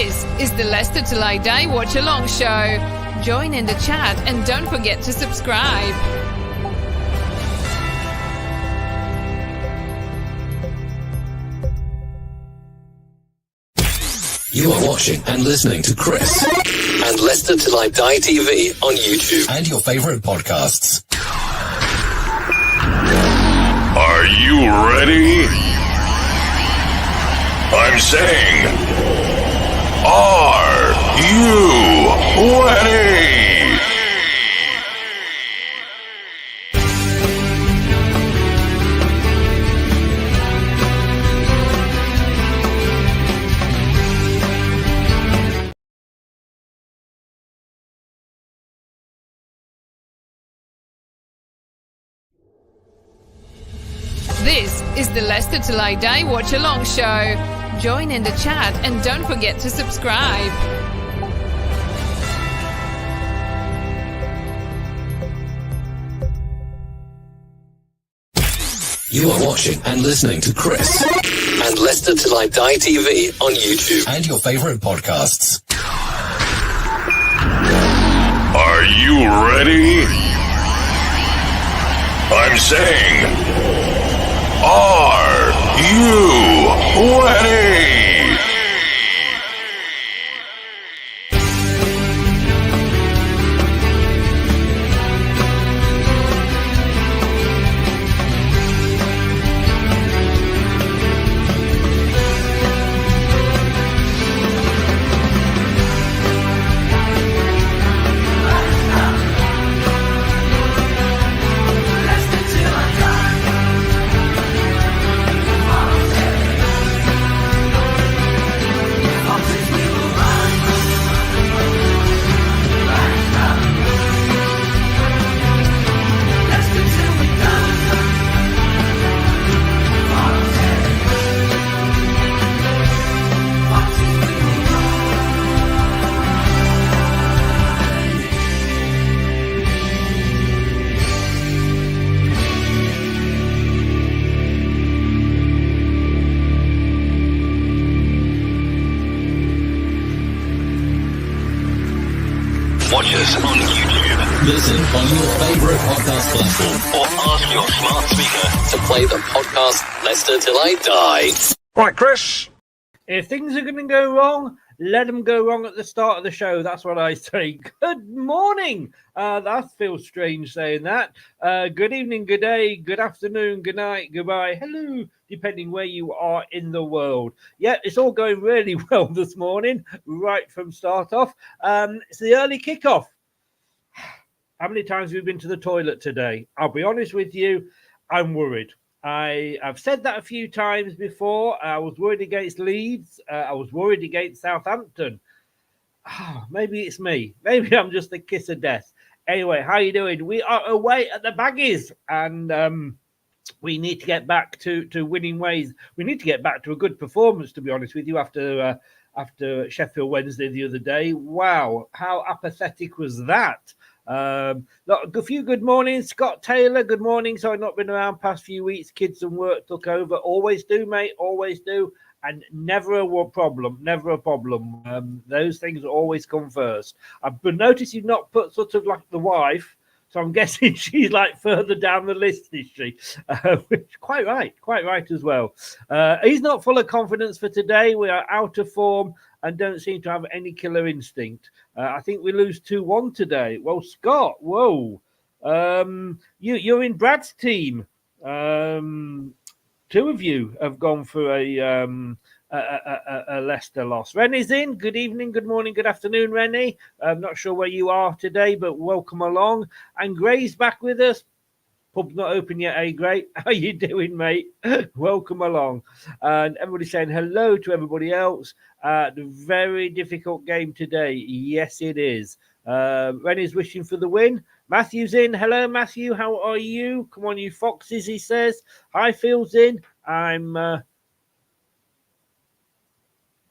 This is the Leicester Till I Die Watchalong show. Join in the chat and don't forget to subscribe. You are watching and listening to Chris and Leicester Till I Die TV on YouTube and your favorite podcasts. Are you ready? I'm saying, are you ready? This is the Leicester Till I Die Watchalong show. Join in the chat and don't forget to subscribe. You are watching and listening to Chris and Leicester Till I Die TV on YouTube and your favorite podcasts. Are you ready? I'm saying, are you ready? Watch us on YouTube. Listen on your favorite podcast platform Or ask your smart speaker to play the podcast Leicester Till I Die. Right, Chris. If things are going to go wrong, let them go wrong at the start of the show. That's what I say. Good morning. That feels strange saying that. Good evening, good day, good afternoon, good night, goodbye, hello, depending where you are in the world. Yeah, it's all going really well this morning, right from start off. It's the early kickoff. How many times have we been to the toilet today? I'll be honest with you, I'm worried. I've said that a few times before. I was worried against Leeds. I was worried against Southampton. Maybe it's me. Maybe I'm just the kiss of death. Anyway, how you doing? We are away at the Baggies, and we need to get back to winning ways. We need to get back to a good performance, to be honest with you, after Sheffield Wednesday the other day. Wow, how apathetic was that? A few good mornings. Scott Taylor, good morning. So I've not been around past few weeks. Kids and work took over. Always do, mate. Always do. And never a problem. Never a problem. Those things always come first. I've been noticed you've not put sort of like the wife. So I'm guessing she's like further down the list, is she? Quite right as well. He's not full of confidence for today. We are out of form and don't seem to have any killer instinct. I think we lose 2-1 today. Well, Scott, whoa. You're in Brad's team. Two of you have gone for a Leicester loss. Rennie's in. Good evening, good morning, good afternoon, Rennie. I'm not sure where you are today, but welcome along. And Gray's back with us. Pub's not open yet, eh, Gray? How you doing, mate? Welcome along. And everybody saying hello to everybody else. The very difficult game today. Yes, it is. Rennie's wishing for the win. Matthew's in. Hello, Matthew. How are you? Come on, you foxes, he says. Hi, Phil's in. I'm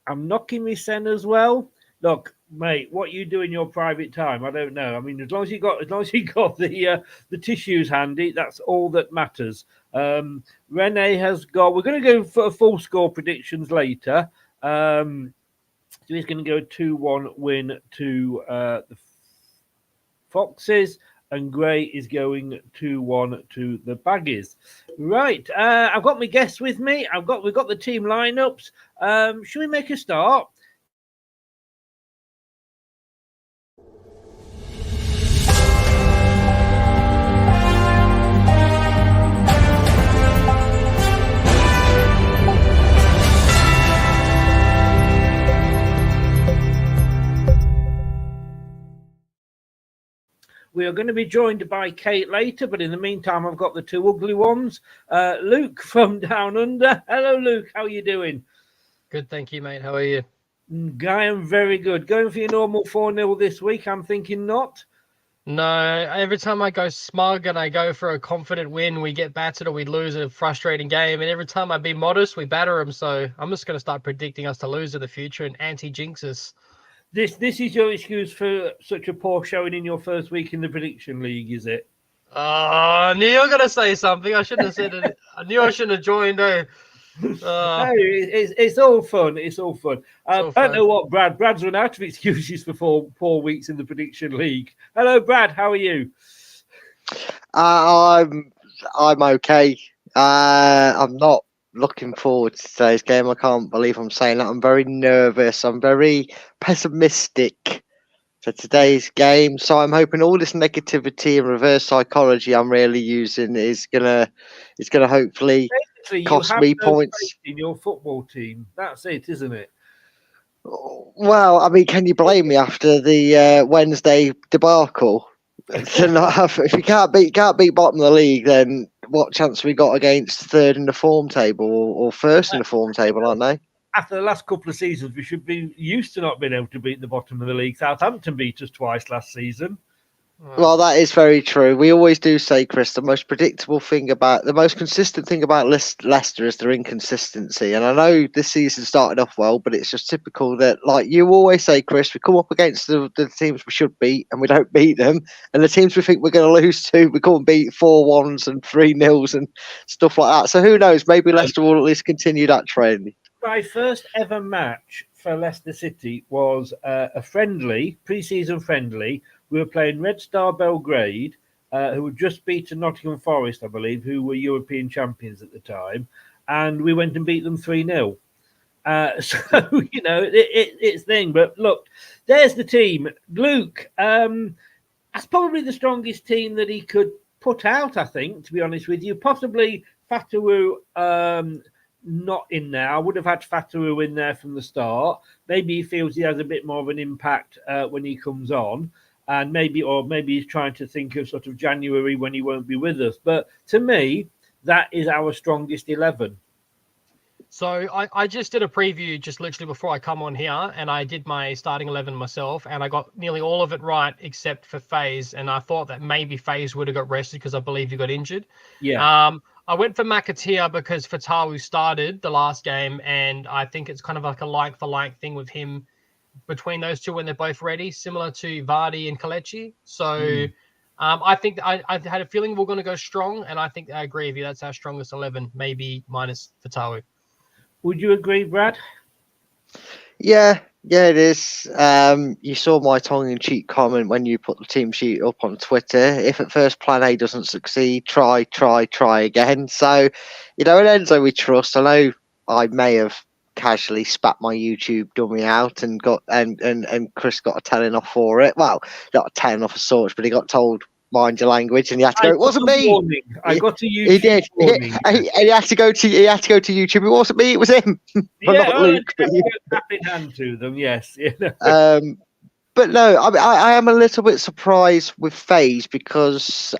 knocking me sen as well. Look, mate, what you do in your private time, I don't know. I mean, as long as you got the tissues handy, that's all that matters. Renee has got. We're going to go for full score predictions later. So he's going to go 2-1 win to the Foxes, and Gray is going 2-1 to the Baggies. Right, I've got my guests with me. We've got the team lineups. Should we make a start? We are going to be joined by Kate later, but in the meantime, I've got the two ugly ones. Luke from Down Under. Hello, Luke. How are you doing? Good, thank you, mate. How are you? I am very good. Going for your normal 4-0 this week? I'm thinking not. No, every time I go smug and I go for a confident win, we get battered or we lose a frustrating game. And every time I be modest, we batter them. So I'm just going to start predicting us to lose in the future and anti-jinx us. This is your excuse for such a poor showing in your first week in the prediction league, is it? I knew you were going to say something. I shouldn't have said it. I knew I shouldn't have joined. No, it's all fun. It's all fun. I don't know what Brad's run out of excuses for 4 weeks in the prediction league. Hello, Brad. How are you? I'm okay. I'm not looking forward to today's game. I can't believe I'm saying that. I'm very nervous. I'm very pessimistic for today's game. So I'm hoping all this negativity and reverse psychology I'm really using is gonna hopefully cost me points in your football team. That's it, isn't it? Well, I mean, can you blame me after the Wednesday debacle? To not have, if you can't beat bottom of the league, then what chance we got against third in the form table or first in the form table, aren't they? After the last couple of seasons, we should be used to not being able to beat the bottom of the league. Southampton beat us twice last season. Well, that is very true. We always do say, Chris, the most consistent thing about Leicester is their inconsistency. And I know this season started off well, but it's just typical that, like you always say, Chris, we come up against the teams we should beat and we don't beat them. And the teams we think we're going to lose to, we can't beat 4-1s and 3-0s and stuff like that. So who knows? Maybe Leicester will at least continue that trend. My first ever match for Leicester City was a friendly, pre-season friendly. We were playing Red Star Belgrade, who had just beaten Nottingham Forest, I believe, who were European champions at the time. And we went and beat them 3-0. So, you know, it's thing. But look, there's the team. Luke, that's probably the strongest team that he could put out, I think, to be honest with you. Possibly Fatawu not in there. I would have had Fatawu in there from the start. Maybe he feels he has a bit more of an impact when he comes on. And maybe he's trying to think of sort of January when he won't be with us. But to me, that is our strongest 11. So I just did a preview just literally before I come on here, and I did my starting 11 myself, and I got nearly all of it right except for FaZe. And I thought that maybe FaZe would have got rested because I believe he got injured. Yeah. I went for McAteer because Fatawu started the last game, and I think it's kind of like a like-for-like thing with him between those two when they're both ready, similar to Vardy and Kelechi. So I think I had a feeling we're going to go strong, and I think I agree with you. That's our strongest 11, maybe minus Fatawu. Would you agree, Brad? Yeah, it is. You saw my tongue-in-cheek comment when you put the team sheet up on Twitter. If at first plan A doesn't succeed, try again. So, you know, in Enzo we trust. I know I may have casually spat my YouTube dummy out and got and Chris got a telling off for it. Well, not a telling off as such, but he got told mind your language, and he had to go. It wasn't me. I got to YouTube. He did. He had to go to YouTube. It wasn't me. It was him. Not Luke. Tap in hand to them. Yes. But no, I am a little bit surprised with FaZe because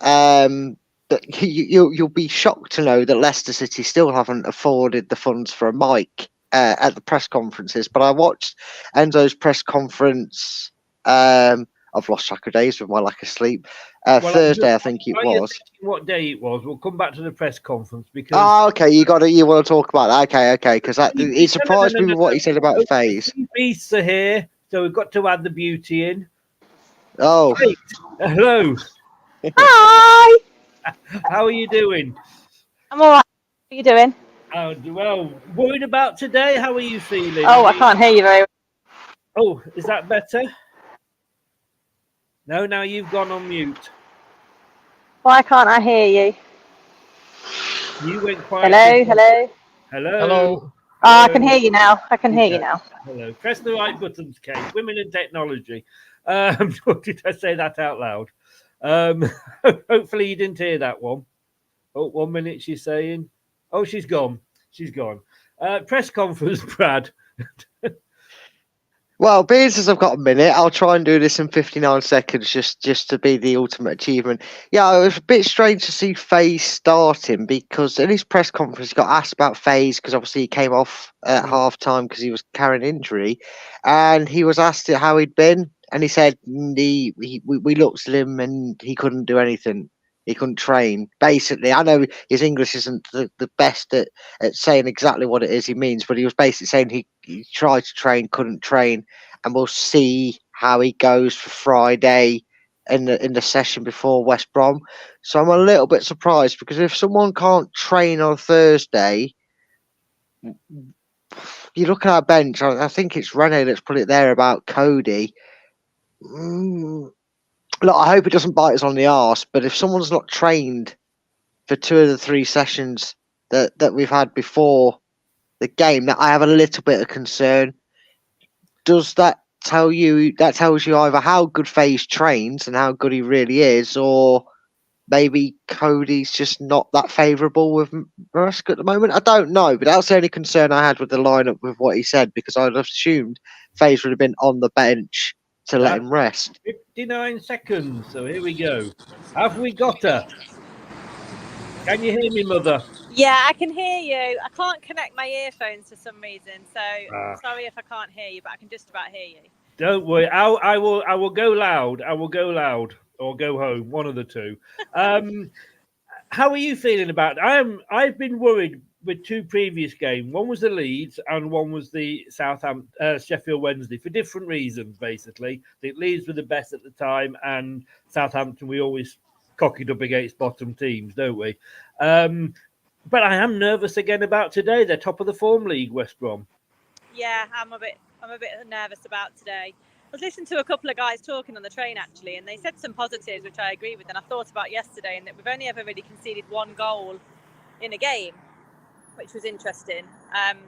you'll be shocked to know that Leicester City still haven't afforded the funds for a mic at the press conferences. But I watched Enzo's press conference. I've lost track of days with my lack of sleep. Thursday, I think it was. What day it was? We'll come back to the press conference because. Oh, okay. You want to talk about that? Okay. Because it surprised me with what he said about FaZe. Beasts are here, so we've got to add the beauty in. Oh. Kate, hello. Hi. How are you doing? I'm all right. How are you doing? Well, worried about today? How are you feeling? Oh, I can't hear you very well. Oh, is that better? No, now you've gone on mute. Why can't I hear you? You went quiet. Hello, hello. Hello. Hello. Oh, I can hear you now. I can hear you now. Hello. Press the right buttons, Kate. Women in technology. Did I say that out loud? Hopefully you didn't hear that one. Oh, 1 minute she's saying. Oh, she's gone. She's gone. Press conference, Brad. Well, being as I've got a minute, I'll try and do this in 59 seconds just to be the ultimate achievement. Yeah, it was a bit strange to see FaZe starting because in his press conference, he got asked about FaZe because obviously he came off at half time because he was carrying injury. And he was asked how he'd been. And he said we looked at him and he couldn't do anything. He couldn't train. Basically, I know his English isn't the best at saying exactly what it is he means, but he was basically saying he tried to train, couldn't train, and we'll see how he goes for Friday in the session before West Brom. So I'm a little bit surprised because if someone can't train on Thursday, you look at our bench. I think it's Rene that's put it there about Cody. Look, I hope it doesn't bite us on the arse, but if someone's not trained for 2 of the 3 sessions that we've had before the game, that I have a little bit of concern. Does that tell you? That tells you either how good FaZe trains and how good he really is, or maybe Cody's just not that favourable with Musk at the moment. I don't know, but that's the only concern I had with the lineup with what he said, because I'd have assumed FaZe would have been on the bench to let him rest. 59 seconds. So here we go. Have we got her? Can you hear me, Mother? Yeah, I can hear you. I can't connect my earphones for some reason, so sorry if I can't hear you, but I can just about hear you. Don't worry. I will go loud. I will go loud or go home. One of the two. How are you feeling about it? I've been worried with 2 previous games. One was the Leeds and one was the Sheffield Wednesday for different reasons, basically. The Leeds were the best at the time, and Southampton, we always cock it up against bottom teams, don't we? But I am nervous again about today. They're top of the form league, West Brom. Yeah, I'm a bit nervous about today. I was listening to a couple of guys talking on the train actually, and they said some positives, which I agree with, and I thought about yesterday, and that we've only ever really conceded 1 goal in a game, which was interesting. I'm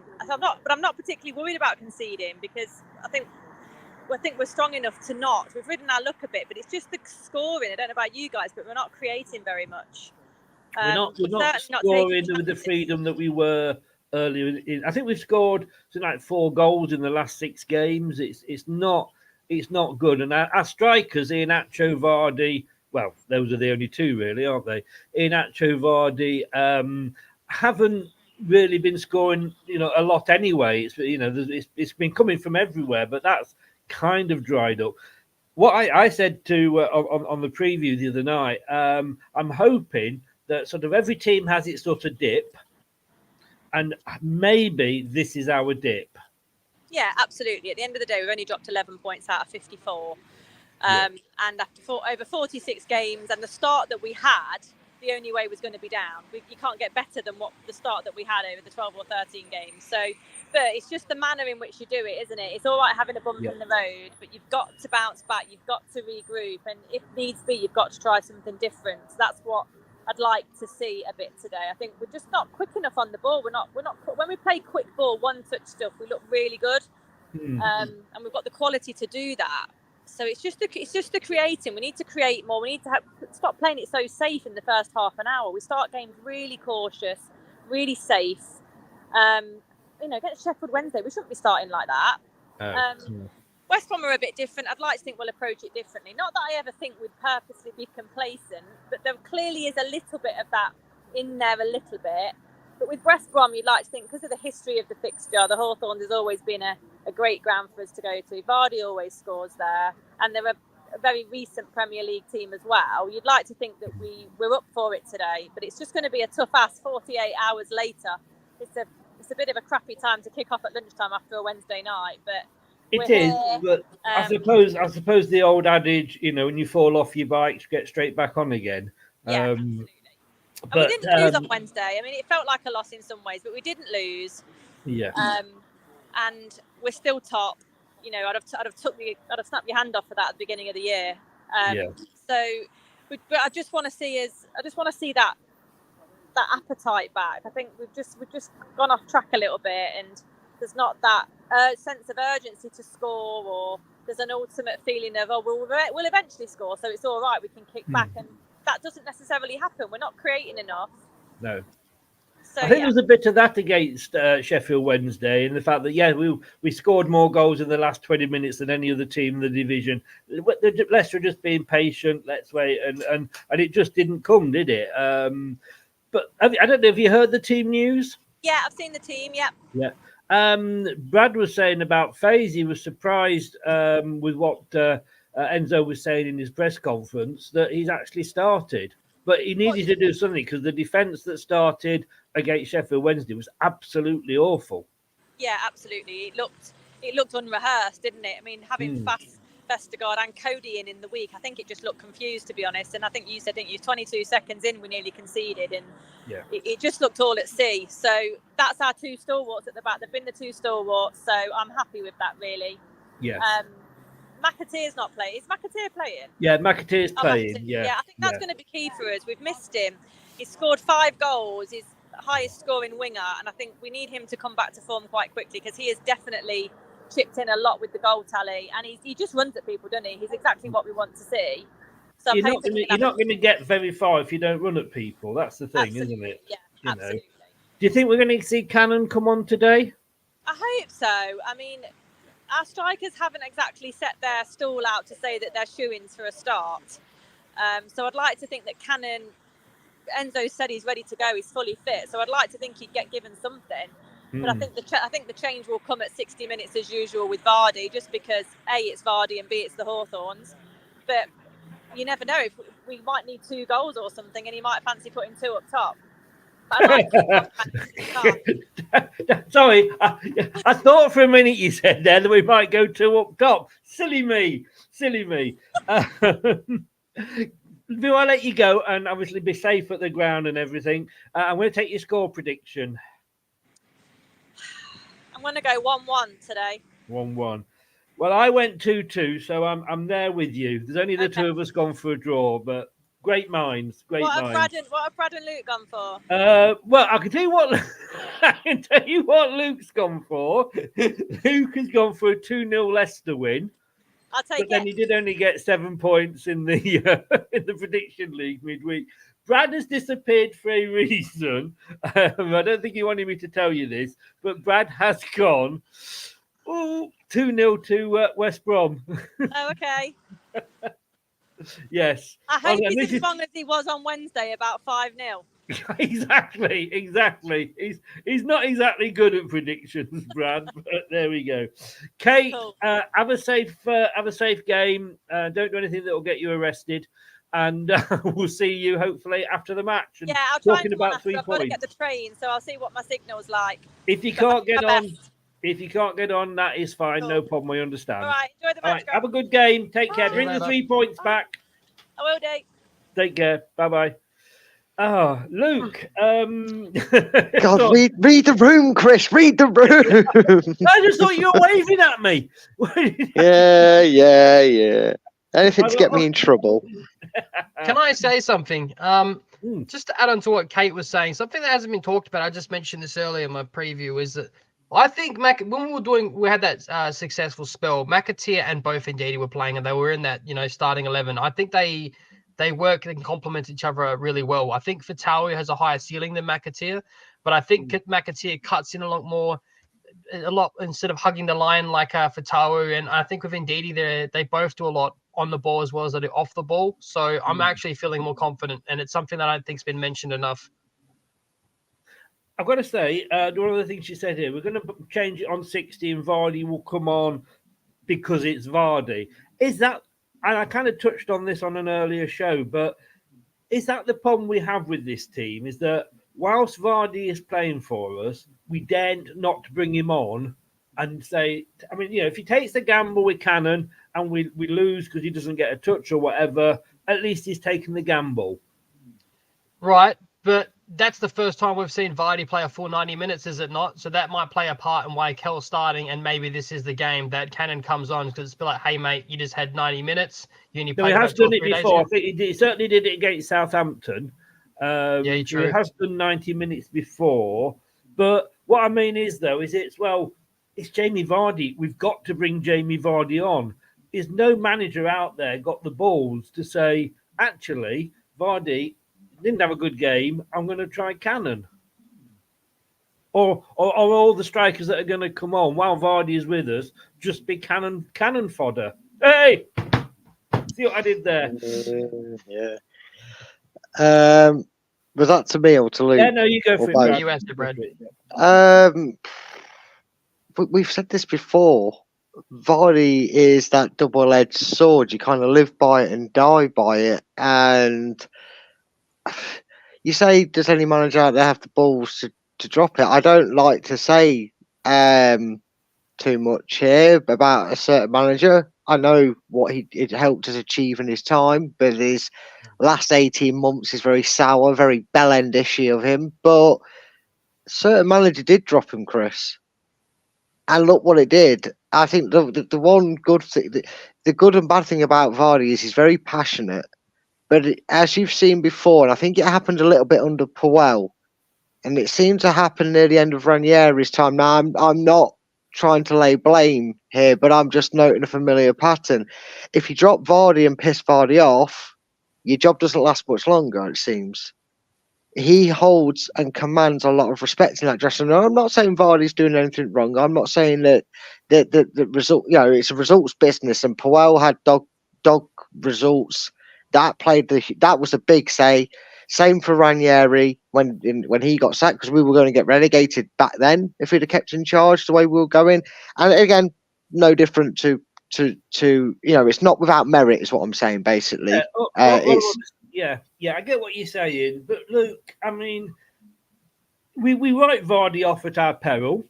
not particularly worried about conceding, because I think we're strong enough to not. We've ridden our luck a bit, but it's just the scoring. I don't know about you guys, but we're not creating very much. We're not scoring with the freedom that we were earlier. I think we've scored something like 4 goals in the last 6 games. It's not good. And our strikers, Iheanacho, Vardy, well, those are the only 2 really, aren't they? Iheanacho, Vardy haven't really been scoring, a lot anyway. It's been coming from everywhere, but that's kind of dried up. What I said to on the preview the other night, I'm hoping that sort of every team has its sort of dip, and maybe this is our dip. Yeah, absolutely. At the end of the day, we've only dropped 11 points out of 54. And after over 46 games, and the start that we had, the only way was going to be down. You can't get better than what the start that we had over the 12 or 13 games. So, but it's just the manner in which you do it, isn't it? It's all right having a bump in the road, but you've got to bounce back. You've got to regroup, and if needs be, you've got to try something different. So that's what I'd like to see a bit today. I think we're just not quick enough on the ball. We're not. When we play quick ball, 1-touch stuff, we look really good, and we've got the quality to do that. So it's just the creating. We need to create more. We need to stop playing it so safe in the first half an hour. We start games really cautious, really safe. Against Sheffield Wednesday, we shouldn't be starting like that. West Brom are a bit different. I'd like to think we'll approach it differently. Not that I ever think we'd purposely be complacent, but there clearly is a little bit of that in there, a little bit. But with West Brom, you'd like to think, because of the history of the fixture, the Hawthorns has always been a great ground for us to go to. Vardy always scores there, and they're a very recent Premier League team as well. You'd like to think that we're up for it today, but it's just going to be a tough ass 48 hours later. It's a bit of a crappy time to kick off at lunchtime after a Wednesday night, but it is. But I suppose the old adage, when you fall off your bike, get straight back on again. Yeah, absolutely. But we didn't lose on Wednesday. I mean, it felt like a loss in some ways, but we didn't lose. Yeah. And we're still top. you know, I'd have snapped your hand off for that at the beginning of the year. So, but I just want to see that appetite back. I think we've just gone off track a little bit, and there's not that sense of urgency to score, or there's an ultimate feeling of, oh, we'll eventually score, so it's all right, we can kick back, and that doesn't necessarily happen. We're not creating enough. No. So, I think there was a bit of that against Sheffield Wednesday, and the fact that we scored more goals in the last 20 minutes than any other team in the division. Leicester just being patient, let's wait, and it just didn't come, did it? But I don't know, have you heard the team news? Yeah, I've seen the team. Yeah. Brad was saying about FaZe. He was surprised with what Enzo was saying in his press conference, that he's actually started. But he needed to do something, because the defence that started against Sheffield Wednesday was absolutely awful. Yeah, absolutely. It looked unrehearsed, didn't it? I mean, having Vestergaard and Cody in the week, I think it just looked confused, to be honest. And I think you said, didn't you, 22 seconds in, we nearly conceded, and it just looked all at sea. So that's our two stalwarts at the back. They've been the two stalwarts, so I'm happy with that, really. Yeah. McAteer's not playing. Is McAteer playing? Yeah, McAteer's playing. I think that's going to be key for us. We've missed him. He's scored 5 goals. He's the highest scoring winger, and I think we need him to come back to form quite quickly, because he has definitely chipped in a lot with the goal tally, and he just runs at people, doesn't he? He's exactly what we want to see. So you're not going to get very far if you don't run at people. That's the thing, isn't it? Yeah, absolutely. Do you think we're going to see Cannon come on today? I hope so. I mean, our strikers haven't exactly set their stall out to say that they're shoo-ins for a start. So I'd like to think that Cannon, Enzo said he's ready to go, he's fully fit. So I'd like to think he'd get given something. But I think the change will come at 60 minutes as usual with Vardy, just because A, it's Vardy, and B, it's the Hawthorns. But you never know, if we might need 2 goals or something, and he might fancy putting 2 up top. Sorry, I thought for a minute you said there that we might go 2 up top. Silly me. Do I let you go and obviously be safe at the ground and everything? I'm going to take your score prediction. I'm going to go 1-1 today. 1-1. Well, I went 2-2, so I'm there with you. There's only the 2 of us gone for a draw, but great minds. What have Brad and Luke gone for? Well, I can tell you what Luke's gone for. Luke has gone for a 2-0 Leicester win. I'll take it. But then he did only get 7 points in the prediction league midweek. Brad has disappeared for a reason. I don't think he wanted me to tell you this, but Brad has gone 2-0 to West Brom. Oh, okay. Yes. I hope he's as strong as he was on Wednesday, about 5-0. Exactly. He's not exactly good at predictions, Brad. But there we go. Kate, cool. Have a safe game. Don't do anything that will get you arrested. And we'll see you hopefully after the match. And I'll try and about 3 points. I've got to get the train, so I'll see what my signal's like. If you can't get on, that is fine. Cool. No problem. I understand. All right. Enjoy the match. Have a good game. Take care. Bring the 3 points back. I will do. Take care. Bye-bye. Oh, Luke. God, read the room, Chris. Read the room. I just thought you were waving at me. Yeah. Anything to get me in trouble. Can I say something? Just to add on to what Kate was saying, something that hasn't been talked about, I just mentioned this earlier in my preview, is that I think when we had that successful spell, McAteer and both Ndidi were playing, and they were in that starting 11. I think they work and complement each other really well. I think Fatawi has a higher ceiling than McAteer, but I think McAteer cuts in a lot instead of hugging the line like Fatawi. And I think with Ndidi, they both do a lot on the ball as well as they do off the ball. So I'm actually feeling more confident, and it's something that I don't think's been mentioned enough. I've got to say, one of the things she said here, we're going to change it on 60 and Vardy will come on because it's Vardy. Is that, and I kind of touched on this on an earlier show, but is that the problem we have with this team? Is that whilst Vardy is playing for us, we daren't not to bring him on and say, I mean, if he takes the gamble with Cannon and we lose because he doesn't get a touch or whatever, at least he's taken the gamble. Right, but that's the first time we've seen Vardy play a full 90 minutes, is it not? So that might play a part in why Kell's starting, and maybe this is the game that Cannon comes on, because it's been like, hey, mate, you just had 90 minutes. You only No, he played has about 2 or done it 3 days before. I ago. think he certainly did it against Southampton. Yeah, So true. he has done 90 minutes before. But what I mean is, though, it's Jamie Vardy. We've got to bring Jamie Vardy on. Is no manager out there got the balls to say, actually, Vardy didn't have a good game. I'm going to try Cannon. Or all the strikers that are going to come on while Vardy is with us just be cannon fodder. Hey, see what I did there? Yeah. Was that to me or to Luke? Yeah, no, you go for it, Brad. You answer, Brad. We've said this before. Vardy is that double-edged sword. You kind of live by it and die by it. And you say, does any manager out there have the balls to drop it? I don't like to say too much here about a certain manager. I know what it helped us achieve in his time, but his last 18 months is very sour, very bell-end-ishy of him. But a certain manager did drop him, Chris. And look what it did. I think the one good thing, the good and bad thing about Vardy is he's very passionate. But as you've seen before, and I think it happened a little bit under Puel, and it seemed to happen near the end of Ranieri's time. Now, I'm not trying to lay blame here, but I'm just noting a familiar pattern. If you drop Vardy and piss Vardy off, your job doesn't last much longer, it seems. He holds and commands a lot of respect in that dressing room. I'm not saying Vardy's doing anything wrong. I'm not saying that the result, it's a results business, and Puel had dog results. That was a big say. Same for Ranieri when he got sacked, because we were going to get relegated back then if he'd have kept in charge the way we were going. And again, no different to it's not without merit, is what I'm saying. Basically, yeah, I get what you're saying, but Luke, I mean, we write Vardy off at our peril,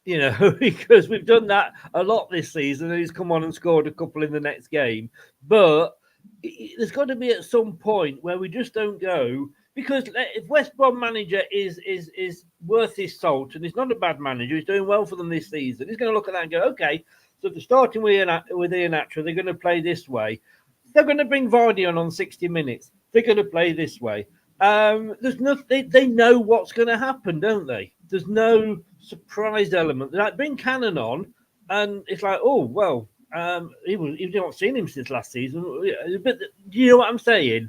because we've done that a lot this season, and he's come on and scored a couple in the next game. But there's got to be at some point where we just don't go, because if West Brom manager is worth his salt and he's not a bad manager, he's doing well for them this season, he's going to look at that and go, okay, so if they're starting with Iheanacho, they're going to play this way. They're going to bring Vardy on 60 minutes. They're going to play this way. There's nothing. They know what's going to happen, don't they? There's no surprise element. They bring Cannon on, and it's like, oh well, you've not seen him since last season. But do you know what I'm saying?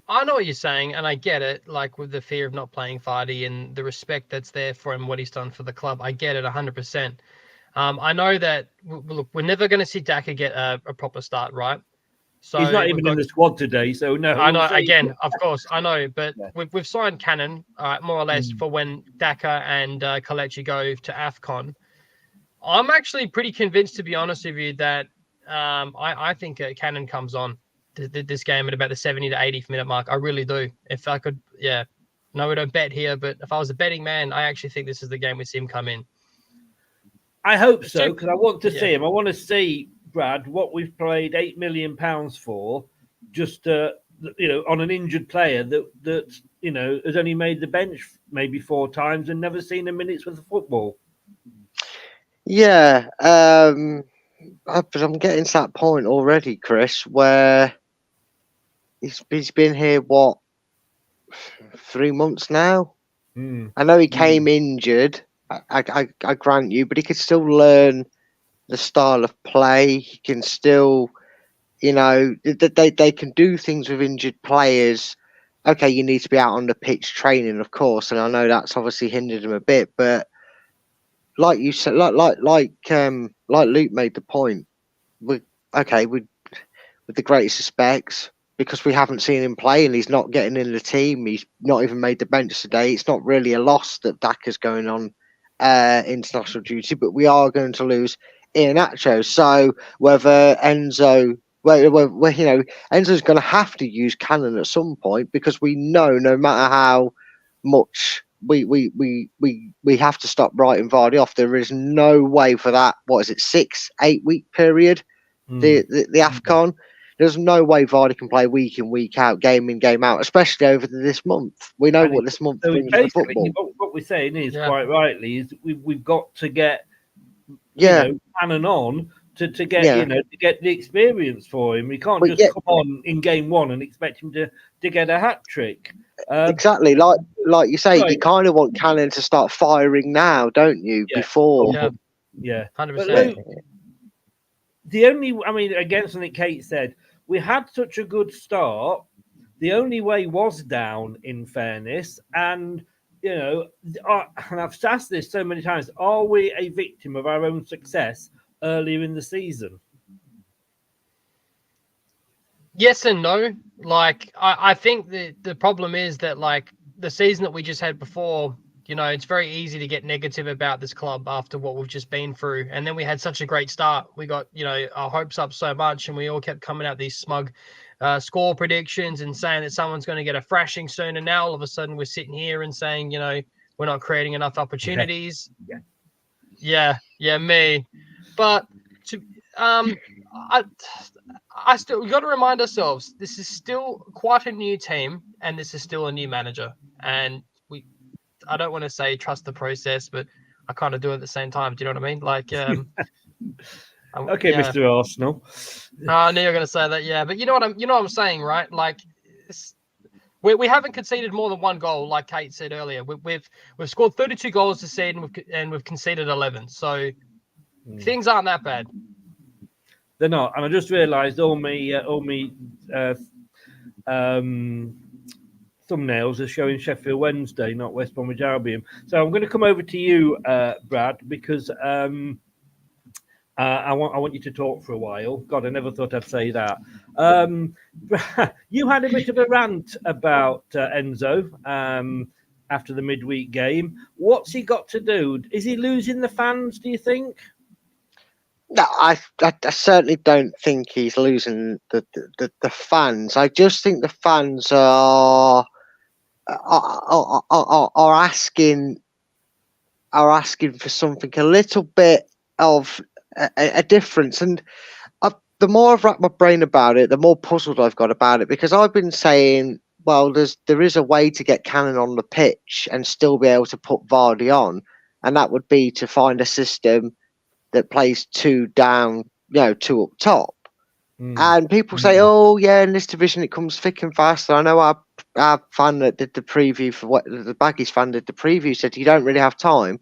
I know what you're saying, and I get it. Like with the fear of not playing Vardy and the respect that's there for him, what he's done for the club, I get it 100%. I know that look, we're never going to see Daka get a proper start, right? So he's not even in the squad today, so no. I know. Again, of course, I know, but we've signed Cannon, more or less, for when Daka and Kelechi go to AFCON. I'm actually pretty convinced, to be honest with you, that I think Cannon comes on this game at about the 70 to 80th minute mark. I really do. If I could, no, we don't bet here, but if I was a betting man, I actually think this is the game we see him come in. I hope so, because I want to see him. I want to see, Brad, what we've paid £8 million for, just on an injured player that has only made the bench maybe 4 times and never seen a minute's worth of football. Yeah, but I'm getting to that point already, Chris, where he's been here 3 months now. I know he came injured. I grant you, but he could still learn the style of play. He can still, they can do things with injured players. Okay, you need to be out on the pitch training, of course, and I know that's obviously hindered him a bit. But like you said, like Luke made the point. With the greatest respects, because we haven't seen him play and he's not getting in the team. He's not even made the bench today. It's not really a loss that Daka's going on international duty, but we are going to lose Iheanacho. So whether Enzo's going to have to use Cannon at some point, because we know no matter how much we have to stop writing Vardy off, there is no way for that. 6-8 week period, the AFCON. There's no way Vardy can play week in, week out, game in, game out, especially over this month. We know what this month brings to football. What we're saying is, quite rightly, is we've got to get Cannon on to get to get the experience for him. We can't just come on in game one and expect him to get a hat trick. Exactly, like you say, you kind of want Cannon to start firing now, don't you? Before, 100%. The only, again, something Kate said, we had such a good start. The only way was down, in fairness, and and I've asked this so many times: are we a victim of our own success earlier in the season? Yes and no. Like, I think the problem is that, like, the season that we just had before, it's very easy to get negative about this club after what we've just been through. And then we had such a great start. We got, our hopes up so much, and we all kept coming out these smug score predictions and saying that someone's going to get a thrashing soon. And now all of a sudden we're sitting here and saying, we're not creating enough opportunities. Yeah, me. But I still, we've got to remind ourselves, this is still quite a new team, and this is still a new manager. And I don't want to say trust the process, but I kind of do at the same time. Do you know what I mean? Like, okay, Mr. Arsenal. I knew you were going to say that. Yeah, but you know what I'm saying, right? Like, we haven't conceded more than one goal, like Kate said earlier. We've scored 32 goals this season, and we've conceded 11. So things aren't that bad. They're not, and I just realised all me thumbnails are showing Sheffield Wednesday, not West Bromwich Albion. So I'm going to come over to you, Brad, because I want you to talk for a while. God, I never thought I'd say that. You had a bit of a rant about Enzo after the midweek game. What's he got to do? Is he losing the fans, do you think? No, I certainly don't think he's losing the fans. I just think the fans are asking for something a little bit of a difference. And the more I've wrapped my brain about it, the more puzzled I've got about it, because I've been saying, well, there is a way to get Cannon on the pitch and still be able to put Vardy on, and that would be to find a system that plays two down, two up top. And people say, oh, yeah, in this division it comes thick and fast. And I know our fan that did the preview for what the Baggies fan did the preview said you don't really have time.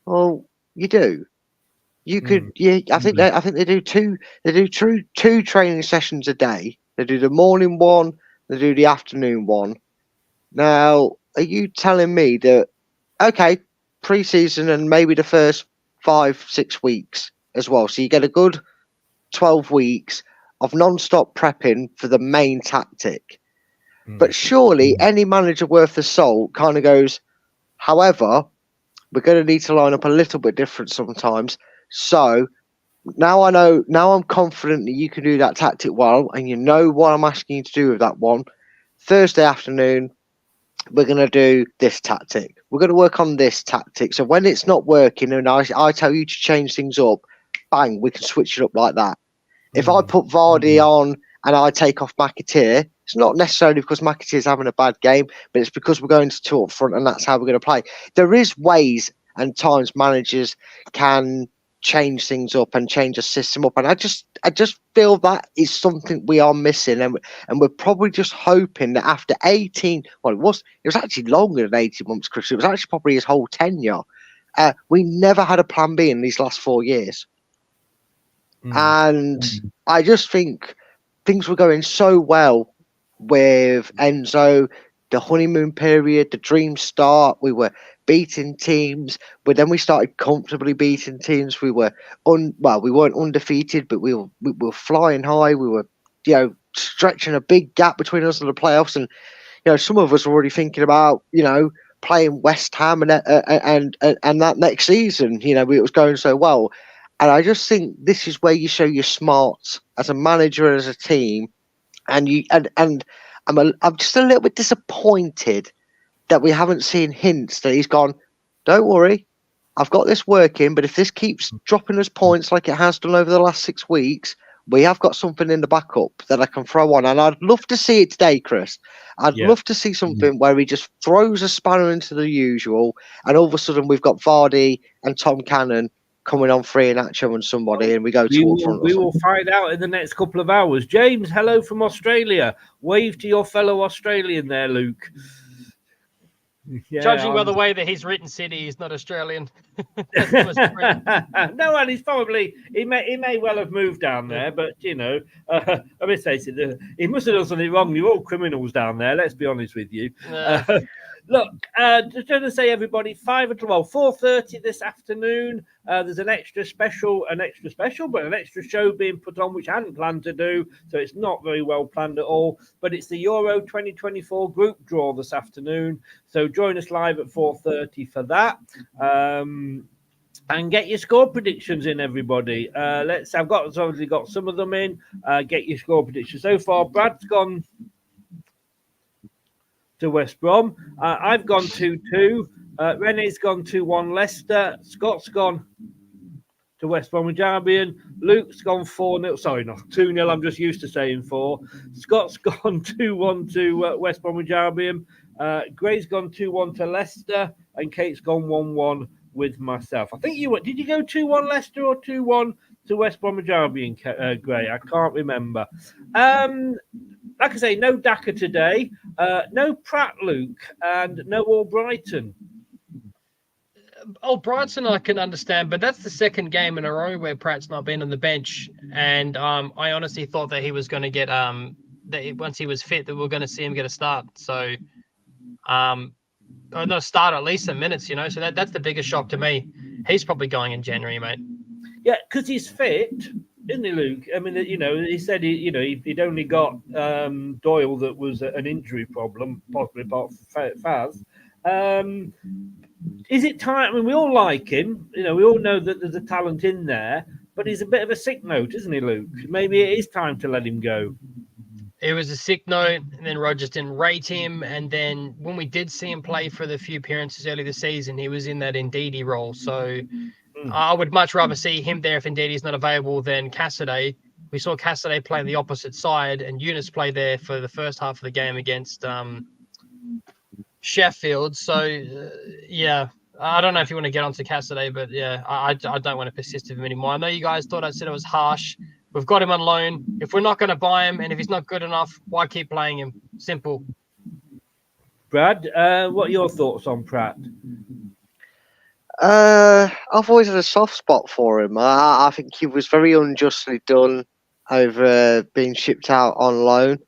Well, you do. You could, I think they do two training sessions a day. They do the morning one, they do the afternoon one. Now, are you telling me that, okay, pre-season and maybe the first 5-6 weeks as well, so you get a good 12 weeks of non-stop prepping for the main tactic? But surely any manager worth the salt kind of goes, however, we're going to need to line up a little bit different sometimes. So now I'm confident that you can do that tactic well, and you know what I'm asking you to do with that one. Thursday afternoon, we're going to do this tactic. We're going to work on this tactic. So when it's not working and I tell you to change things up, bang, we can switch it up like that. If I put Vardy on and I take off McAteer, it's not necessarily because McAteer's having a bad game, but it's because we're going to two up front and that's how we're going to play. There is ways and times managers can change things up and change a system up, and I just feel that is something we are missing, and we're probably just hoping that after 18, well, it was actually longer than 18 months, Chris. It was actually probably his whole tenure. We never had a plan B in these last 4 years, and I just think things were going so well with Enzo. The honeymoon period, the dream start, we were beating teams, but then we started comfortably beating teams. We were we weren't undefeated, but we were flying high. We were, stretching a big gap between us and the playoffs, and some of us were already thinking about playing West Ham and that next season. It was going so well, and I just think this is where you show your smarts as a manager and as a team, and I'm just a little bit disappointed that we haven't seen hints that he's gone, don't worry, I've got this working, but if this keeps dropping us points like it has done over the last 6 weeks, we have got something in the backup that I can throw on. And I'd love to see it today, Chris. I'd love to see something where he just throws a spanner into the usual, and all of a sudden we've got Vardy and Tom Cannon coming on free and action and somebody, and we go to front. We will find out in the next couple of hours. James, hello from Australia. Wave to your fellow Australian there, Luke. Yeah, Judging by the way that he's written City, he's not Australian. No, and he's probably he may well have moved down there, but you know, I mean, face it, he must have done something wrong. You're all criminals down there. Let's be honest with you. Look, just going to say, everybody, 4:30 this afternoon. There's an extra show being put on, which I hadn't planned to do, so it's not very well planned at all. But it's the Euro 2024 group draw this afternoon, so join us live at 4:30 for that. And get your score predictions in, everybody. I've obviously got some of them in. Get your score predictions. So far, Brad's gone to West Brom. I've gone 2-2. Rene's gone 2-1 Leicester. Scott's gone to West Bromwich Albion. Luke's gone 4-0. Sorry, not 2-0. I'm just used to saying 4. Scott's gone 2-1 to West Bromwich Albion. Gray's gone 2-1 to Leicester. And Kate's gone 1-1 with myself. I think did you go 2-1 Leicester or 2-1 to West Bromwich Albion, Gray? I can't remember. Like I say, no Daka today, no Pratt, Luke, and no Albrighton. Brighton I can understand, but that's the second game in a row where Pratt's not been on the bench, and I honestly thought that he was going to get that once he was fit that we were going to see him get a start. So, not start at least some minutes, you know. So that's the biggest shock to me. He's probably going in January, mate. Yeah, because he's fit, isn't he, Luke? I mean, you know, he said he'd only got Doyle that was an injury problem, possibly apart from Faz. Is it time? I mean, we all like him. You know, we all know that there's a talent in there, but he's a bit of a sick note, isn't he, Luke? Maybe it is time to let him go. It was a sick note, and then Rogers didn't rate him. And then when we did see him play for the few appearances early this season, he was in that Ndidi role. So I would much rather see him there if Ndidi's not available than Cassidy. We saw Cassidy play the opposite side, and Eunice play there for the first half of the game against Sheffield. So, yeah, I don't know if you want to get onto Cassidy, but yeah, I don't want to persist with him anymore. I know you guys thought I said it was harsh. We've got him on loan. If we're not going to buy him, and if he's not good enough, why keep playing him? Simple. Brad, what are your thoughts on Pratt? I've always had a soft spot for him. I think he was very unjustly done over being shipped out on loan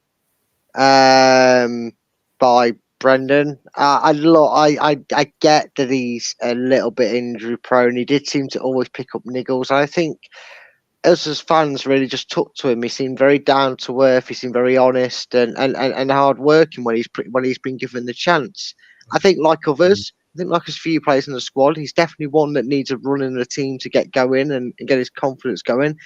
by Brendan. I get that he's a little bit injury prone. He did seem to always pick up niggles. I think us as fans really just took to him. He seemed very down to earth. He seemed very honest and hard working when he's been given the chance. I think like others. I think like a few players in the squad, he's definitely one that needs a run in the team to get going and get his confidence going.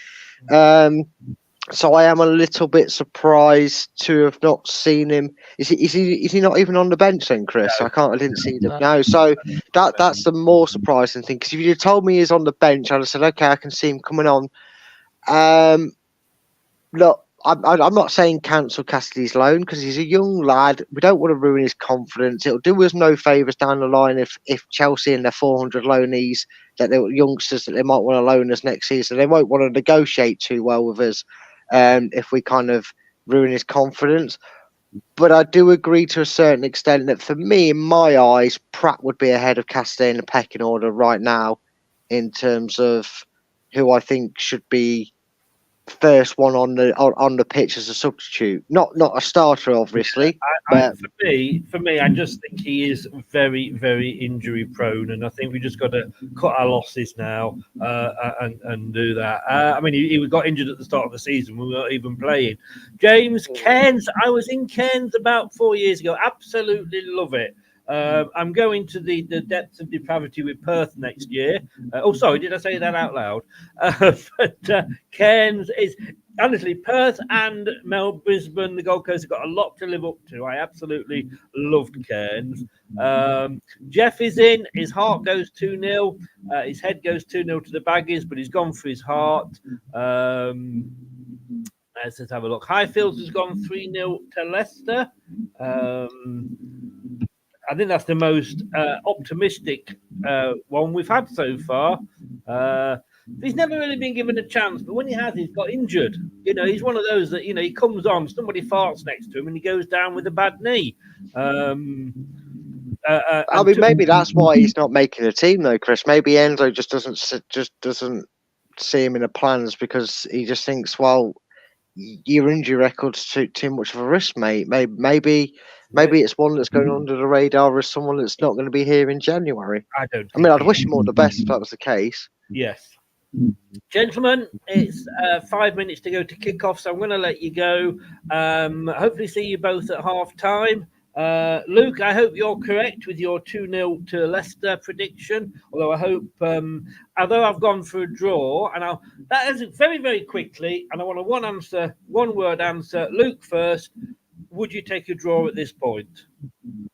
So I am a little bit surprised to have not seen him. Is he not even on the bench then, Chris? No. I didn't see him. No. So that's the more surprising thing. Because if you told me he's on the bench, I'd have said, okay, I can see him coming on. Look, I'm not saying cancel Cassidy's loan because he's a young lad. We don't want to ruin his confidence. It'll do us no favours down the line if Chelsea and their 400 loanees, that they're youngsters that they might want to loan us next season, they won't want to negotiate too well with us if we kind of ruin his confidence. But I do agree to a certain extent that for me, in my eyes, Pratt would be ahead of Cassidy in the pecking order right now in terms of who I think should be first one on the pitch as a substitute, not a starter, obviously. For me, I just think he is very, very injury prone, and I think we just got to cut our losses now and do that. I mean, he got injured at the start of the season. We weren't even playing. James Cairns, I was in Cairns about 4 years ago. Absolutely love it. I'm going to the depths of depravity with Perth next year. Sorry, did I say that out loud? But Cairns is honestly Perth and Brisbane. The Gold Coast have got a lot to live up to. I absolutely loved Cairns. Jeff is in. His heart goes 2-0. His head goes 2-0 to the Baggies, but he's gone for his heart. Let's have a look. Highfields has gone 3-0 to Leicester. I think that's the most optimistic one we've had so far. He's never really been given a chance, but when he has, he's got injured. You know, he's one of those that, you know, he comes on, somebody farts next to him, and he goes down with a bad knee. I mean, maybe that's why he's not making a team, though, Chris. Maybe Enzo just doesn't see him in the plans because he just thinks, well, your injury record's too much of a risk, mate. Maybe it's one that's going under the radar as someone that's not going to be here in January. I mean, I'd wish him all the best if that was the case. Yes. Gentlemen, it's 5 minutes to go to kickoff, so I'm going to let you go. Hopefully see you both at half-time. Luke, I hope you're correct with your 2-0 to Leicester prediction, although I hope, although I've gone for a draw, and that is very, very quickly, and I want a one-word answer. Luke first, would you take a draw at this point?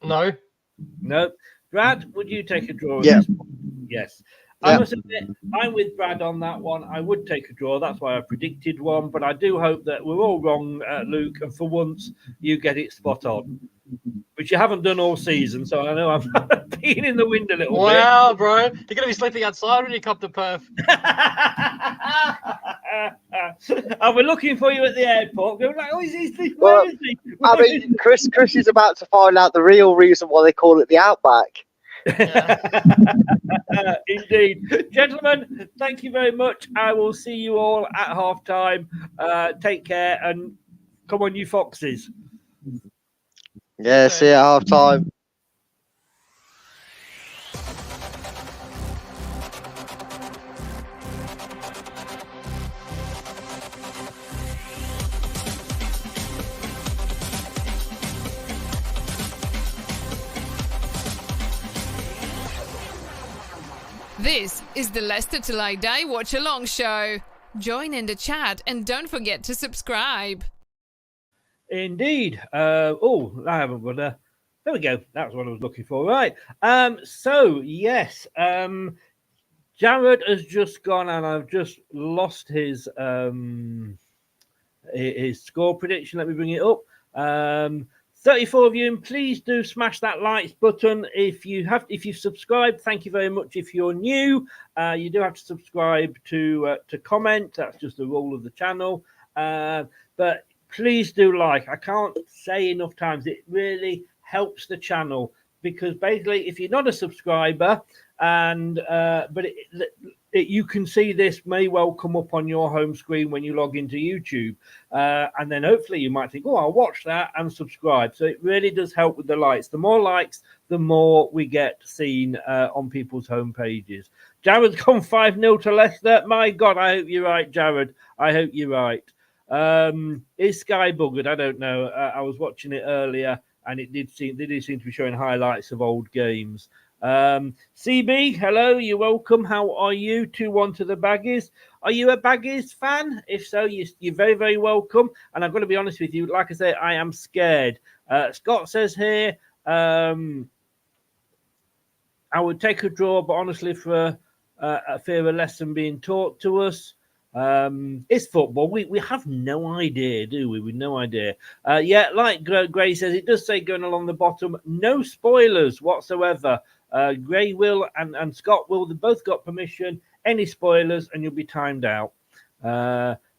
No. No. Brad, would you take a draw at this point? Yes. I must admit, I'm with Brad on that one. I would take a draw. That's why I predicted one. But I do hope that we're all wrong, Luke, and for once you get it spot on, which you haven't done all season. So I know I'm peeing in the wind a little bit. Wow, bro. You're going to be sleeping outside when you come to Perth. I'll be looking for you at the airport. Going like, is he? Well, Where is he? I mean, Chris is about to find out the real reason why they call it the Outback. Indeed. Gentlemen, thank you very much. I will see you all at half time. Take care and come on, you foxes. Yeah, see you at half time. This is the Leicester Till I Die Watchalong show. Join in the chat and don't forget to subscribe. Indeed. I haven't got a... There we go. That's what I was looking for. Right. So, yes. Jared has just gone and I've just lost his score prediction. Let me bring it up. 34 of you, and please do smash that likes button. If you've subscribed, thank you very much. If you're new, you do have to subscribe to comment. That's just the rule of the channel. But please do like. I can't say enough times. It really helps the channel because basically, if you're not a subscriber, you can see this may well come up on your home screen when you log into YouTube. And then hopefully you might think, oh, I'll watch that and subscribe. So it really does help with the likes. The more likes, the more we get seen on people's home pages. Jared's gone 5-0 to Leicester. My God, I hope you're right, Jared. I hope you're right. Is Sky buggered? I don't know. I was watching it earlier and they did seem to be showing highlights of old games. CB, hello, you're welcome. How are you? 2-1 to the Baggies. Are you a Baggies fan? If so, you're very, very welcome. And I've got to be honest with you, like I say, I am scared. Scott says here, I would take a draw, but honestly, for a fear of a lesson being taught to us. It's football. We have no idea, do we? We've no idea. Yeah, like Gray says, it does say going along the bottom, no spoilers whatsoever. Gray will and Scott will, they both got permission. Any spoilers and you'll be timed out.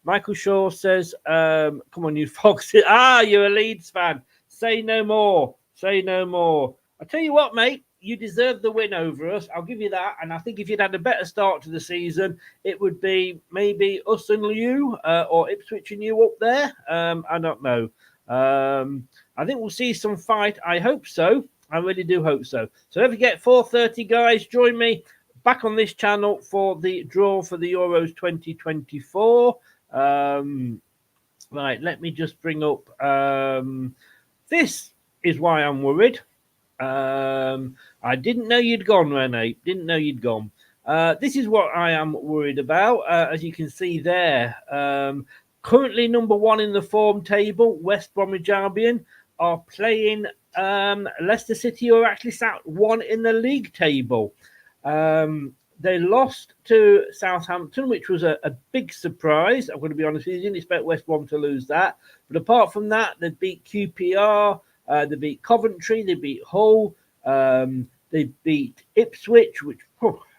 Michael Shaw says, come on, you foxes. You're a Leeds fan. Say no more. Say no more. I tell you what, mate, you deserve the win over us. I'll give you that. And I think if you'd had a better start to the season, it would be maybe us and you or Ipswich and you up there. I don't know. I think we'll see some fight. I hope so. I really do hope so. So don't forget, 4:30, guys. Join me back on this channel for the draw for the Euros 2024. Right, let me just bring up. This is why I'm worried. I didn't know you'd gone, Renee. Didn't know you'd gone. This is what I am worried about. As you can see there, currently number 1 in the form table, West Bromwich Albion are playing Leicester City, who are actually sat 1 in the league table. They lost to Southampton, which was a big surprise. I'm going to be honest with you. Didn't expect West Brom to lose that. But apart from that, they beat QPR, they beat Coventry, they beat Hull, they beat Ipswich, which,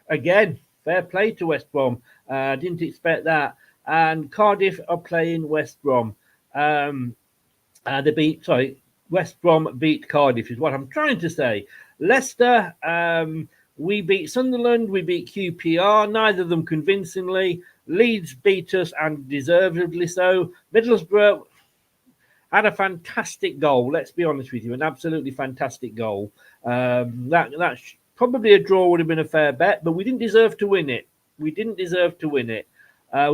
again, fair play to West Brom. Didn't expect that. And Cardiff are playing West Brom. West Brom beat Cardiff is what I'm trying to say. Leicester, we beat Sunderland, we beat QPR, neither of them convincingly. Leeds beat us, and deservedly so. Middlesbrough had a fantastic goal, let's be honest with you, an absolutely fantastic goal. That's probably a draw would have been a fair bet, but we didn't deserve to win it. We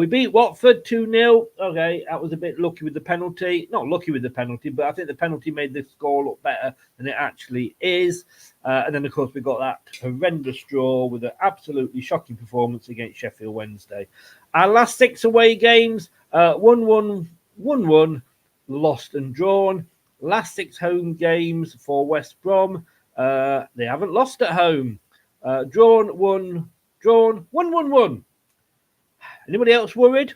beat Watford 2-0. Okay, that was a bit lucky with the penalty. Not lucky with the penalty, but I think the penalty made the score look better than it actually is. And then, of course, we got that horrendous draw with an absolutely shocking performance against Sheffield Wednesday. Our last 6 away games, 1-1, 1-1, lost and drawn. Last 6 home games for West Brom, they haven't lost at home. Drawn, 1-1. Anybody else worried?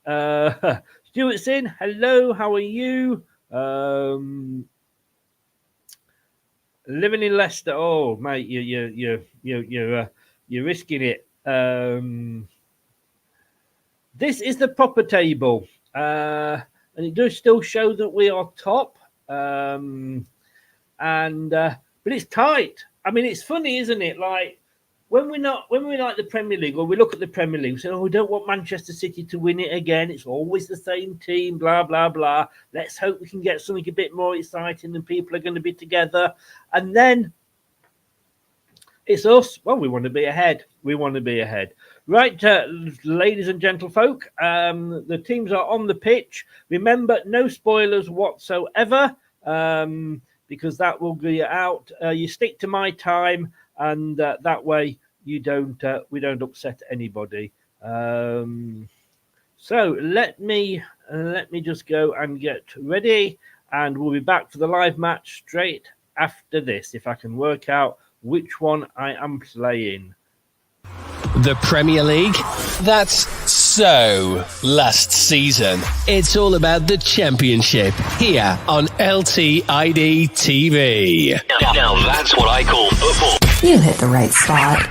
Stuart's in. Hello, how are you? Living in Leicester. Oh, mate, you're risking it. This is the proper table, and it does still show that we are top. But it's tight. I mean, it's funny, isn't it? Like, when we like the Premier League, or we look at the Premier League, we say, we don't want Manchester City to win it again. It's always the same team, blah, blah, blah. Let's hope we can get something a bit more exciting and people are going to be together. And then it's us. Well, we want to be ahead. Right, ladies and gentlefolk, the teams are on the pitch. Remember, no spoilers whatsoever, because that will be out. You stick to my time, and that way we don't upset anybody. So let me just go and get ready, and we'll be back for the live match straight after this, if I can work out which one I am playing. The Premier League? That's so last season. It's all about the Championship here on LTIDtv. Now that's what I call football. You hit the right spot.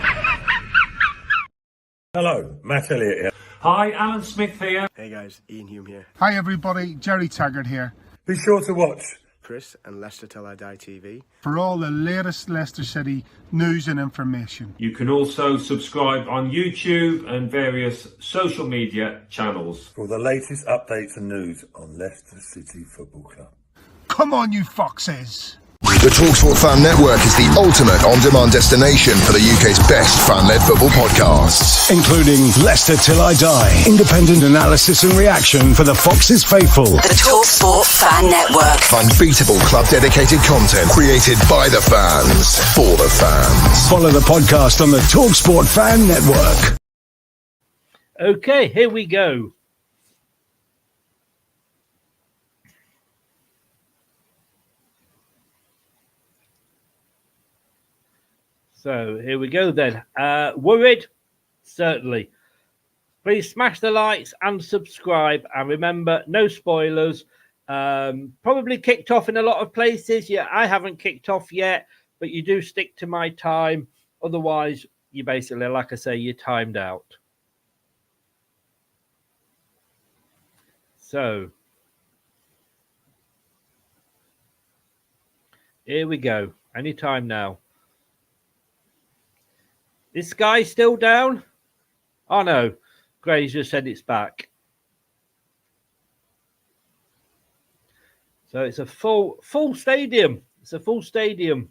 Hello, Matt Elliott here. Hi, Alan Smith here. Hey guys, Ian Hume here. Hi everybody, Jerry Taggart here. Be sure to watch Chris and Leicester Till I Die TV for all the latest Leicester City news and information. You can also subscribe on YouTube and various social media channels for the latest updates and news on Leicester City Football Club. Come on, you foxes! The TalkSport Fan Network is the ultimate on-demand destination for the UK's best fan-led football podcasts, including Leicester Till I Die, independent analysis and reaction for the Foxes faithful. The TalkSport Fan Network. Unbeatable club-dedicated content created by the fans, for the fans. Follow the podcast on the TalkSport Fan Network. Okay, here we go. So here we go then. Worried? Certainly. Please smash the likes and subscribe. And remember, no spoilers. Probably kicked off in a lot of places. Yeah, I haven't kicked off yet, but you do stick to my time. Otherwise, you basically, like I say, you're timed out. So here we go. Anytime now. Is Sky still down? Oh no, Gray's just said it's back. So it's a full stadium. It's a full stadium.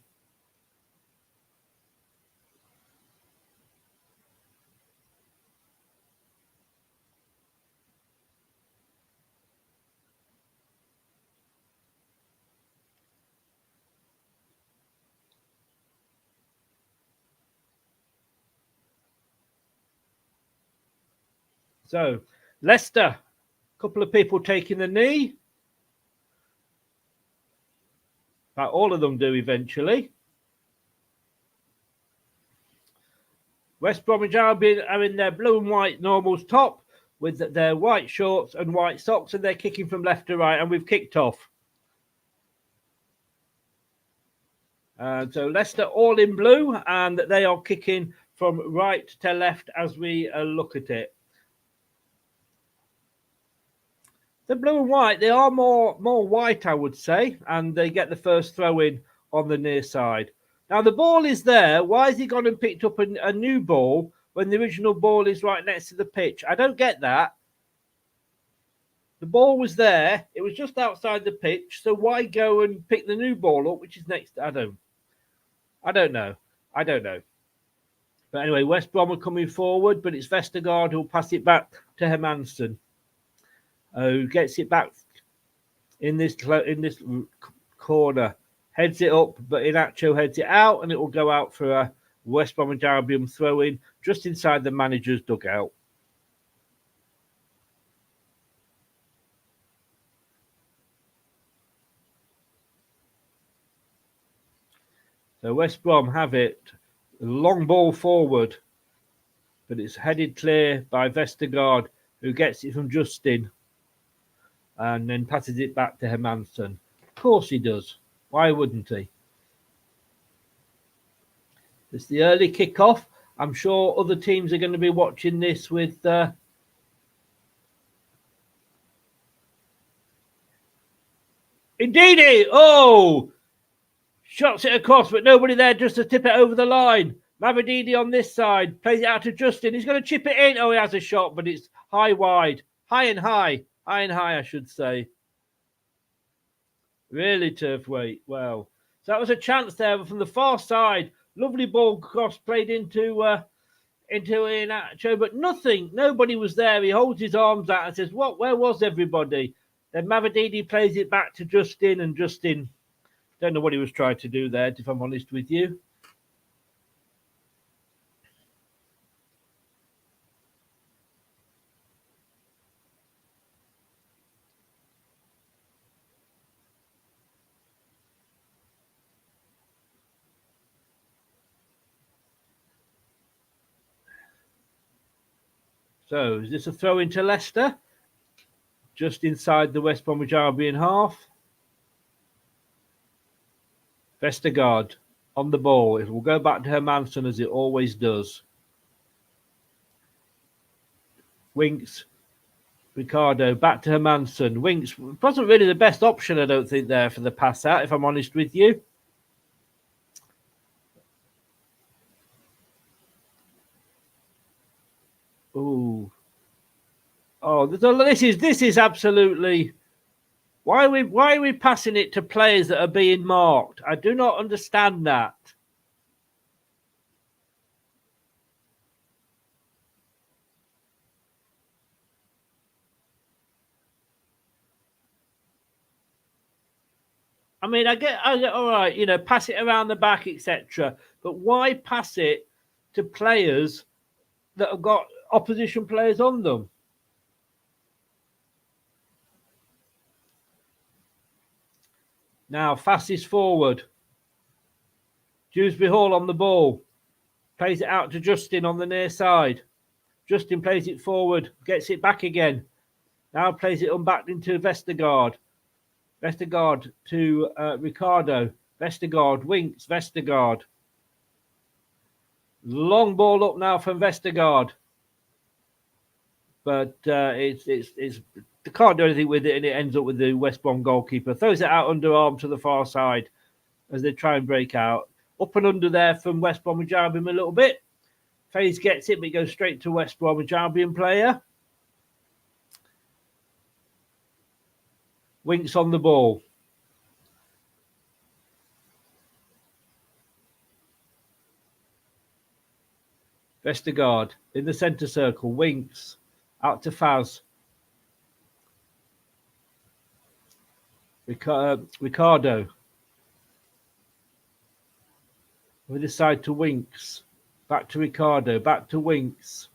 So, Leicester, a couple of people taking the knee. All of them do eventually. West Bromwich Albion are in their blue and white normals top with their white shorts and white socks, and they're kicking from left to right, and we've kicked off. So Leicester all in blue, and they are kicking from right to left as we look at it. The blue and white, they are more white, I would say, and they get the first throw in on the near side. Now, the ball is there. Why has he gone and picked up a new ball when the original ball is right next to the pitch? I don't get that. The ball was there. It was just outside the pitch. So why go and pick the new ball up, which is next? I don't know. But anyway, West Brom are coming forward, but it's Vestergaard who'll pass it back to Hermansson, who gets it back in this corner. Heads it up, but Inacho heads it out, and it will go out for a West Bromwich Albion throw-in just inside the manager's dugout. So West Brom have it. Long ball forward, but it's headed clear by Vestergaard, who gets it from Justin and then passes it back to Hermansson. Of course he does. Why wouldn't he? It's the early kickoff. I'm sure other teams are going to be watching this with Indeedy! Oh! Shots it across, but nobody there just to tip it over the line. Mavididi on this side. Plays it out to Justin. He's going to chip it in. Oh, he has a shot, but it's high wide. High and high, I should say. Really turf weight. Well, so that was a chance there from the far side. Lovely ball cross played into Inacho, but nothing. Nobody was there. He holds his arms out and says, "What? Where was everybody?" Then Mavididi plays it back to Justin, and Justin, don't know what he was trying to do there, if I'm honest with you. So, is this a throw into Leicester? Just inside the West Bromwich Albion half. Vestergaard on the ball. It will go back to Hermansson as it always does. Winks. Ricardo back to Hermansson. Winks wasn't really the best option, I don't think, there for the pass out, if I'm honest with you. Ooh. Oh, this is absolutely. Why are we passing it to players that are being marked? I do not understand that. I mean, I get all right, you know, pass it around the back, etc. But why pass it to players that have got opposition players on them? Now, fastest forward. Dewsbury Hall on the ball. Plays it out to Justin on the near side. Justin plays it forward, gets it back again. Now plays it back into Vestergaard. Vestergaard to Ricardo. Vestergaard, Winks, Vestergaard. Long ball up now from Vestergaard. But it's they can't do anything with it, and it ends up with the West Brom goalkeeper. Throws it out underarm to the far side as they try and break out. Up and under there from West Bromwich Albion a little bit. FaZe gets it, but it goes straight to West Bromwich Albion player. Winks on the ball. Vestergaard in the centre circle. Winks out to Faz. Ricardo. With the side to Winks. Back to Ricardo. Back to Winks.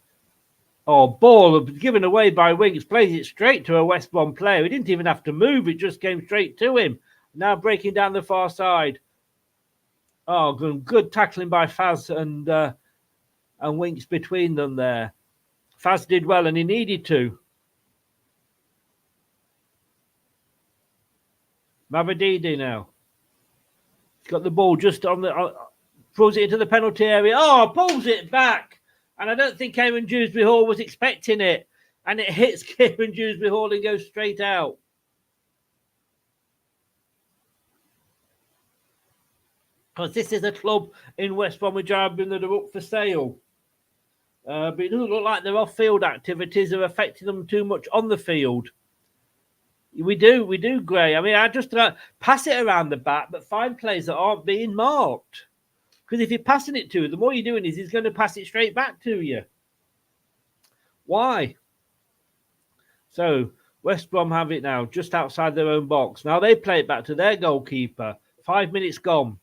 Oh, ball given away by Winks. Plays it straight to a West Brom player. He didn't even have to move. It just came straight to him. Now breaking down the far side. Oh, good tackling by Faz and and Winks between them there. Faz did well, and he needed to. Mavididi now. He's got the ball just on the... throws it into the penalty area. Oh, pulls it back. And I don't think Kieran Dewsbury Hall was expecting it. And it hits Kieran Dewsbury Hall and goes straight out. Because this is a club in West Bromwich Albion that are up for sale. But it doesn't look like their off-field activities are affecting them too much on the field. We do, Gray. I mean, I just pass it around the back, but find players that aren't being marked. Because if you're passing it to him, the more you're doing is he's going to pass it straight back to you. Why? So, West Brom have it now, just outside their own box. Now they play it back to their goalkeeper. 5 minutes gone.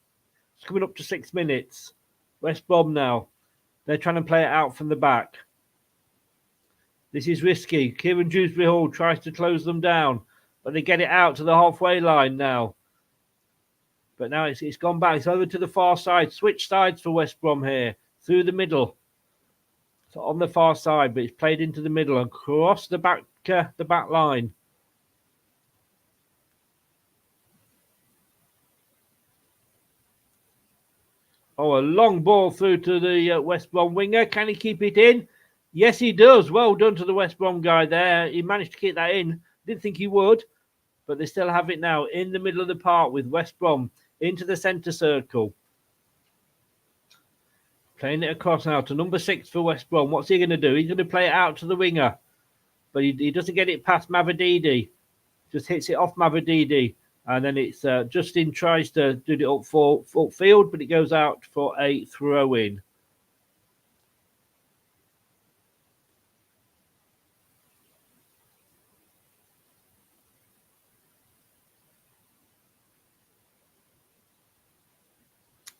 It's coming up to 6 minutes. West Brom now. They're trying to play it out from the back. This is risky. Kieran Dewsbury Hall tries to close them down, but they get it out to the halfway line now. But now it's gone back. It's over to the far side. Switch sides for West Brom here. Through the middle. So on the far side, but it's played into the middle and across the back line. Oh, a long ball through to the West Brom winger. Can he keep it in? Yes, he does. Well done to the West Brom guy there. He managed to keep that in. Didn't think he would, but they still have it now in the middle of the park with West Brom into the centre circle. Playing it across now to number 6 for West Brom. What's he going to do? He's going to play it out to the winger, but he doesn't get it past Mavididi. Just hits it off Mavididi. And then it's Justin tries to do it up for field, but it goes out for a throw-in.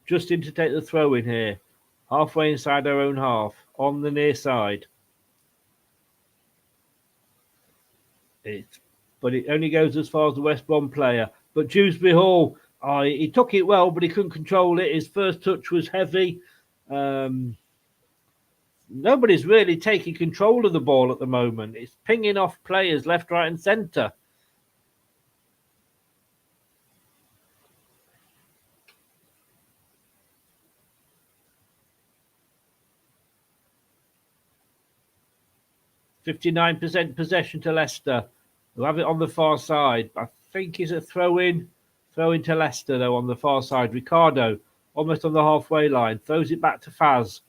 Justin to take the throw-in here. Halfway inside our own half. On the near side. But it only goes as far as the West Brom player. But Dewsbury Hall, he took it well, but he couldn't control it. His first touch was heavy. Nobody's really taking control of the ball at the moment. It's pinging off players left, right and centre. %59 possession to Leicester. We'll have it on the far side. I think it's a throw-in to Leicester, though, on the far side. Ricardo, almost on the halfway line, throws it back to Faz.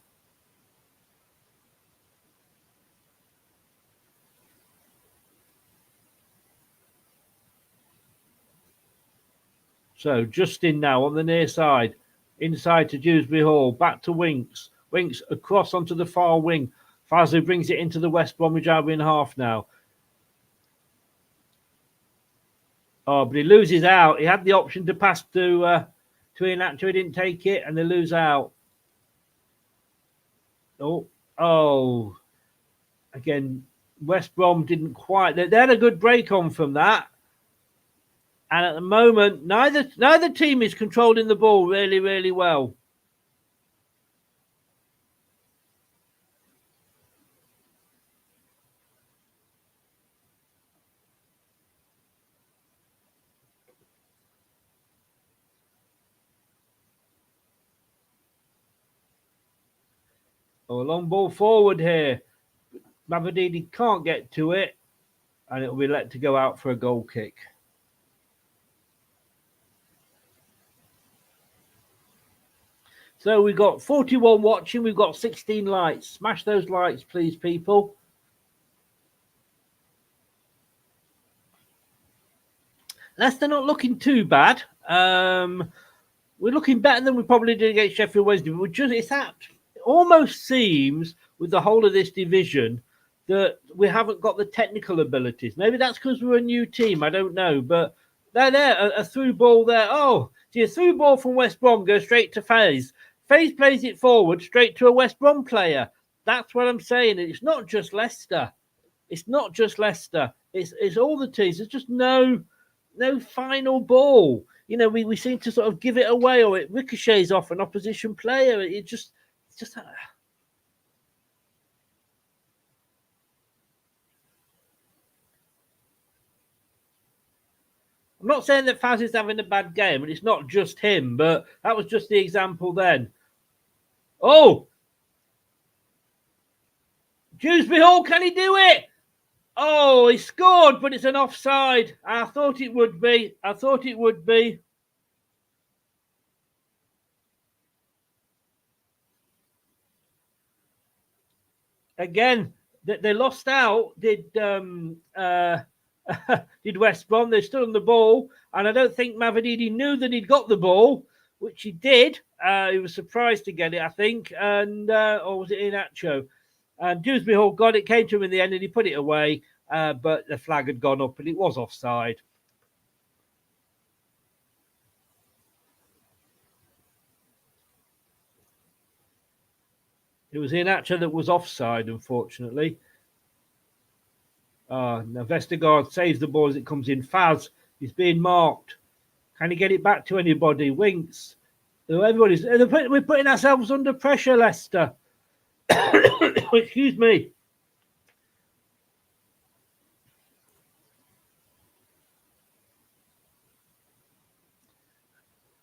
So, Justin now on the near side. Inside to Dewsbury Hall. Back to Winks. Winks across onto the far wing. Faz who brings it into the West Bromwich Albion half now. Oh, but he loses out. He had the option to pass to Inacho. He didn't take it, and they lose out. Oh. Again, West Brom didn't quite. They had a good break on from that. And at the moment, neither team is controlling the ball really, really well. Oh, a long ball forward here. Mavididi can't get to it, and it will be let to go out for a goal kick. So we've got 41 watching. We've got 16 likes. Smash those likes, please, people. Leicester not looking too bad. We're looking better than we probably did against Sheffield Wednesday. But it almost seems with the whole of this division that we haven't got the technical abilities. Maybe that's because we're a new team. I don't know. But they're there. A through ball there. Oh, see, a through ball from West Brom goes straight to FaZe. FaZe plays it forward straight to a West Brom player. That's what I'm saying. It's not just Leicester. It's not just Leicester. It's all the teams. There's just no final ball. You know, we seem to sort of give it away, or it ricochets off an opposition player. It's just I'm not saying that Faz is having a bad game, and it's not just him, but that was just the example then. Oh! Dewsbury Hall, can he do it? Oh, he scored, but it's an offside. I thought it would be. I thought it would be. Again, they lost out, did West Brom. They stood on the ball, and I don't think Mavididi knew that he'd got the ball, which he did. He was surprised to get it, I think, and or was it Inacho? And Dewsbury Hall got it, came to him in the end, and he put it away, but the flag had gone up, and it was offside. It was Inacho that was offside, unfortunately. Now Vestergaard saves the ball as it comes in. Faz is being marked. Can he get it back to anybody? Winks. We're putting ourselves under pressure, Leicester. Excuse me.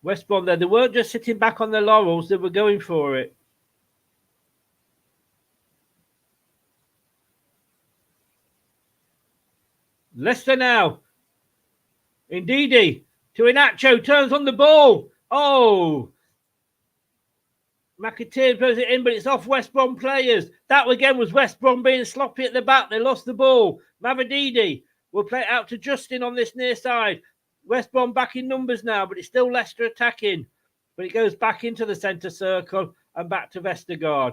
West Brom there. They weren't just sitting back on their laurels. They were going for it. Leicester now. Ndidi to Inacho, turns on the ball. Oh! McAteer throws it in, but it's off West Brom players. That again was West Brom being sloppy at the back. They lost the ball. Mavididi will play it out to Justin on this near side. West Brom back in numbers now, but it's still Leicester attacking. But it goes back into the centre circle and back to Vestergaard.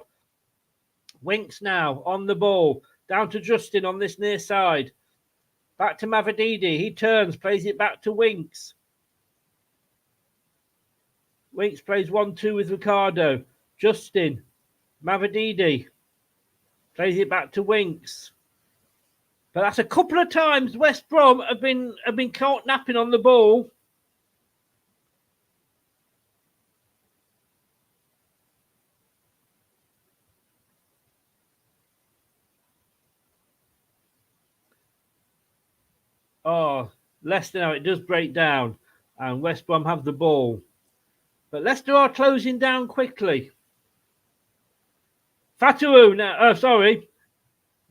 Winks now on the ball. Down to Justin on this near side. Back to Mavididi. He turns, plays it back to Winks. Winks plays 1-2 with Ricardo. Justin. Mavididi. Plays it back to Winks. But that's a couple of times West Brom have been caught napping on the ball. Oh, Leicester now, it does break down. And West Brom have the ball. But Leicester are closing down quickly. Fatawu now,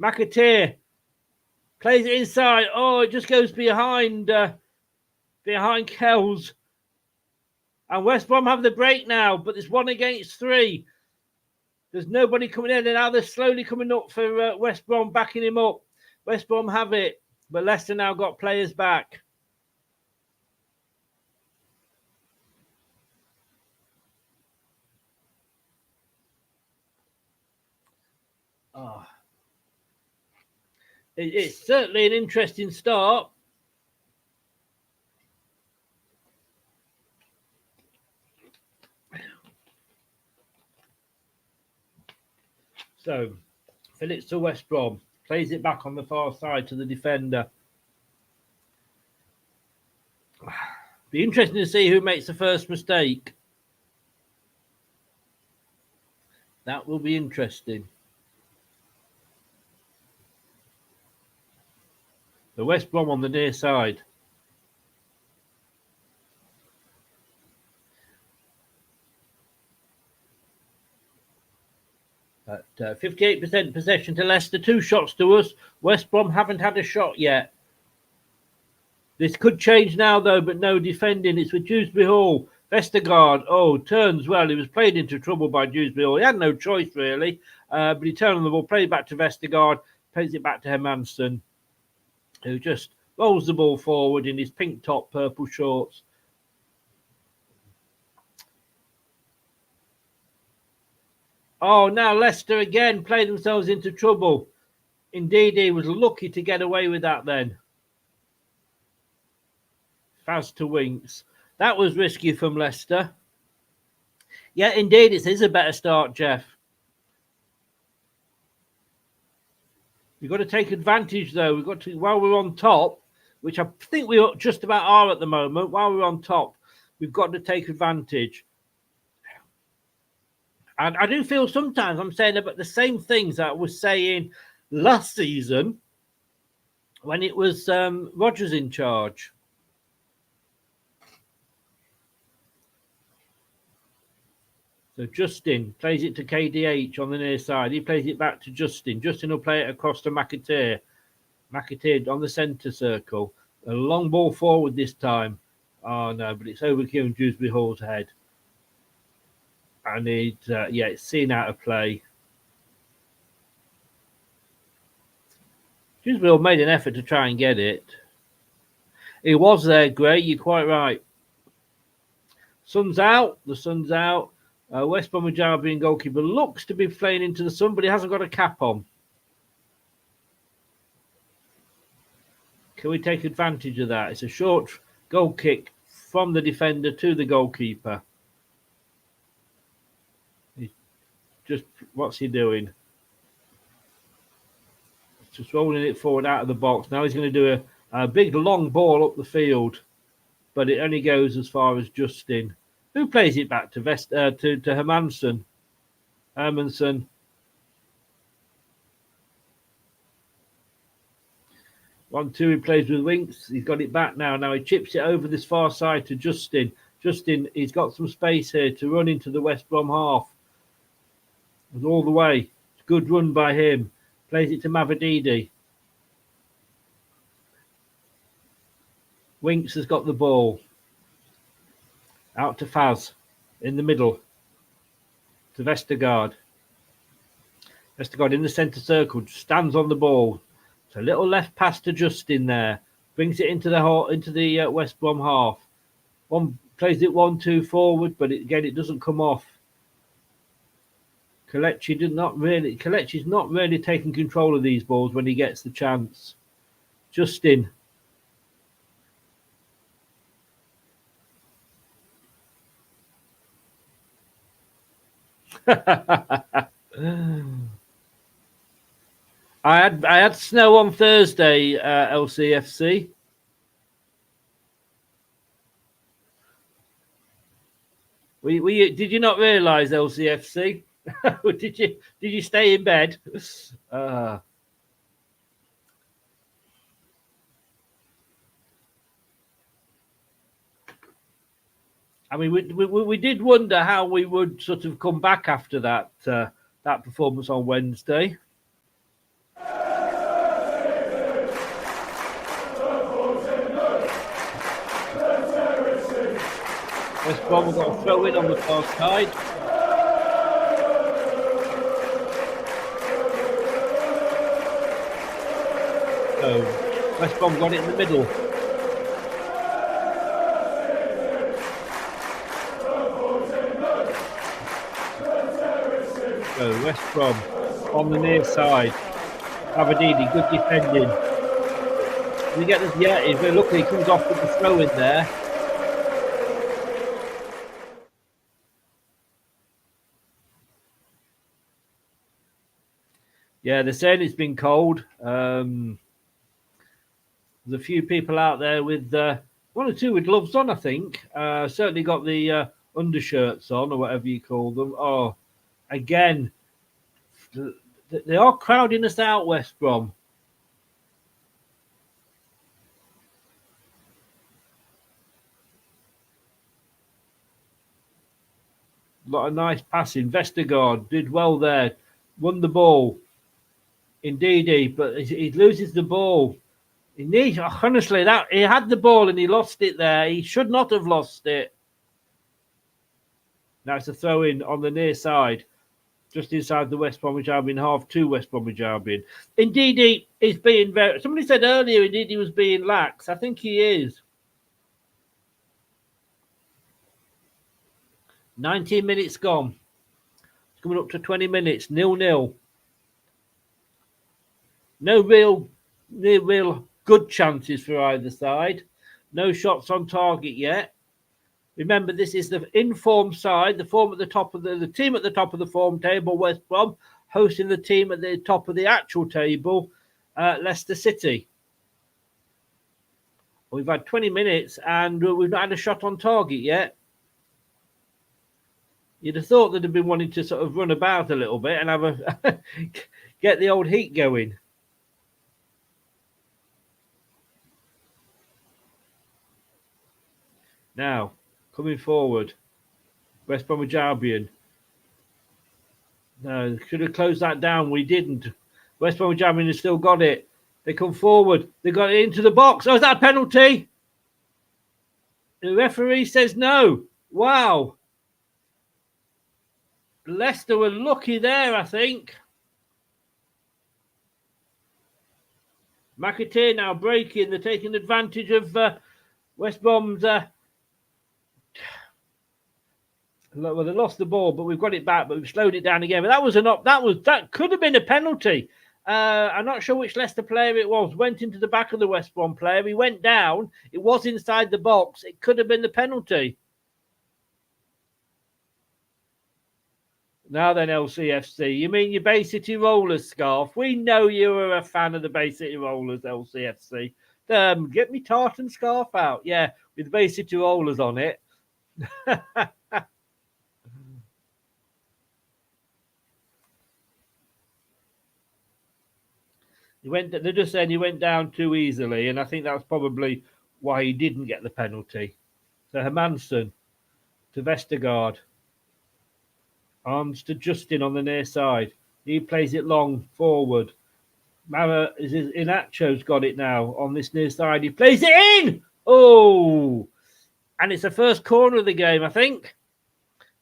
McAteer plays it inside. Oh, it just goes behind Kells. And West Brom have the break now, but there's 1 against 3. There's nobody coming in, and now they're slowly coming up for West Brom, backing him up. West Brom have it. But Leicester now got players back. Oh. It's certainly an interesting start. So, Phillips to West Brom. Plays it back on the far side to the defender. Be interesting to see who makes the first mistake. That will be interesting. The West Brom on the near side. At 58% possession to Leicester, 2 shots to us. West Brom haven't had a shot yet. This could change now, though, but no defending. It's with Dewsbury Hall. Vestergaard, turns well. He was played into trouble by Dewsbury Hall. He had no choice, really. But he turned on the ball, played back to Vestergaard, plays it back to Hermansson, who just rolls the ball forward in his pink top, purple shorts. Oh, now Leicester again play themselves into trouble. Indeed, he was lucky to get away with that then. Faz to Winks. That was risky from Leicester. Yeah, indeed, it is a better start, Jeff. You've got to take advantage, though. We've got to, while we're on top, which I think we just about are at the moment, while we're on top, we've got to take advantage. And I do feel sometimes I'm saying about the same things that I was saying last season when it was Rodgers in charge. So Justin plays it to KDH on the near side. He plays it back to Justin. Justin will play it across to McAteer. McAteer on the centre circle. A long ball forward this time. Oh no, but it's overkill and Dewsbury Hall's head. And it's seen out of play. Dewsbury Hall made an effort to try and get it. He was there, Gray. You're quite right. Sun's out. The sun's out. West Bromwich Albion goalkeeper looks to be playing into the sun, but he hasn't got a cap on. Can we take advantage of that? It's a short goal kick from the defender to the goalkeeper. What's he doing? Just rolling it forward out of the box. Now he's going to do a big long ball up the field, but it only goes as far as Justin, who plays it back to Hermansen. Hermansen. 1-2, he plays with Winks. He's got it back now. Now he chips it over this far side to Justin. Justin, he's got some space here to run into the West Brom half. All the way. Good run by him. Plays it to Mavadidi. Winks has got the ball. Out to Faz. In the middle. To Vestergaard. Vestergaard in the centre circle. Stands on the ball. It's a little left pass to Justin there. Brings it into the West Brom half. Plays it 1-2 forward, but it doesn't come off. Kelechi's not really taking control of these balls when he gets the chance. Justin. I had snow on Thursday, LCFC. Did you not realise, LCFC? Did you stay in bed? I mean, we did wonder how we would sort of come back after that performance on Wednesday. West Brom have got a throw in on the far side. So West Brom got it in the middle. So West Brom on the near side. Aberdeen, good defending. We get this, yeah, he's very lucky. He comes off with the throw in there. Yeah, they're saying it's been cold. There's a few people out there with one or two with gloves on, I think. Certainly got the undershirts on, or whatever you call them. Oh, again, they are crowding us out, West Brom. A lot of nice passing. Vestergaard did well there. Won the ball. Indeed, but he loses the ball. Honestly, that he had the ball and he lost it there. He should not have lost it. Now it's a throw in on the near side, just inside the West Bromwich Albion half to West Bromwich Albion. Indeed, he's being very. Somebody said earlier, indeed, he was being lax. I think he is. 19 minutes gone. It's coming up to 20 minutes. 0-0. No real good chances for either side. No shots on target yet. Remember, this is the informed side, the form at the top of the team at the top of the form table, West Brom, hosting the team at the top of the actual table, Leicester City. We've had 20 minutes and we've not had a shot on target yet. You'd have thought they'd have been wanting to sort of run about a little bit and have get the old heat going. Now, coming forward, West Bromwich Albion. No, should have closed that down. We didn't. West Bromwich Albion has still got it. They come forward. They got it into the box. Oh, is that a penalty? The referee says no. Wow. Leicester were lucky there, I think. McAteer now breaking. They're taking advantage of West Brom's. Well, they lost the ball, but we've got it back. But we've slowed it down again. But that could have been a penalty. I'm not sure which Leicester player it was. Went into the back of the West Brom player. He went down. It was inside the box. It could have been the penalty. Now then, LCFC. You mean your Bay City Rollers scarf? We know you were a fan of the Bay City Rollers, LCFC. Get me tartan scarf out. Yeah, with Bay City Rollers on it. They're just saying he went down too easily, and I think that's probably why he didn't get the penalty. So Hermansen to Vestergaard. Arms to Justin on the near side. He plays it long forward. Inacho's got it now on this near side. He plays it in! Oh! And it's the first corner of the game, I think.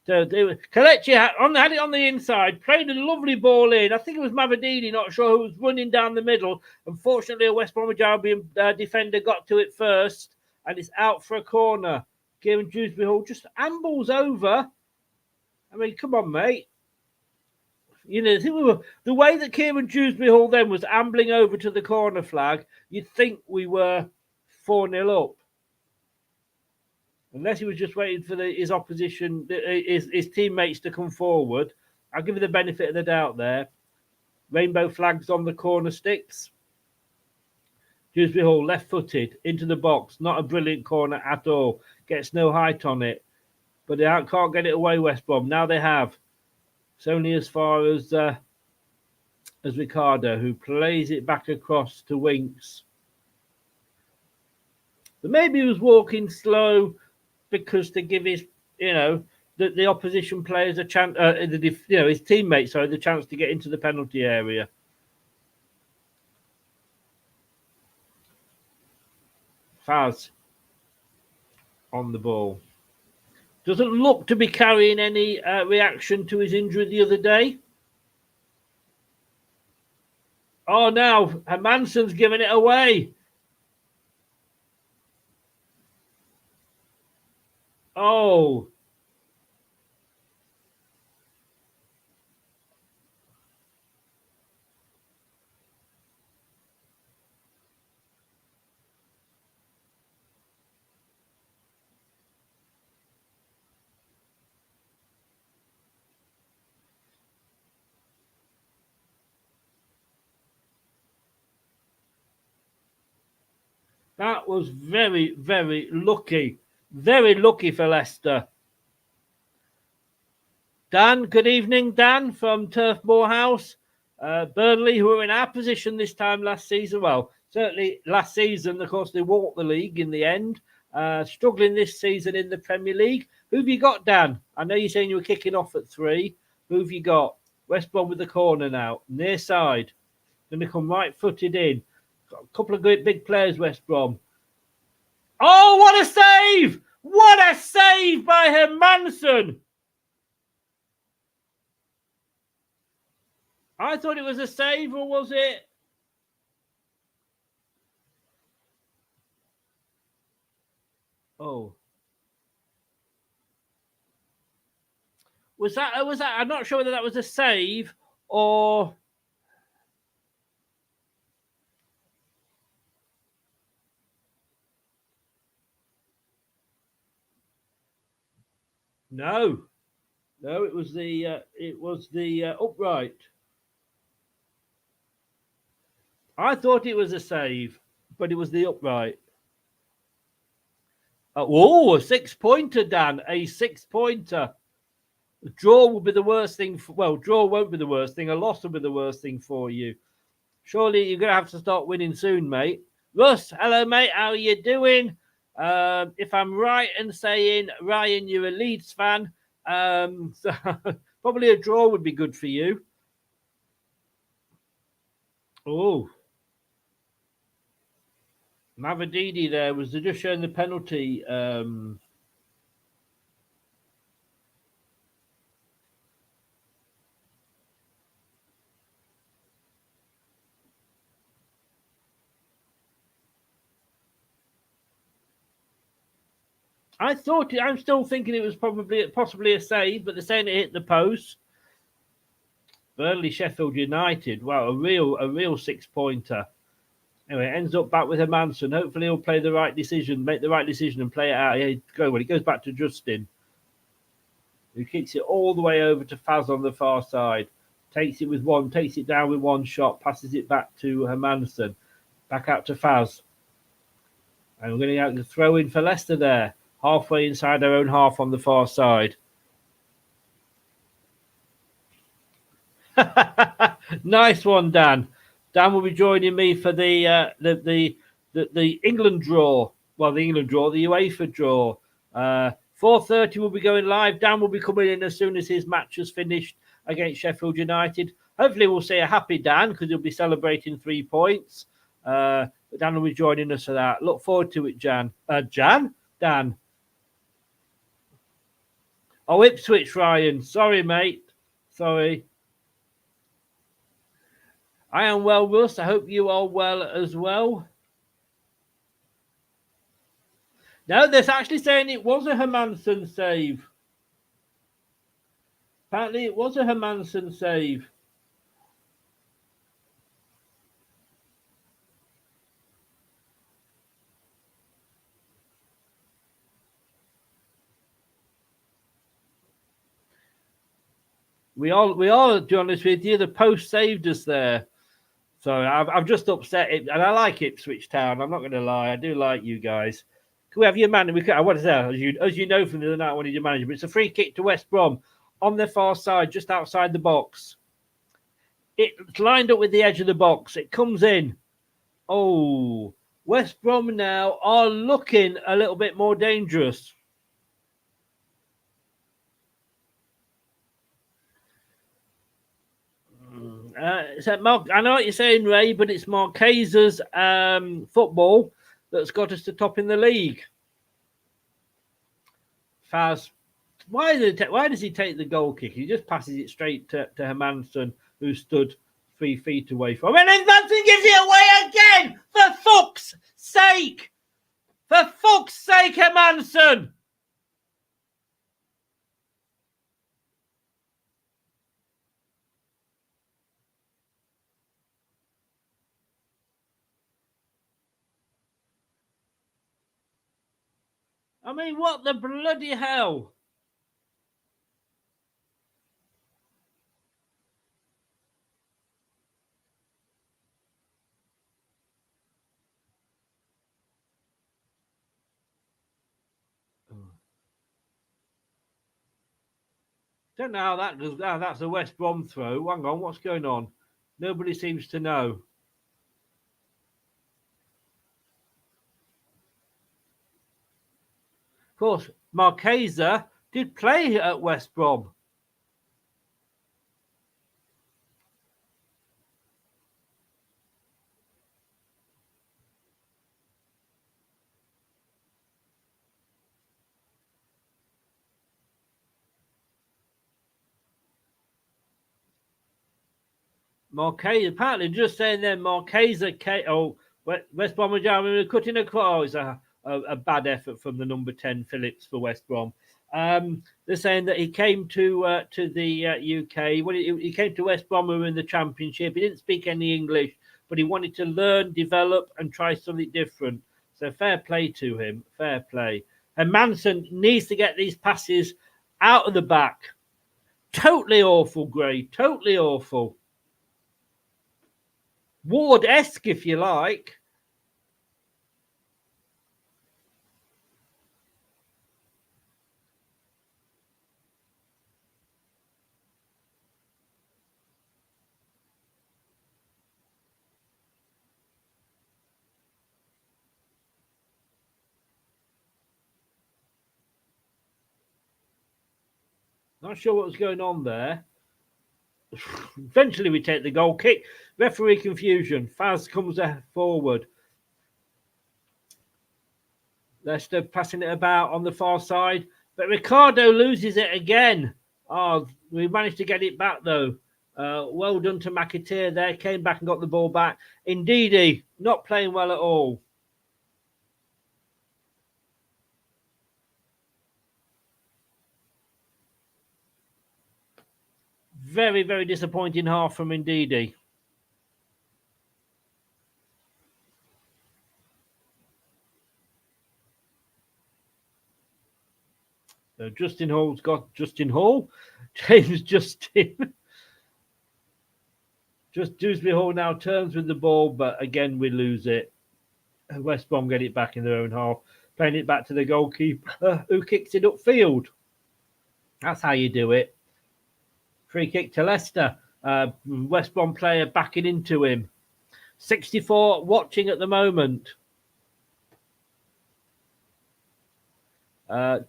So Kelechi had it on the inside, played a lovely ball in. I think it was Mavadini, not sure who was running down the middle. Unfortunately, a West Bromwich Albion defender got to it first, and it's out for a corner. Kieran Dewsbury Hall just ambles over. I mean, come on, mate. You know, the way that Kieran Dewsbury Hall then was ambling over to the corner flag, you'd think we were 4-0 up. Unless he was just waiting for his opposition, his teammates to come forward. I'll give you the benefit of the doubt there. Rainbow flags on the corner sticks. Dewsbury Hall left-footed into the box. Not a brilliant corner at all. Gets no height on it. But they can't get it away, West Brom. Now they have. It's only as far as Ricardo, who plays it back across to Winks. But maybe he was walking slow because to give his, the opposition players a chance, his teammates, the chance to get into the penalty area. Faz on the ball. Doesn't look to be carrying any reaction to his injury the other day. Oh, now Hermansen's giving it away. Oh. That was very, very lucky. Very lucky for Leicester. Dan, good evening, Dan, from Turf Moorhouse. Burnley, who were in our position this time last season. Well, certainly last season, of course, they walked the league in the end. Struggling this season in the Premier League. Who have you got, Dan? I know you're saying you were kicking off at 3. Who have you got? West Brom with the corner now. Near side. Going to come right-footed in. Got a couple of great big players, West Brom. Oh, what a save! What a save by Hermansen! I thought it was a save, or was it? Oh. Was that? I'm not sure whether that was a save or... No, it was the upright. I thought it was a save, but it was the upright. A 6-pointer, Dan. A 6-pointer. A draw will be the worst thing. Draw won't be the worst thing. A loss will be the worst thing for you. Surely you're going to have to start winning soon, mate. Russ, hello, mate. How are you doing? If I'm right in saying, Ryan, you're a Leeds fan. So Probably a draw would be good for you. Oh. Mavadidi there. Was they just showing the penalty? I'm still thinking it was possibly a save, but they're saying it hit the post. Burnley, Sheffield United. Wow, a real 6-pointer. Anyway, it ends up back with Hermansen. Hopefully he'll play the right decision, make the right decision and play it out. Yeah, it goes back to Justin, who kicks it all the way over to Faz on the far side. Takes it down with one shot, passes it back to Hermansen. Back out to Faz. And we're going to have to throw in for Leicester there. Halfway inside their own half on the far side. Nice one, Dan. Dan will be joining me for the England draw. Well, the England draw, the UEFA draw. 4:30 will be going live. Dan will be coming in as soon as his match has finished against Sheffield United. Hopefully we'll see a happy Dan because he'll be celebrating 3 points. But Dan will be joining us for that. Look forward to it, Dan. Oh, Ipswich, Ryan. Sorry, mate. Sorry. I am well, Russ. I hope you are well as well. No, they're actually saying it was a Hermansen save. Apparently it was a Hermansen save. We are, to be honest with you, the post saved us there. So I've just upset it, and I like Ipswich Town. I'm not going to lie, I do like you guys. Can we have your man? I want to say, as you know from the other night, I wanted your manager, but it's a free kick to West Brom on their far side, just outside the box. It's lined up with the edge of the box. It comes in. Oh, West Brom now are looking a little bit more dangerous. I know what you're saying, Ray, but it's Marquez's football that's got us to top in the league. Faz, why does he take the goal kick? He just passes it straight to Hermansen, who stood 3 feet away from him. And Hermansen gives it away again! For fuck's sake! For fuck's sake, Hermansen! I mean, what the bloody hell? Don't know how that goes. Oh, that's a West Brom throw. Hang on, what's going on? Nobody seems to know. Of course, Marqueza did play at West Brom. Marquez, apparently just saying there, Marqueza, West Brom are cutting across. It's a bad effort from the number 10 Phillips for West Brom. They're saying that he came to the UK. When he came to West Brom, who were in the Championship. He didn't speak any English, but he wanted to learn, develop, and try something different. So fair play to him. Fair play. And Manson needs to get these passes out of the back. Totally awful, Gray. Totally awful. Ward-esque, if you like. Not sure what was going on there. Eventually, we take the goal kick. Referee confusion. Faz comes forward. Leicester passing it about on the far side. But Ricardo loses it again. Oh, we managed to get it back, though. Well done to McAteer there. Came back and got the ball back. Ndidi, not playing well at all. Very, very disappointing half from Ndidi. So Justin Hall's got Justin Hall. James Justin. Just Dewsbury Hall now turns with the ball, but again we lose it. West Brom get it back in their own half. Playing it back to the goalkeeper who kicks it upfield. That's how you do it. Free kick to Leicester. West Brom player backing into him. 64 watching at the moment.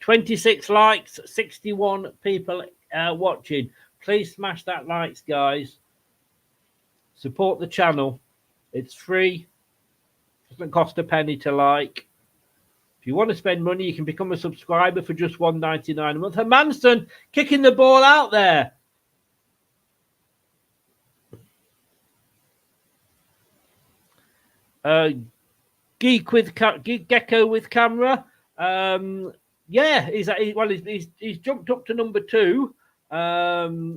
26 likes, 61 people watching. Please smash that likes, guys. Support the channel. It's free. Doesn't cost a penny to like. If you want to spend money, you can become a subscriber for just $1.99 a month. Hermansen kicking the ball out there. Gecko with camera. Yeah, he's jumped up to number 2.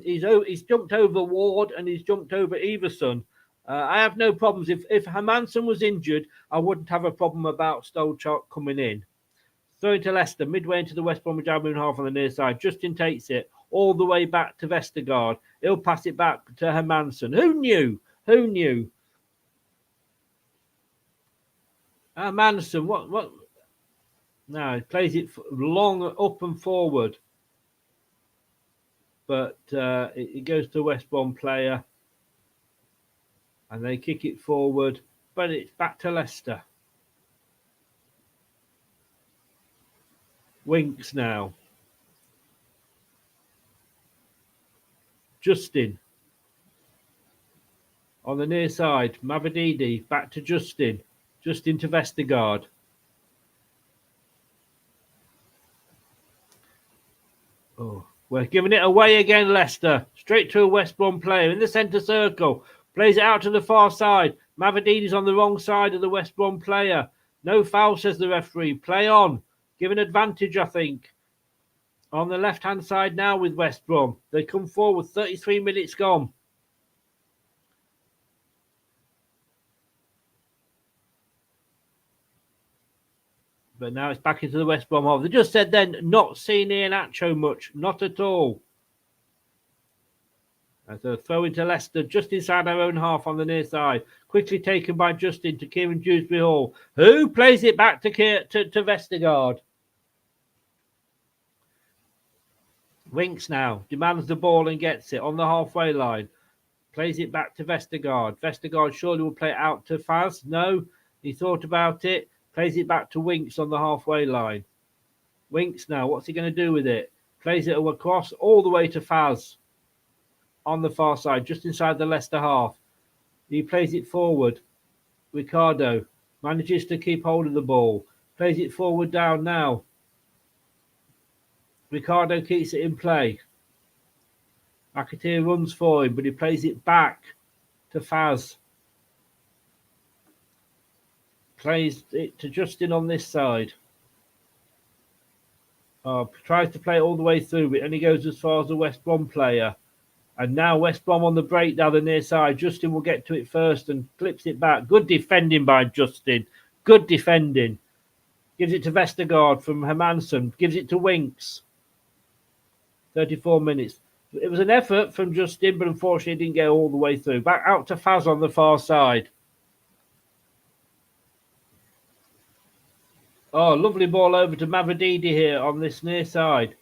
He's jumped over Ward and he's jumped over Everson. I have no problems. If Hermansen was injured, I wouldn't have a problem about Stolchak coming in. Throwing to Leicester, midway into the West Bromwich Albion half on the near side. Justin takes it all the way back to Vestergaard. He'll pass it back to Hermansen. Who knew? Who knew? Hermansen, what? No, he plays it long up and forward. But it goes to a West Brom player. And they kick it forward. But it's back to Leicester. Winks now. Justin. On the near side. Mavididi back to Justin. Justin to Vestergaard. Oh, we're giving it away again, Leicester. Straight to a West Brom player in the centre circle. Plays it out to the far side. Mavrididi's on the wrong side of the West Brom player. No foul, says the referee. Play on. Give an advantage, I think. On the left-hand side now with West Brom. They come forward. 33 minutes gone. But now it's back into the West Brom half. They just said then, not seeing Iheanacho much. Not at all. As a throw into Leicester, just inside our own half on the near side. Quickly taken by Justin to Kieran Dewsbury Hall, who plays it back to Vestergaard. Winks now. Demands the ball and gets it on the halfway line. Plays it back to Vestergaard. Vestergaard surely will play it out to Faz. No, he thought about it. Plays it back to Winks on the halfway line. Winks now. What's he going to do with it? Plays it across all the way to Faz. On the far side, just inside the Leicester half. He plays it forward. Ricardo manages to keep hold of the ball. Plays it forward down now. Ricardo keeps it in play. McAteer runs for him, but he plays it back to Faz. Plays it to Justin on this side. Tries to play it all the way through, but only goes as far as the West Brom player. And now West Brom on the break down the near side. Justin will get to it first and clips it back. Good defending by Justin. Good defending. Gives it to Vestergaard from Hermansen. Gives it to Winks. 34 minutes. It was an effort from Justin, but unfortunately it didn't get all the way through. Back out to Faz on the far side. Oh, lovely ball over to Mavrididi here on this near side.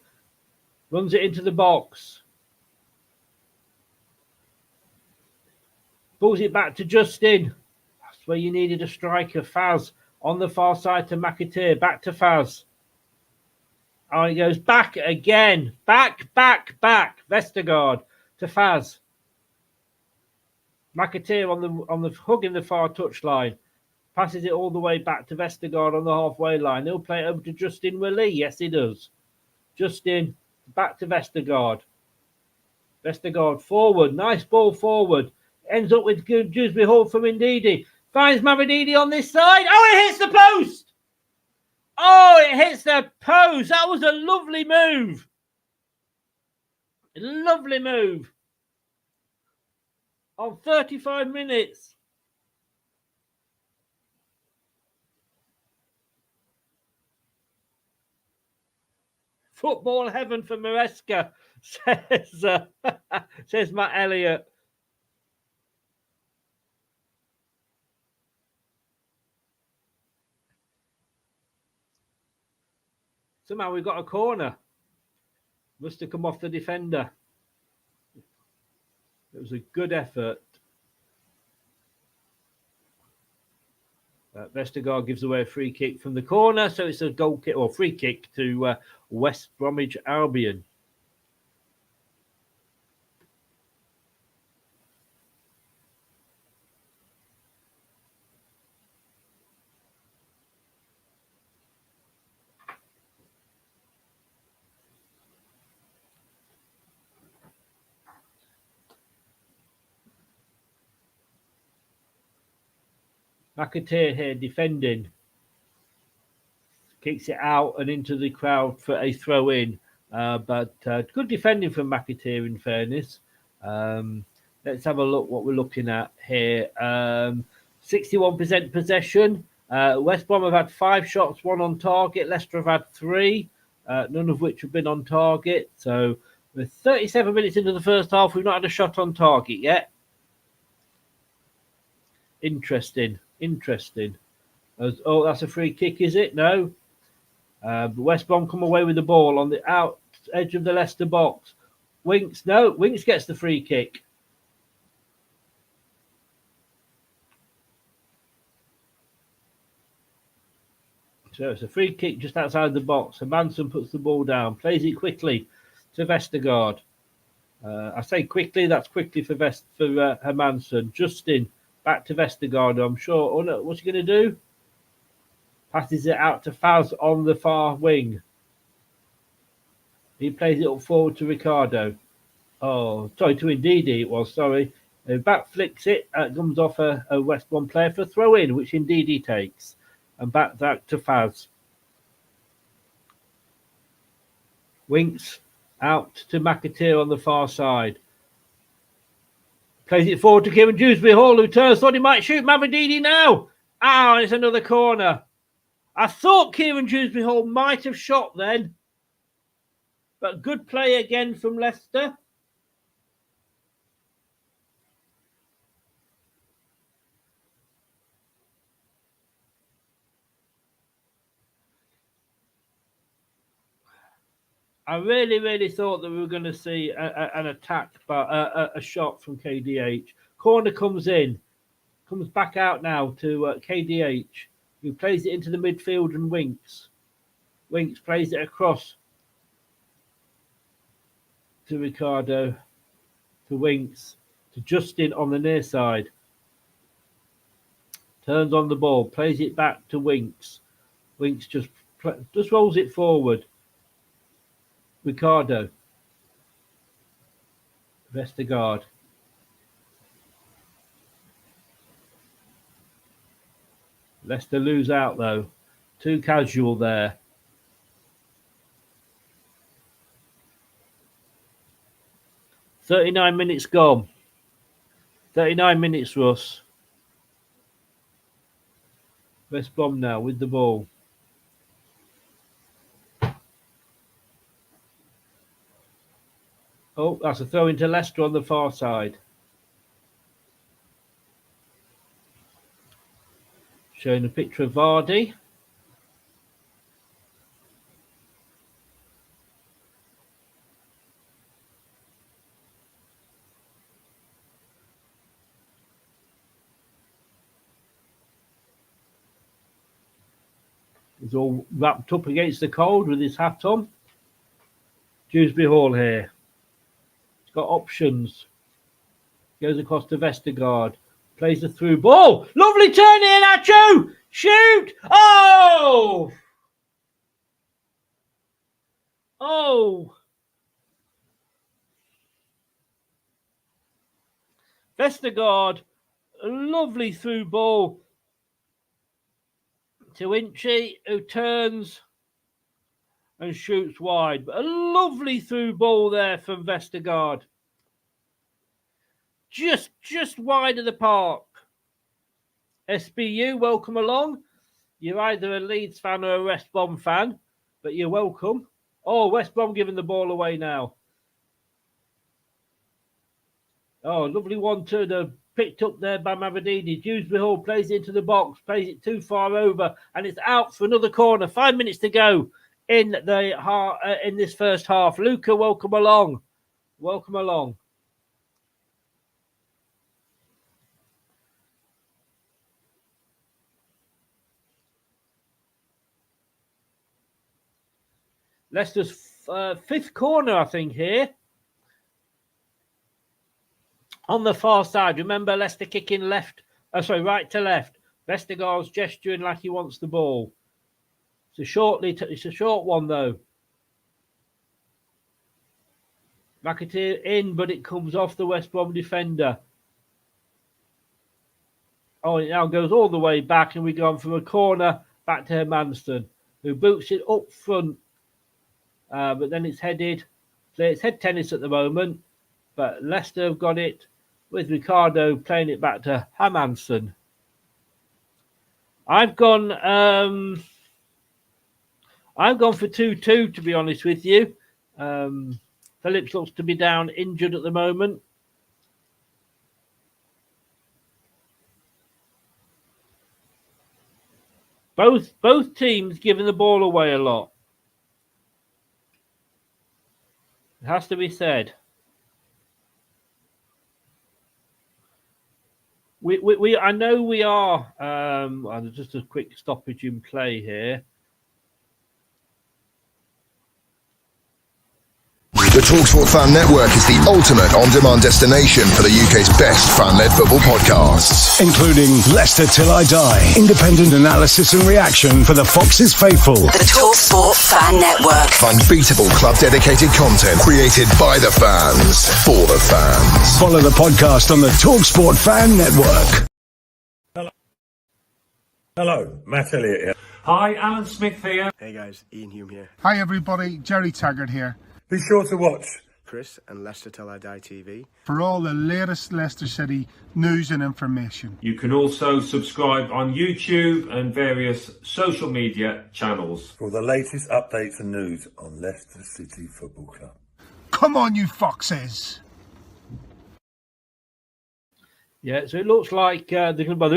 Runs it into the box. Pulls it back to Justin. That's where you needed a striker. Faz on the far side to McAteer. Back to Faz. Oh, he goes back again. Back. Vestergaard to Faz. McAteer on the hug in the far touchline. Passes it all the way back to Vestergaard on the halfway line. He'll play it over to Justin Willie. Yes, he does. Justin back to Vestergaard. Vestergaard forward. Nice ball forward. Ends up with good Dewsbury Hall from Ndidi. Finds Mavididi on this side. Oh, it hits the post. Oh, it hits the post. That was a lovely move. Lovely move. On 35 minutes. Football heaven for Maresca, says Matt Elliott. Somehow we got a corner. Must have come off the defender. It was a good effort. Vestergaard gives away a free kick from the corner, so it's a goal kick or free kick to West Bromwich Albion. McAteer here defending. Kicks it out and into the crowd for a throw in. But good defending from McAteer, in fairness. Let's have a look what we're looking at here. 61% possession. West Brom have had 5 shots, 1 on target. Leicester have had 3, none of which have been on target. So we're 37 minutes into the first half. We've not had a shot on target yet. Interesting. Oh, that's a free kick, is it? No. West Brom come away with the ball on the out edge of the Leicester box. Winks gets the free kick. So it's a free kick just outside the box. And Manson puts the ball down, plays it quickly to Vestergaard. I say quickly, that's quickly for Hermansen. Justin back to Vestergaard, I'm sure. Oh no, what's he going to do? Passes it out to Faz on the far wing. He plays it up forward to Ricardo. Oh, sorry, to Ndidi it was, sorry. Back flicks it, comes off a West Brom player for a throw in, which Ndidi takes. And back to Faz. Winks out to McAteer on the far side. Plays it forward to Kieran Dewsbury Hall, who turns, thought he might shoot Mavididi now. Ah, it's another corner. I thought Kieran Dewsbury Hall might have shot then. But good play again from Leicester. I really thought that we were going to see an attack, but a shot from KDH. Corner comes in, comes back out now to KDH, who plays it into the midfield and Winks. Winks plays it across to Ricardo, to Winks, to Justin on the near side. Turns on the ball, plays it back to Winks. Winks just rolls it forward. Ricardo. Vestergaard. Leicester lose out though. Too casual there. "39 minutes gone. 39 minutes, Russ. West Brom now with the ball. Oh, that's a throw into Leicester on the far side. Showing a picture of Vardy. He's all wrapped up against the cold with his hat on. Dewsbury Hall here. He's got options. Goes across to Vestergaard. Plays the through ball. Lovely turn in, Nacho! Shoot! Oh! Oh! Vestergaard, a lovely through ball to Inchy, who turns and shoots wide. But a lovely through ball there from Vestergaard. Just wide of the park. SBU, welcome along. You're either a Leeds fan or a West Brom fan, but you're welcome. Oh, West Brom giving the ball away now. Oh, lovely one to the picked up there by Mavadini. Dewsbury Hall plays it into the box, plays it too far over, and it's out for another corner. 5 minutes to go in the in this first half. Luca, welcome along. Welcome along. Leicester's fifth corner, I think, here. On the far side, remember Leicester kicking right to left. Vestergaard's gesturing like he wants the ball. It's a short one though. McAteer in, but it comes off the West Brom defender. Oh, it now goes all the way back, and we go on from a corner back to Hermansson, who boots it up front. But then it's headed. So it's head tennis at the moment, but Leicester have got it with Ricardo playing it back to Hermansson. I've gone for 2-2, to be honest with you. Phillips looks to be down injured at the moment. Both teams giving the ball away a lot. It has to be said. I know we are. Just a quick stoppage in play here. The TalkSport Fan Network is the ultimate on-demand destination for the UK's best fan-led football podcasts, including Leicester Till I Die, independent analysis and reaction for the Foxes faithful. The TalkSport Fan Network. Unbeatable club-dedicated content created by the fans, for the fans. Follow the podcast on the TalkSport Fan Network. Hello, Matt Elliott here. Hi, Alan Smith here. Hey guys, Ian Hume here. Hi everybody, Jerry Taggart here. Be sure to watch Chris and Leicester Till I Die TV for all the latest Leicester City news and information. You can also subscribe on YouTube and various social media channels for the latest updates and news on Leicester City Football Club. Come on, you foxes! Yeah, so it looks like there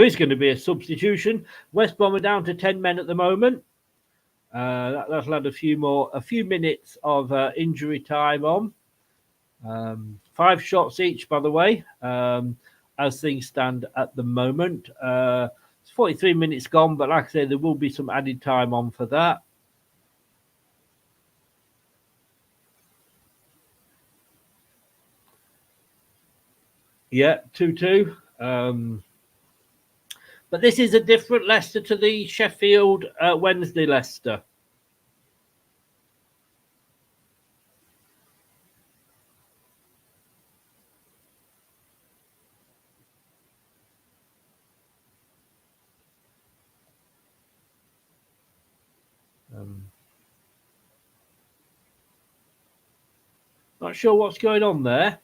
is going to be a substitution. West Brom are down to 10 men at the moment. That'll add a few minutes of injury time on. 5 shots each, by the way, as things stand at the moment. It's 43 minutes gone, but like I say, there will be some added time on for that. Yeah, 2-2. But this is a different Leicester to the Sheffield Wednesday Leicester. Not sure what's going on there.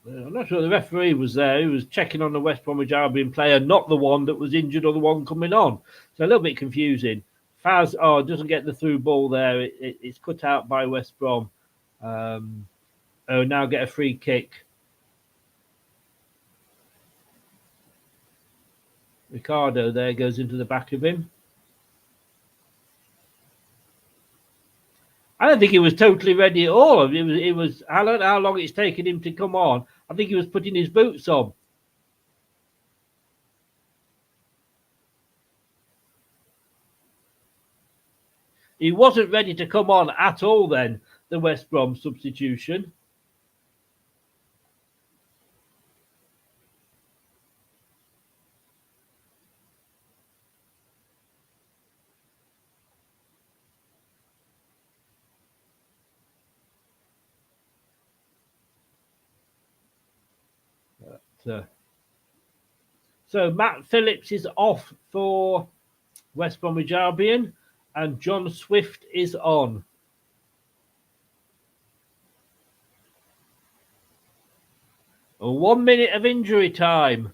I'm not sure the referee was there. He was checking on the West Bromwich Albion player, not the one that was injured or the one coming on. So a little bit confusing. Faz doesn't get the through ball there. It's cut out by West Brom. Now get a free kick. Ricardo there goes into the back of him. I don't think he was totally ready at all. It was I don't know how long it's taken him to come on. I think he was putting his boots on. He wasn't ready to come on at all then, the West Brom substitution. So Matt Phillips is off for West Bromwich Albion and John Swift is on. A 1 minute of injury time.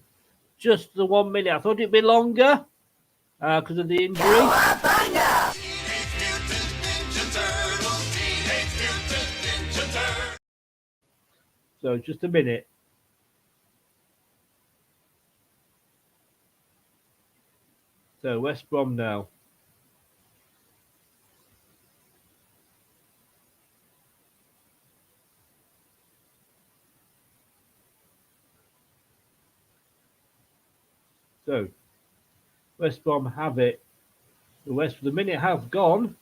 Just the 1 minute. I thought it'd be longer because of the injury. So just a minute. So West Brom now. So West Brom have it. The minute has gone.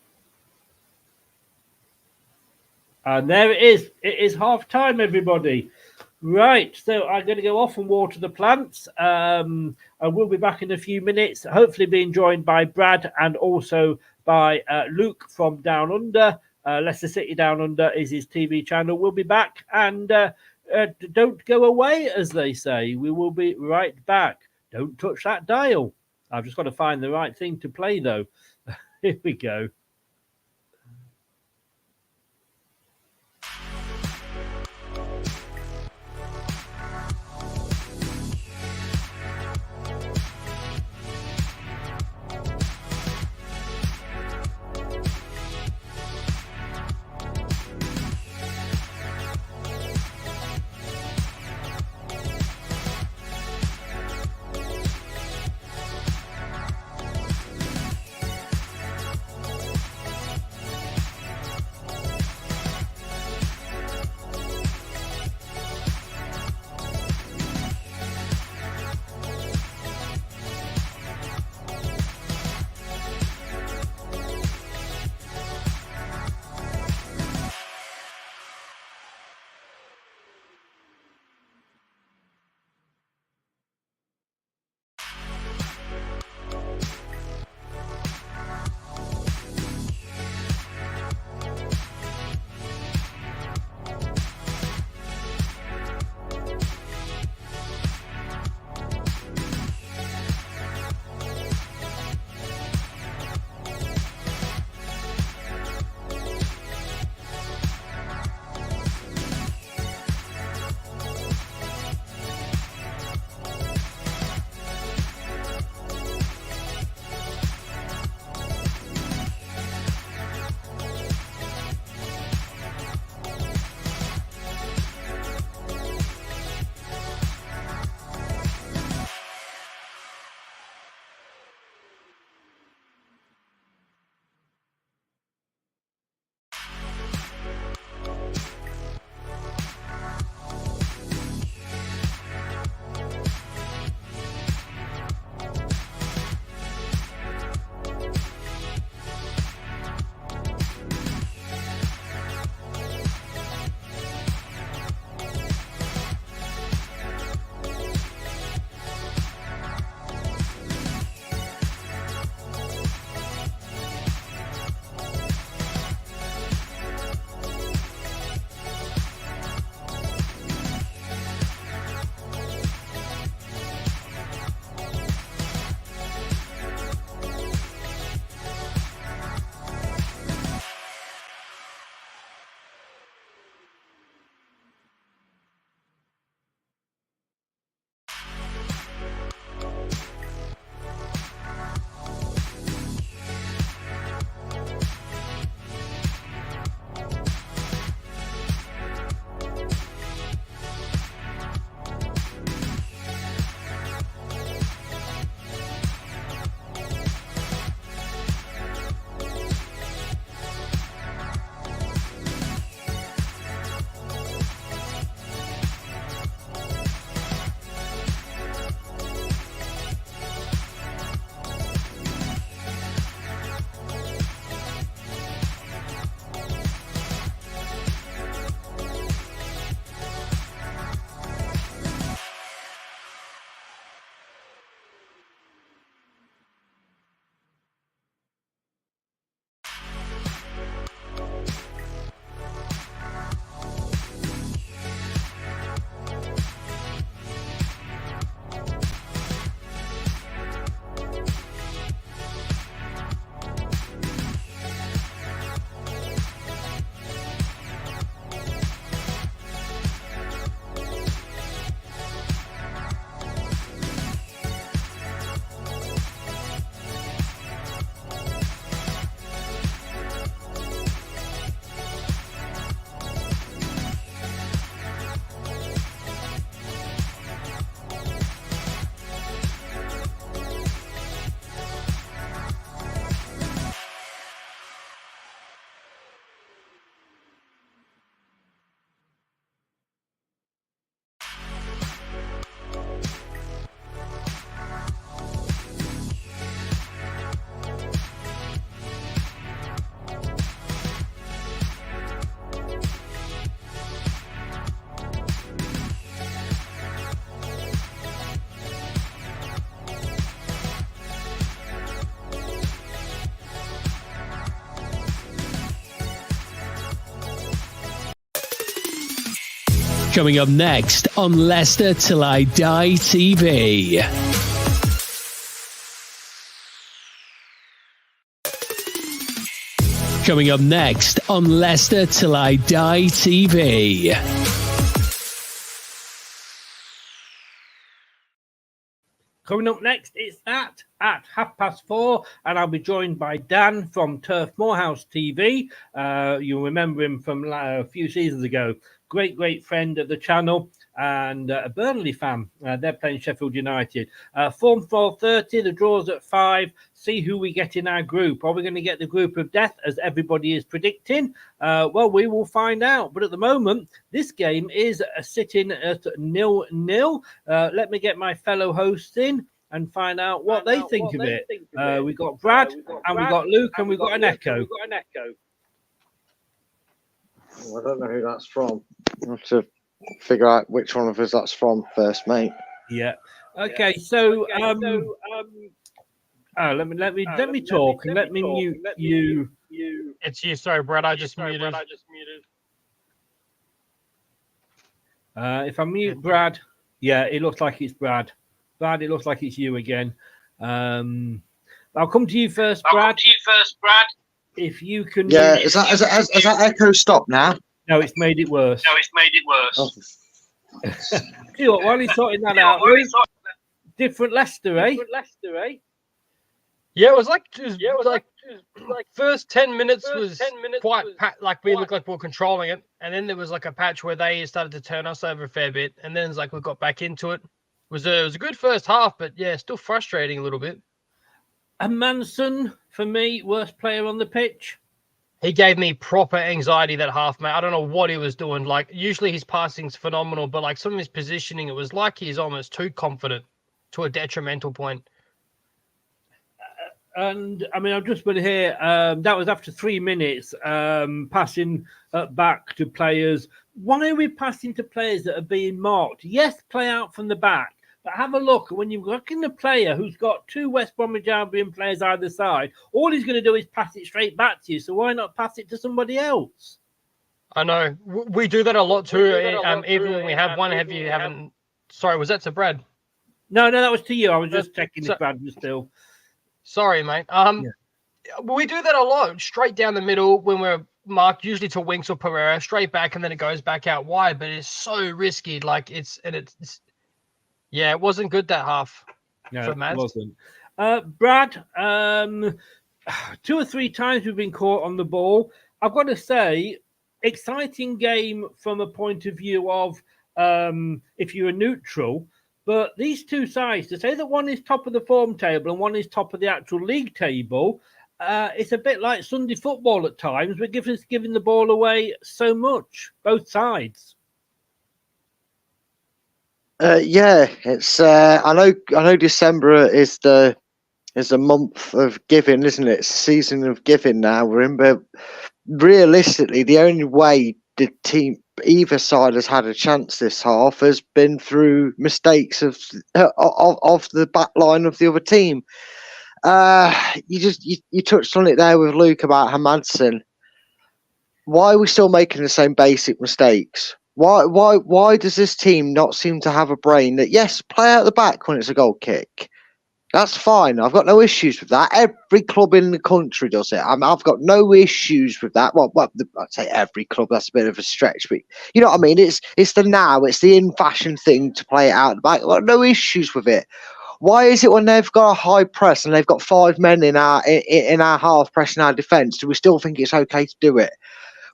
And there it is. It is half time, everybody. Right, so I'm going to go off and water the plants. I will be back in a few minutes, hopefully being joined by Brad and also by Luke from Down Under. Leicester City Down Under is his TV channel. We'll be back and don't go away, as they say. We will be right back. Don't touch that dial. I've just got to find the right thing to play, though. Here we go. Coming up next on Leicester Till I Die TV. Coming up next on Leicester Till I Die TV. Coming up next, it's that at 4:30, and I'll be joined by Dan from Turf Moorhouse TV. You'll remember him from a few seasons ago. Great friend of the channel and a Burnley fan. They're playing Sheffield United. Form 4:30, the draw's at 5. See who we get in our group. Are we going to get the group of death, as everybody is predicting? Well, we will find out. But at the moment, this game is sitting at 0-0. Let me get my fellow hosts in and find out what they think of it. We've got Brad, and we've got Luke, and we've got an echo. I don't know who that's from. I'll have to figure out which one of us that's from first, mate. Yeah. Okay. So, let me talk and let me mute you. It's you. Sorry, Brad. I just muted. If I mute Brad, yeah, it looks like it's Brad. Brad, it looks like it's you again. I'll come to you first, Brad. If you can. Yeah, has that echo stopped now? No, it's made it worse. Oh. See what? While he's sorting that out, different Leicester, eh? Yeah, it was like first 10 minutes was quite like we looked like we were controlling it, and then there was like a patch where they started to turn us over a fair bit, and then it's like we got back into it. It was a good first half, but yeah, still frustrating a little bit. And Manson, for me, worst player on the pitch. He gave me proper anxiety that half, mate. I don't know what he was doing. Like, usually his passing's phenomenal, but like some of his positioning, it was like he's almost too confident to a detrimental point. And I mean, I've just been here. That was after 3 minutes, passing back to players. Why are we passing to players that are being marked? Yes, play out from the back. But have a look. When you look in the player who's got 2 West Bromwich Albion players either side, all he's going to do is pass it straight back to you. So why not pass it to somebody else? I know. We do that a lot too. Even when we have one, haven't. Sorry, was that to Brad? No, that was to you. I was just checking if Brad was still. Sorry, mate. We do that a lot. Straight down the middle when we're marked, usually to Winks or Pereira, straight back, and then it goes back out wide. But it's so risky. Like it's. Yeah, it wasn't good that half. No, for Mads. It wasn't. Brad, 2 or 3 times we've been caught on the ball. I've got to say, exciting game from a point of view of if you're a neutral. But these two sides, to say that one is top of the form table and one is top of the actual league table, it's a bit like Sunday football at times. We're giving the ball away so much, both sides. Yeah, it's. I know. December is the month of giving, isn't it? It's the season of giving now we're in. But realistically, the only way the team either side has had a chance this half has been through mistakes of the back line of the other team. You touched on it there with Luke about Hamadson. Why are we still making the same basic mistakes? Why does this team not seem to have a brain that, yes, play out the back when it's a goal kick? That's fine. I've got no issues with that. Every club in the country does it. I've got no issues with that. Well, I'd say every club, that's a bit of a stretch, but you know what I mean? It's the in-fashion thing to play it out the back. I've got no issues with it. Why is it when they've got a high press and they've got 5 men in our half pressing our defence, do we still think it's okay to do it?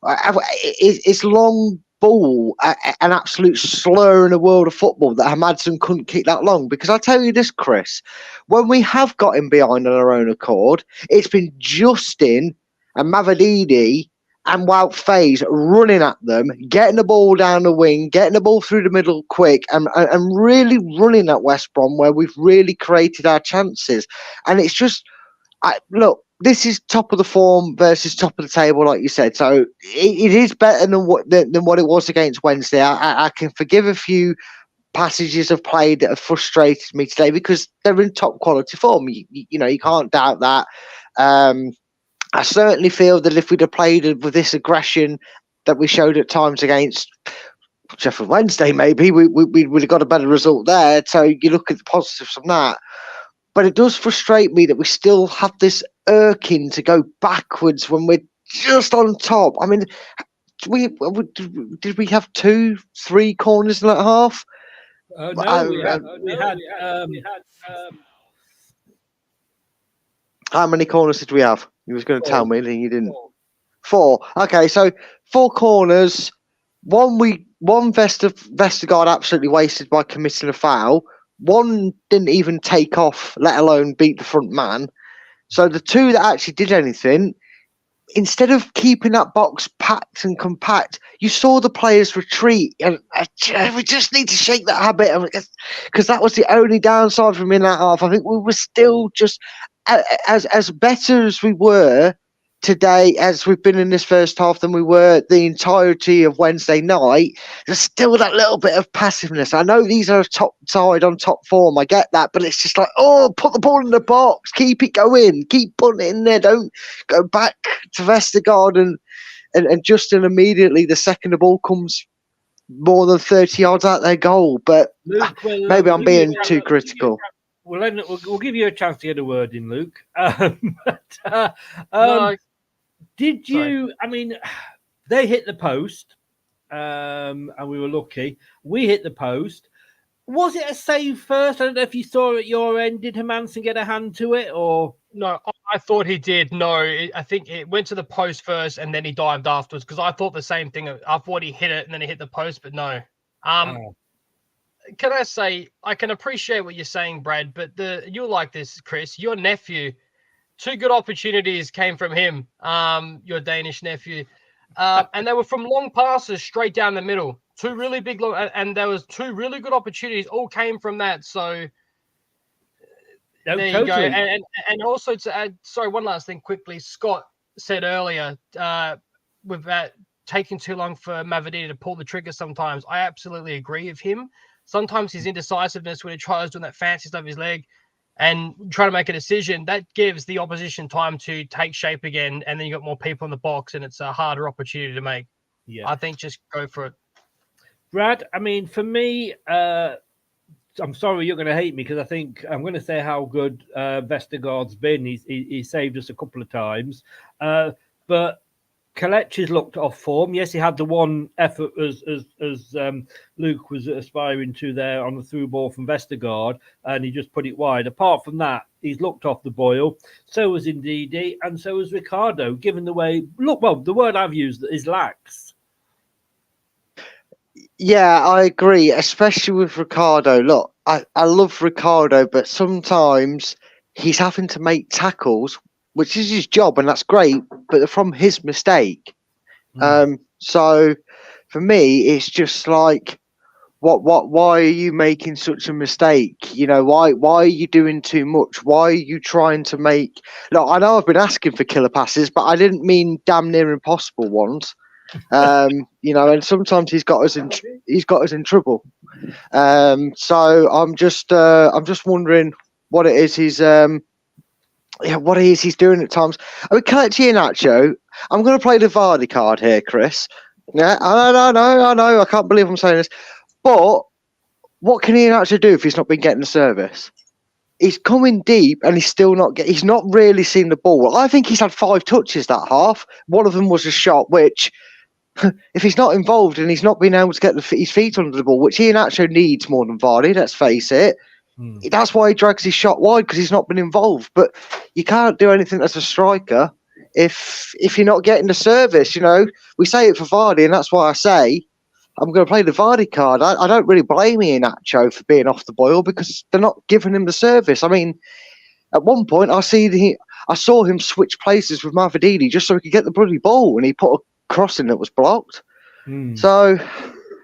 It's long ball, an absolute slur in the world of football that Hamadson couldn't kick that long. Because I'll tell you this, Chris, when we have got him behind on our own accord, it's been Justin and Mavididi and Wout Faes running at them, getting the ball down the wing, getting the ball through the middle quick, and really running at West Brom where we've really created our chances. And it's just, look, this is top of the form versus top of the table, like you said. So it is better than what it was against Wednesday. I can forgive a few passages of play that have frustrated me today because they're in top quality form. You know, you can't doubt that. I certainly feel that if we'd have played with this aggression that we showed at times against Sheffield Wednesday, maybe we would have got a better result there. So you look at the positives from that. But it does frustrate me that we still have this irking to go backwards when we're just on top. I mean, did we have 2-3 corners in that half? No, we had. How many corners did we have? You was going to tell me, and you didn't. 4. Okay, so 4 corners. One Vestergaard absolutely wasted by committing a foul. One didn't even take off, let alone beat the front man. So the 2 that actually did anything, instead of keeping that box packed and compact, you saw the players retreat. And we just need to shake that habit, because that was the only downside from in that half. I think we were still just as better as we were today as we've been in this first half than we were the entirety of Wednesday night. There's still that little bit of passiveness. I know these are top side on top form, I get that, but it's just like, put the ball in the box, keep it going, keep putting it in there, don't go back to Vestergaard and Justin immediately the second the ball comes more than 30 yards out their goal. But Luke, maybe I'm being too critical. We'll give you a chance to get a word in, Luke. Did you? I mean, they hit the post, and we were lucky. We hit the post. Was it a save first? I don't know if you saw it at your end. Did Hermansen get a hand to it, or no? I thought he did. No, I think it went to the post first, and then he dived afterwards. Because I thought the same thing. I thought he hit it, and then he hit the post, but no. Can I say I can appreciate what you're saying, Brad, but you're like this, Chris. Your nephew. 2 good opportunities came from him, your Danish nephew. And they were from long passes straight down the middle. 2 really big long, and there was 2 really good opportunities, all came from that. So there you go. And also to add, sorry, one last thing quickly. Scott said earlier, with that taking too long for Mavididi to pull the trigger sometimes. I absolutely agree with him. Sometimes his indecisiveness when he tries doing that fancy stuff with his leg and trying to make a decision, that gives the opposition time to take shape again, and then you got more people in the box, and it's a harder opportunity to make. Yeah, I think just go for it. Brad, I mean, for me, I'm sorry you're going to hate me because I think I'm going to say how good Vestergaard's been. He saved us a couple of times, but Kelechi's looked off form. Yes, he had the one effort as Luke was aspiring to there on the through ball from Vestergaard, and he just put it wide. Apart from that, he's looked off the boil. So was Ndidi, and so was Ricardo, given the way... Look, well, the word I've used is lax. Yeah, I agree, especially with Ricardo. Look, I love Ricardo, but sometimes he's having to make tackles, which is his job, and that's great, but they're from his mistake. So for me, it's just like, why are you making such a mistake? You know, why are you doing too much? Why are you trying to make... Look, I know I've been asking for killer passes, but I didn't mean damn near impossible ones. You know, and sometimes he's got us in trouble. So I'm just wondering what it is he's doing at times. I mean, Kelechi Iheanacho, I'm going to play the Vardy card here, Chris. Yeah, I know. I can't believe I'm saying this. But what can Iheanacho do if he's not been getting the service? He's coming deep and he's not really seen the ball. I think he's had 5 touches that half. One of them was a shot, which if he's not involved and he's not been able to get his feet under the ball, which Iheanacho needs more than Vardy, let's face it. That's why he drags his shot wide, because he's not been involved. But you can't do anything as a striker if you're not getting the service. You know, we say it for Vardy, and that's why I say I'm going to play the Vardy card. I don't really blame Iheanacho for being off the boil because they're not giving him the service. I mean, at one point I saw him switch places with Mavididi just so he could get the bloody ball, and he put a cross in that was blocked. So.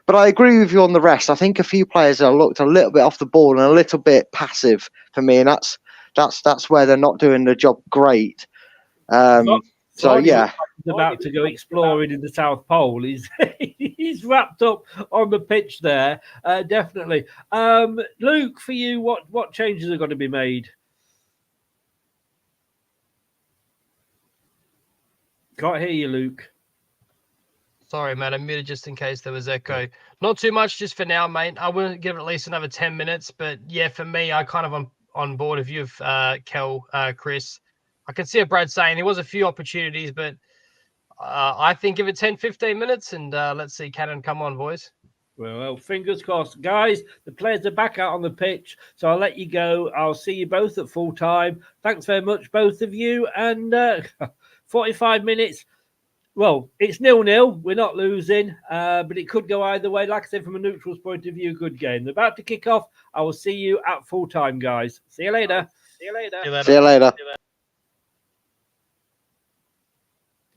But I agree with you on the rest. I think a few players have looked a little bit off the ball and a little bit passive for me, and that's where they're not doing the job great. So yeah, he's about to go exploring in the South Pole. He's wrapped up on the pitch there, definitely. Luke, for you, what changes are going to be made? Can't hear you, Luke. Sorry, mate. I muted just in case there was echo. Not too much just for now, mate. I wouldn't give it at least another 10 minutes. But yeah, for me, I kind of am on board with you, Kel, Chris. I can see what Brad's saying. There was a few opportunities, but I think give it 10, 15 minutes and let's see Cannon come on, boys. Well, fingers crossed. Guys, the players are back out on the pitch, so I'll let you go. I'll see you both at full time. Thanks very much, both of you. And 45 minutes. Well, it's 0-0. We're not losing, but it could go either way. Like I said, from a neutral's point of view, good game. They're about to kick off. I will see you at full time, guys. See you later. See you later. See you later.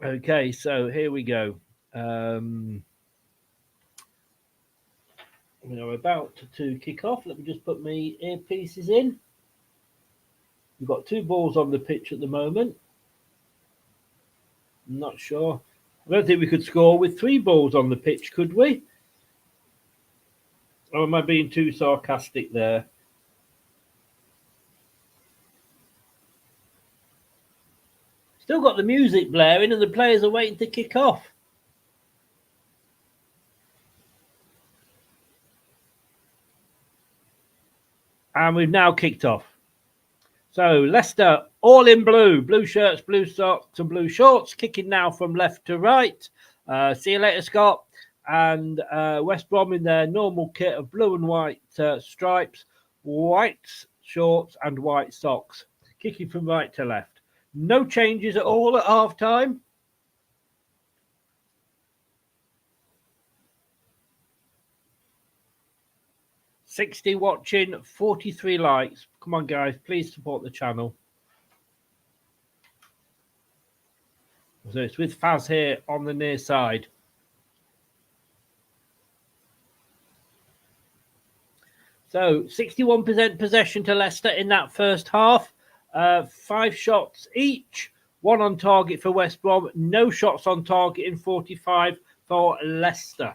Okay, so here we go. We're about to kick off. Let me just put my earpieces in. We've got 2 balls on the pitch at the moment. I'm not sure. I don't think we could score with 3 balls on the pitch, could we? Or am I being too sarcastic there? Still got the music blaring and the players are waiting to kick off. And we've now kicked off. So Leicester, all in blue. Blue shirts, blue socks and blue shorts. Kicking now from left to right. See you later, Scott. And West Brom in their normal kit of blue and white stripes. White shorts and white socks. Kicking from right to left. No changes at all at half-time. $60 watching, 43 likes. Come on, guys, please support the channel. So it's with Faz here on the near side. So 61% possession to Leicester in that first half. 5 shots each. 1 on target for West Brom. No shots on target in 45 for Leicester.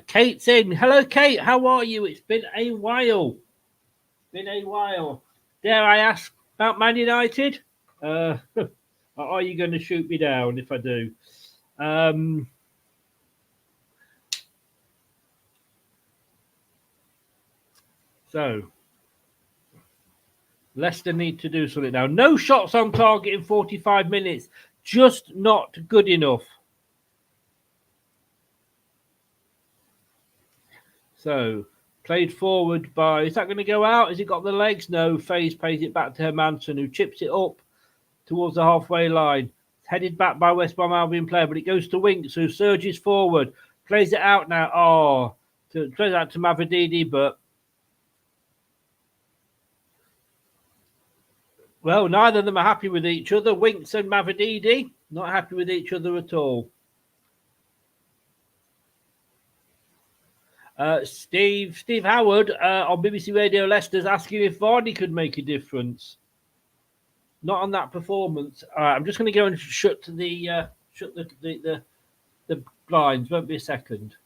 Kate's in. Hello, Kate. How are you? It's been a while. Dare I ask about Man United? Are you going to shoot me down if I do? So, Leicester need to do something now. No shots on target in 45 minutes. Just not good enough. So, played forward by... Is that going to go out? Has it got the legs? No. Faze plays it back to Hermanson, who chips it up towards the halfway line. It's headed back by West Brom Albion player, but it goes to Winks, who surges forward. Plays it out now. Plays it out to Mavididi, but... Well, neither of them are happy with each other. Winks and Mavididi, not happy with each other at all. Steve Howard on BBC Radio Leicester's asking if Vardy could make a difference. Not on that performance. I'm just going to go and shut the blinds. Won't be a second.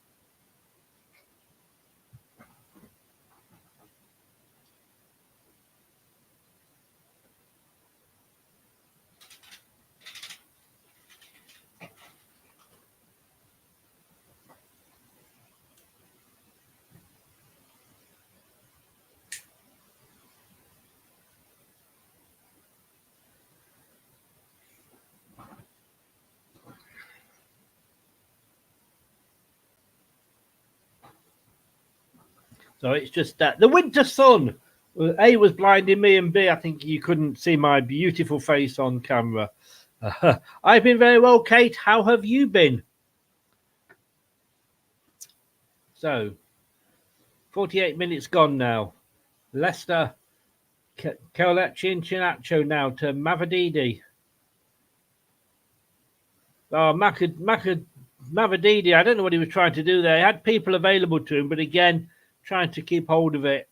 So it's just that the winter sun, A, was blinding me, and B, I think you couldn't see my beautiful face on camera. I've been very well, Kate. How have you been? So, 48 minutes gone now. Leicester, Kelechi and Chinaccio now to Mavididi. Oh, Mavididi, I don't know what he was trying to do there. He had people available to him, but again, trying to keep hold of it.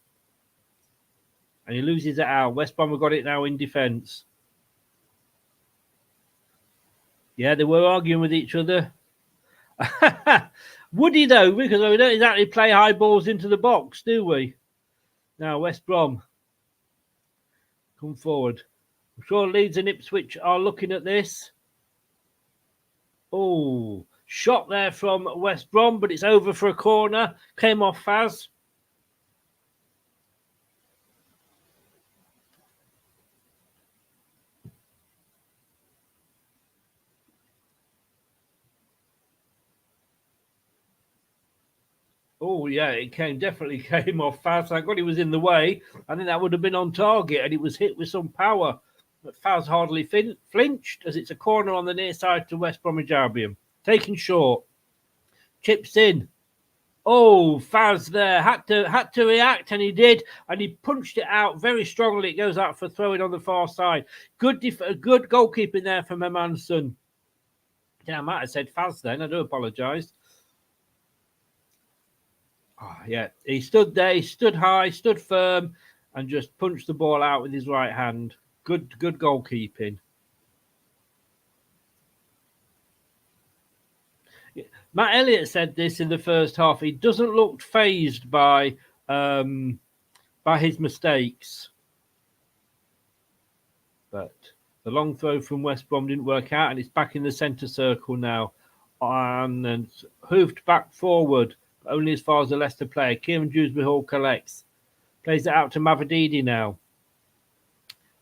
And he loses it out. West Brom have got it now in defence. Yeah, they were arguing with each other. Would he, though? Because we don't exactly play high balls into the box, do we? Now, West Brom, come forward. I'm sure Leeds and Ipswich are looking at this. Oh, shot there from West Brom, but it's over for a corner. Came off Faz. Oh, yeah, it definitely came off Faz. I God, he was in the way. I think that would have been on target, and it was hit with some power. But Faz hardly flinched, as it's a corner on the near side to West Bromwich Albion. Taken short. Chips in. Oh, Faz there had to react, and he did, and he punched it out very strongly. It goes out for throwing on the far side. Good goalkeeping there from Emanson. Yeah, I might have said Faz then. I do apologise. Oh, yeah, he stood there. He stood high, stood firm, and just punched the ball out with his right hand. Good goalkeeping. Matt Elliott said this in the first half. He doesn't look fazed by his mistakes. But the long throw from West Brom didn't work out, and it's back in the centre circle now. And hoofed back forward, but only as far as the Leicester player. Kieran Dewsbury Hall collects. Plays it out to Mavididi now.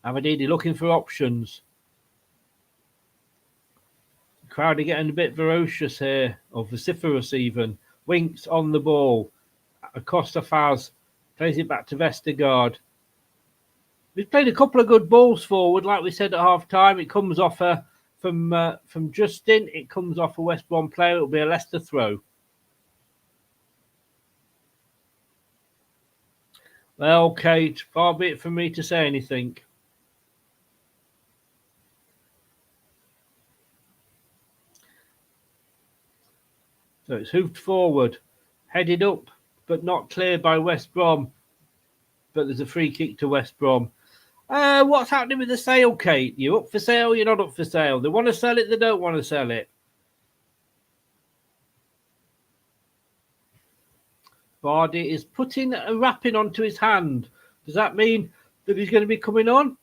Mavididi looking for options. Crowd are getting a bit ferocious here, or vociferous even. Winks on the ball. Acosta Faz plays it back to Vestergaard. We've played a couple of good balls forward, like we said at half time. It comes off from Justin. It comes off a West Brom player. It'll be a Leicester throw. Well, Kate, far be it from me to say anything. So it's hoofed forward, headed up, but not cleared by West Brom. But there's a free kick to West Brom. What's happening with the sale, Kate? You up for sale? You're not up for sale. They want to sell it. They don't want to sell it. Vardy is putting a wrapping onto his hand. Does that mean that he's going to be coming on?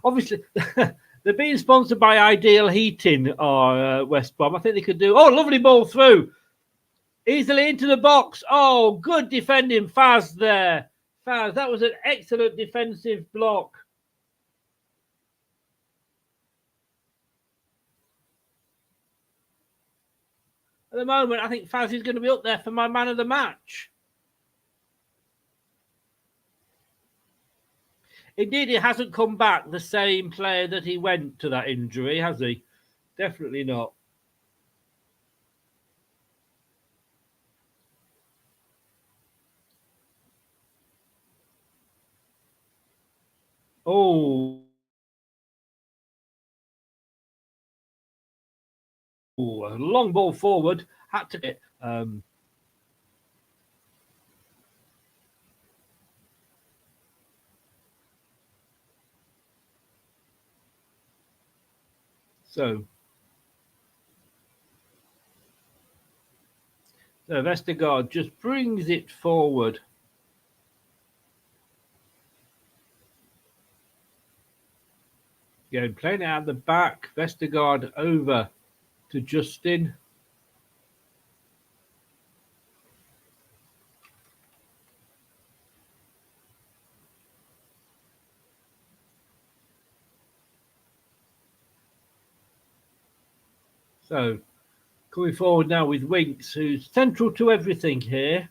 Obviously, they're being sponsored by Ideal Heating or West Brom. I think they could do... Oh, lovely ball through. Easily into the box. Oh, good defending. Faz there. Faz, that was an excellent defensive block. At the moment, I think Faz is going to be up there for my man of the match. Indeed, he hasn't come back the same player that he went to that injury, has he? Definitely not. Oh. Ooh, a long ball forward. Had to get... So Vestergaard just brings it forward. Again, playing it out the back. Vestergaard over to Justin. So, coming forward now with Winks, who's central to everything here.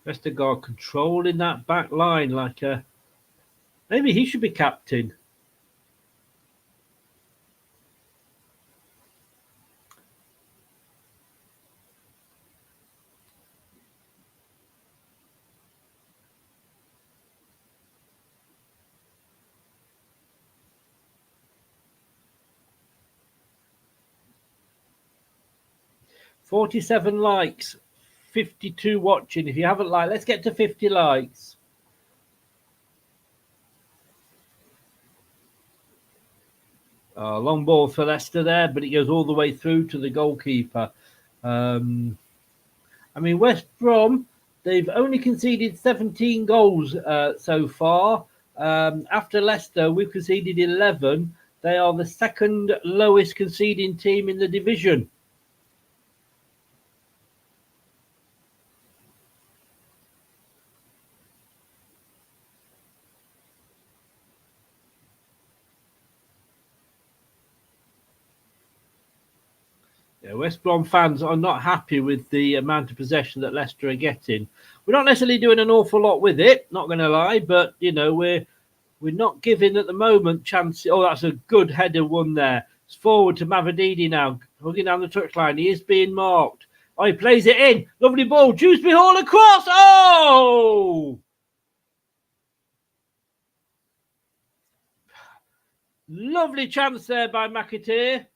Vestergaard controlling that back line like a... Maybe he should be captain. $47 likes, 52 watching. If you haven't liked, let's get to 50 likes. Long ball for Leicester there, but it goes all the way through to the goalkeeper. West Brom, they've only conceded 17 goals so far. After Leicester, we've conceded 11. They are the second lowest conceding team in the division. Yeah, West Brom fans are not happy with the amount of possession that Leicester are getting. We're not necessarily doing an awful lot with it, not going to lie, but we're not giving at the moment chance. Oh, that's a good header one there. It's forward to Mavadidi now, hugging down the touchline. He is being marked. Oh, he plays it in. Lovely ball. Dewsbury Hall across. Oh! Lovely chance there by McAteer.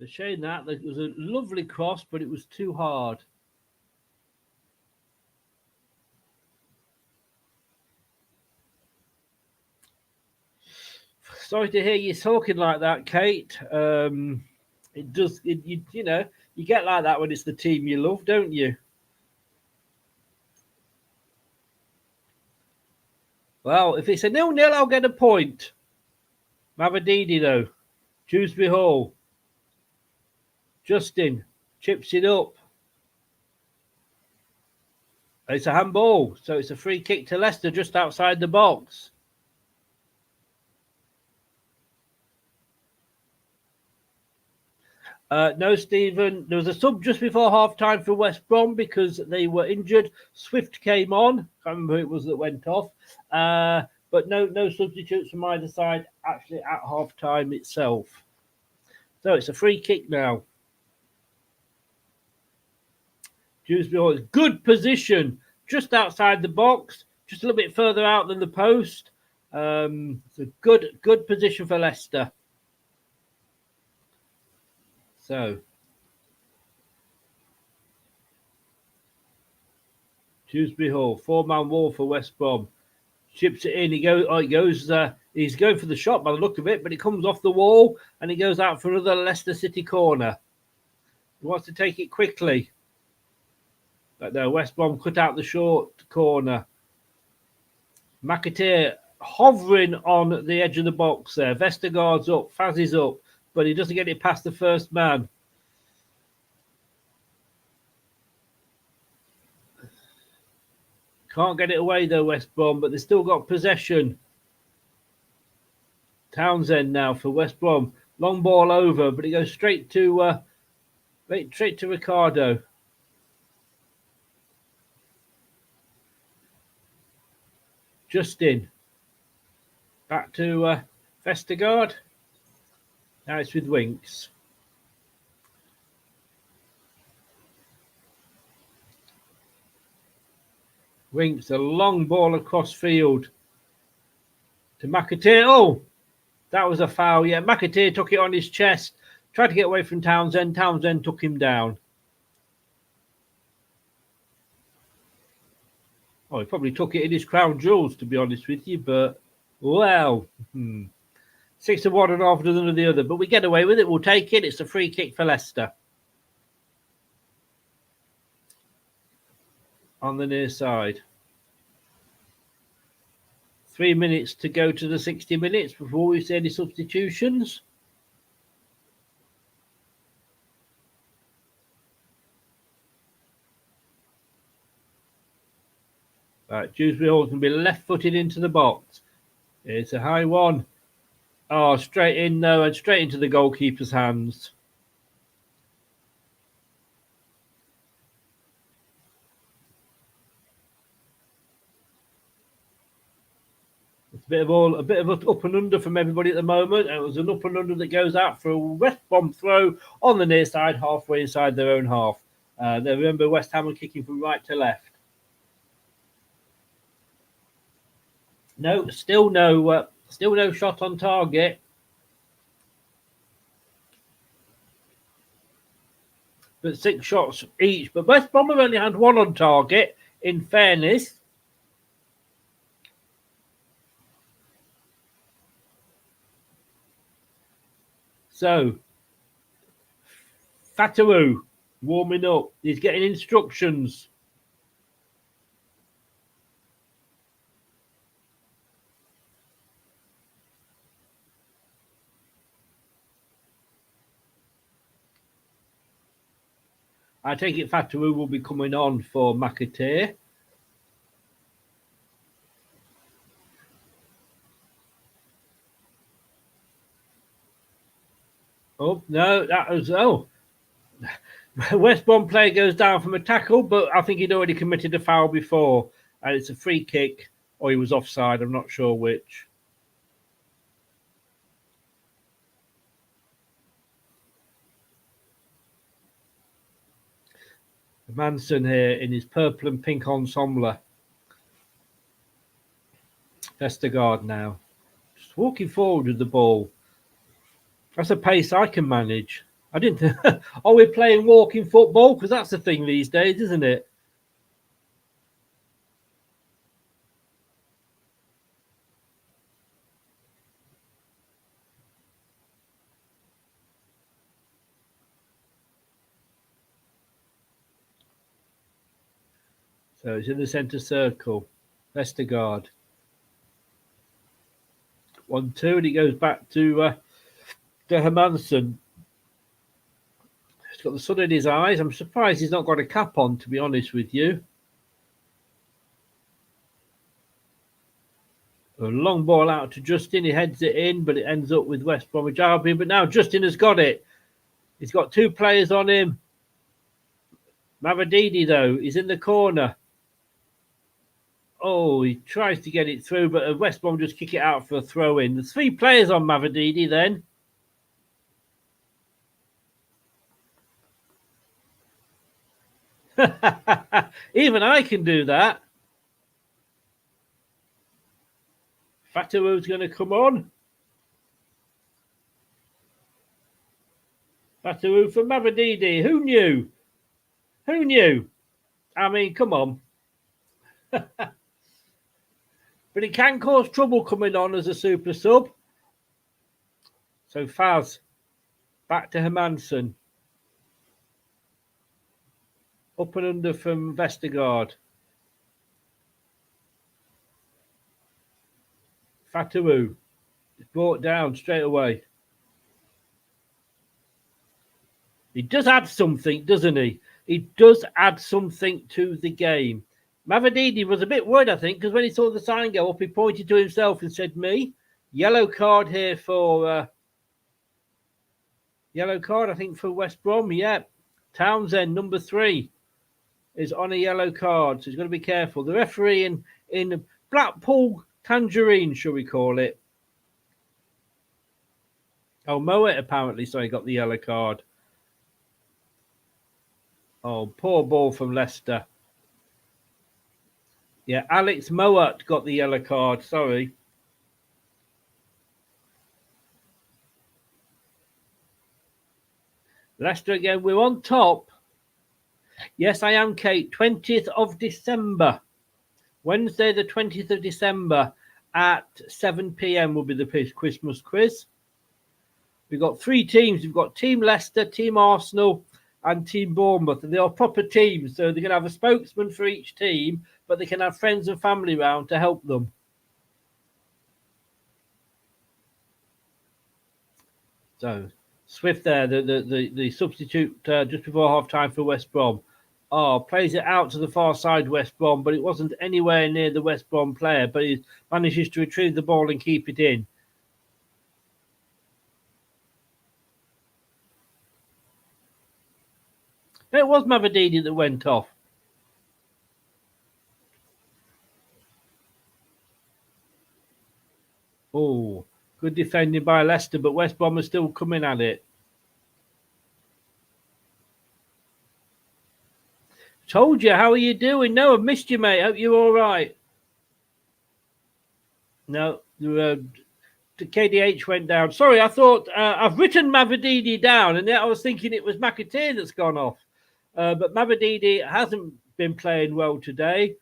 The shame that it was a lovely cross, but it was too hard. Sorry to hear you talking like that, Kate. It does. You get like that when it's the team you love, don't you? Well, if it's a 0-0, I'll get a point. Mavadidi though, Dewsbury Hall. Justin chips it up. It's a handball, so it's a free kick to Leicester just outside the box. No, Stephen. There was a sub just before half-time for West Brom because they were injured. Swift came on. Can't remember who it was that went off. But no substitutes from either side actually at half-time itself. So it's a free kick now. Dewsbury, good position, just outside the box, just a little bit further out than the post. It's a good position for Leicester. So, Dewsbury Hall, 4-man wall for West Brom. Chips it in. He's going for the shot by the look of it, but it comes off the wall and he goes out for another Leicester City corner. He wants to take it quickly. But no, West Brom cut out the short corner. McAteer hovering on the edge of the box there. Vestergaard's up, Faz is up, but he doesn't get it past the first man. Can't get it away though, West Brom, but they've still got possession. Townsend now for West Brom. Long ball over, but it goes straight to Ricardo. Justin. Back to Vestergaard. Now it's with Winks. Winks, a long ball across field to McAteer. Oh, that was a foul. Yeah, McAteer took it on his chest. Tried to get away from Townsend. Townsend took him down. Oh, he probably took it in his crown jewels, to be honest with you. But, well, 6 of one and half a dozen of the other. But we get away with it. We'll take it. It's a free kick for Leicester. On the near side. 3 minutes to go to the 60 minutes before we see any substitutions. Right, Dewsbury Hall can be left-footed into the box. It's a high one. Oh, straight in though, and straight into the goalkeeper's hands. It's a bit of an up and under from everybody at the moment. And it was an up and under that goes out for a West Brom throw on the near side, halfway inside their own half. They remember West Ham are kicking from right to left. No, still no shot on target. but 6 shots each. But West Brom have only had 1 on target, in fairness. So, Fatawu warming up. He's getting instructions. I take it Fatawu will be coming on for McAteer. Oh, no, that was... Oh. West Brom player goes down from a tackle, but I think he'd already committed a foul before. And it's a free kick, or he was offside. I'm not sure which. Manson here in his purple and pink ensemble. Vestergaard now. Just walking forward with the ball. That's a pace I can manage. I didn't think... Are we playing walking football? Because that's the thing these days, isn't it? So it's in the centre circle. Vestergaard. 1-2, and it goes back to Hermansen. He's got the sun in his eyes. I'm surprised he's not got a cap on, to be honest with you. A long ball out to Justin. He heads it in, but it ends up with West Bromwich Albion. But now Justin has got it. He's got 2 players on him. Mavididi, though, is in the corner. Oh, he tries to get it through, but West Brom just kick it out for a throw-in. There's 3 players on Mavididi then. Even I can do that. Fatawu's going to come on. Fatawu for Mavididi. Who knew? Who knew? I mean, come on. But it can cause trouble coming on as a super sub. So Faz, back to Hermansen. Up and under from Vestergaard. Fatawu is brought down straight away. He does add something, doesn't he? He does add something to the game. Mavididi was a bit worried, I think, because when he saw the sign go up, he pointed to himself and said, me. Yellow card here for... yellow card, I think, for West Brom. Yeah. Townsend, number 3, is on a yellow card, so he's got to be careful. The referee in Blackpool Tangerine, shall we call it? Oh, Moet apparently, so he got the yellow card. Oh, poor ball from Leicester. Yeah, Alex Moet got the yellow card. Sorry. Leicester again. We're on top. Yes, I am, Kate. 20th of December. Wednesday, the 20th of December at 7 p.m. will be the Christmas quiz. We've got 3 teams. We've got Team Leicester, Team Arsenal, and Team Bournemouth. And they are proper teams. So they're going to have a spokesman for each team, but they can have friends and family round to help them. So Swift there, the substitute just before half time for West Brom. Oh, plays it out to the far side, West Brom, but it wasn't anywhere near the West Brom player, but he manages to retrieve the ball and keep it in. It was Mavididi that went off. Oh, good defending by Leicester, but West Brom are still coming at it. Told you, how are you doing? No, I've missed you, mate. Hope you're all right. No, the KDH went down. Sorry, I thought I've written Mavididi down, and yet I was thinking it was McAteer that's gone off. But Mavadidi hasn't been playing well today.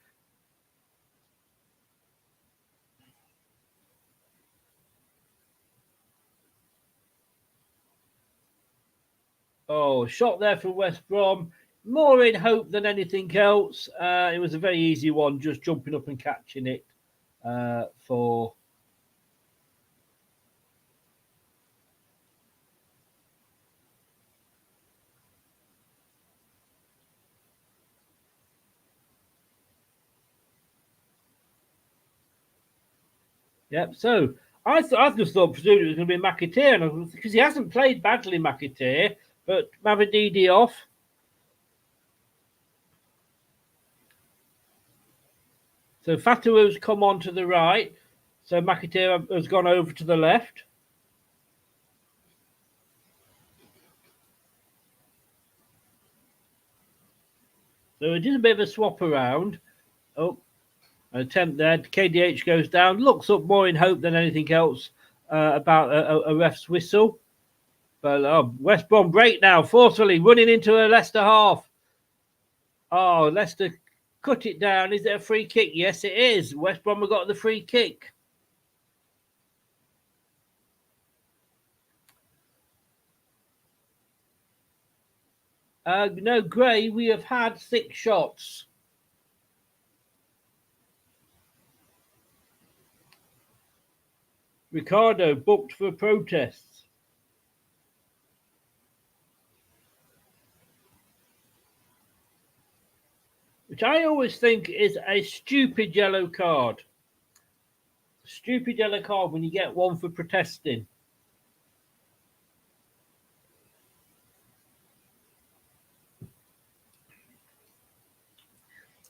Oh, shot there from West Brom. More in hope than anything else. It was a very easy one, just jumping up and catching it for... Yep, so I just thought presumably it was going to be McAteer, because he hasn't played badly, McAteer, but Mavadidi off. So Fataou's come on to the right. So McAteer has gone over to the left. So it is a bit of a swap around. Oh, an attempt there. KDH goes down. Looks up more in hope than anything else about a ref's whistle. But West Brom break now, forcefully running into a Leicester half. Oh, Leicester cut it down. Is it a free kick? Yes, it is. West Brom have got the free kick. No, Gray, we have had 6 shots. Ricardo booked for protests. Which I always think is a stupid yellow card. Stupid yellow card when you get one for protesting.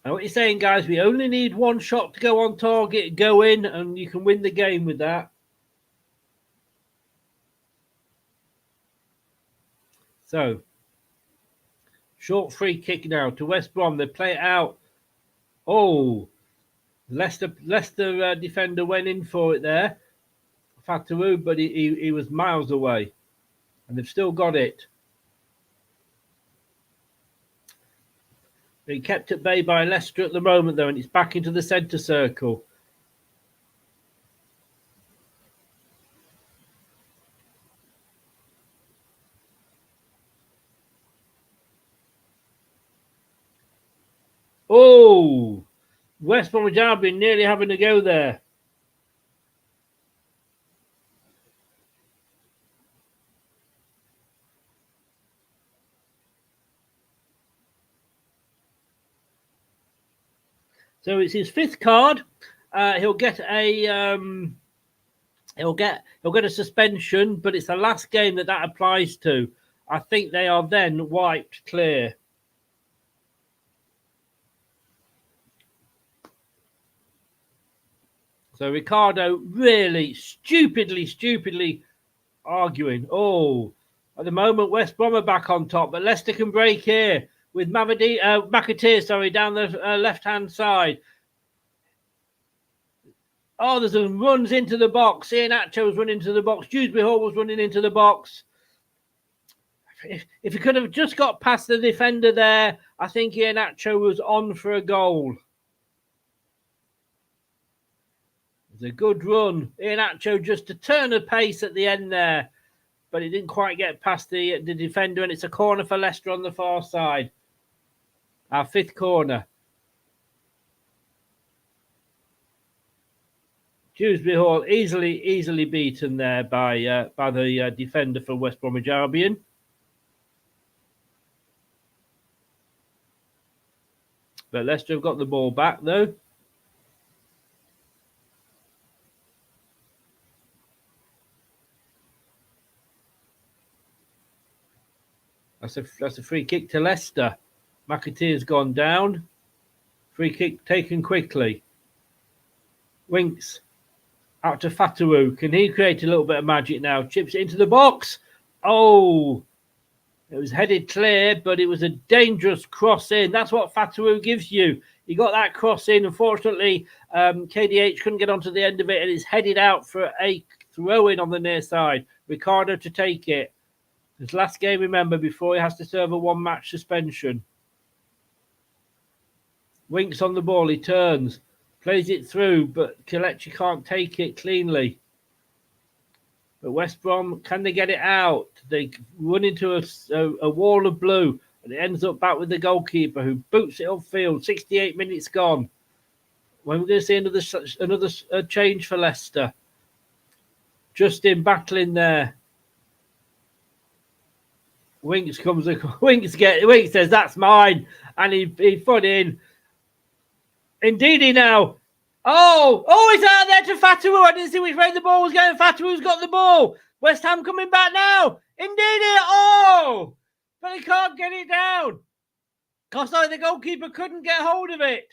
And what you're saying, guys, we only need 1 shot to go on target, go in, and you can win the game with that. So, short free kick now to West Brom. They play it out. Oh, Leicester defender went in for it there. Fataou, but he was miles away. And they've still got it. Being kept at bay by Leicester at the moment, though, and it's back into the centre circle. Oh, West Bromwich Albion nearly having a go there. So it's his 5th card. He'll get a he'll get a suspension, but it's the last game that applies to. I think they are then wiped clear. So Ricardo really stupidly arguing. Oh, at the moment West Brom are back on top, but Leicester can break here with McAteer, down the left-hand side. Oh, there's some runs into the box. Iheanacho was running into the box. Dewsbury Hall was running into the box. If he could have just got past the defender there, I think Iheanacho was on for a goal. It's a good run. Iheanacho just to turn a pace at the end there, but he didn't quite get past the defender, and it's a corner for Leicester on the far side. Our 5th corner. Dewsbury Hall easily beaten there by the defender for West Bromwich Albion. But Leicester have got the ball back though. That's a free kick to Leicester. McAteer's gone down. Free kick taken quickly. Winks out to Fataou. Can he create a little bit of magic now? Chips it into the box. Oh, it was headed clear, but it was a dangerous cross in. That's what Fataou gives you. He got that cross in. Unfortunately, KDH couldn't get onto the end of it, and it's headed out for a throw in on the near side. Ricardo to take it. His last game, remember, before he has to serve a 1-match suspension. Winks on the ball. He turns. Plays it through, but Kelechi can't take it cleanly. But West Brom, can they get it out? They run into a wall of blue, and it ends up back with the goalkeeper who boots it upfield. 68 minutes gone. When we're going to see another change for Leicester. Justin battling there. Winks says that's mine, and he put in. Ndidi now. Oh, it's out there to Fatawu. I didn't see which way the ball was going. Fatawu's got the ball. West Ham coming back now. Ndidi. But he can't get it down. Because the goalkeeper couldn't get hold of it.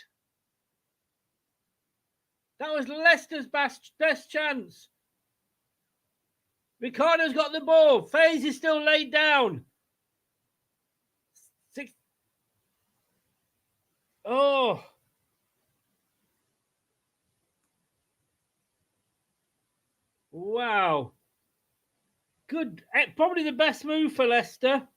That was Leicester's best chance. Ricardo's got the ball. Faze is still laid down. Wow. Good. Probably the best move for Leicester.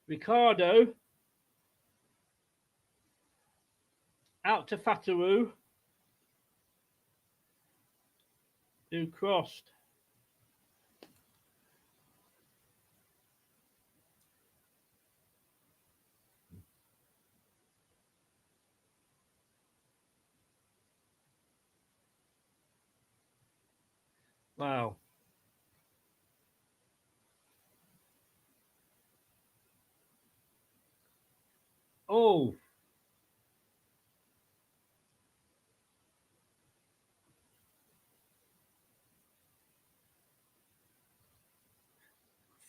Ricardo. Out to Fatawu. Who crossed. Wow. Oh.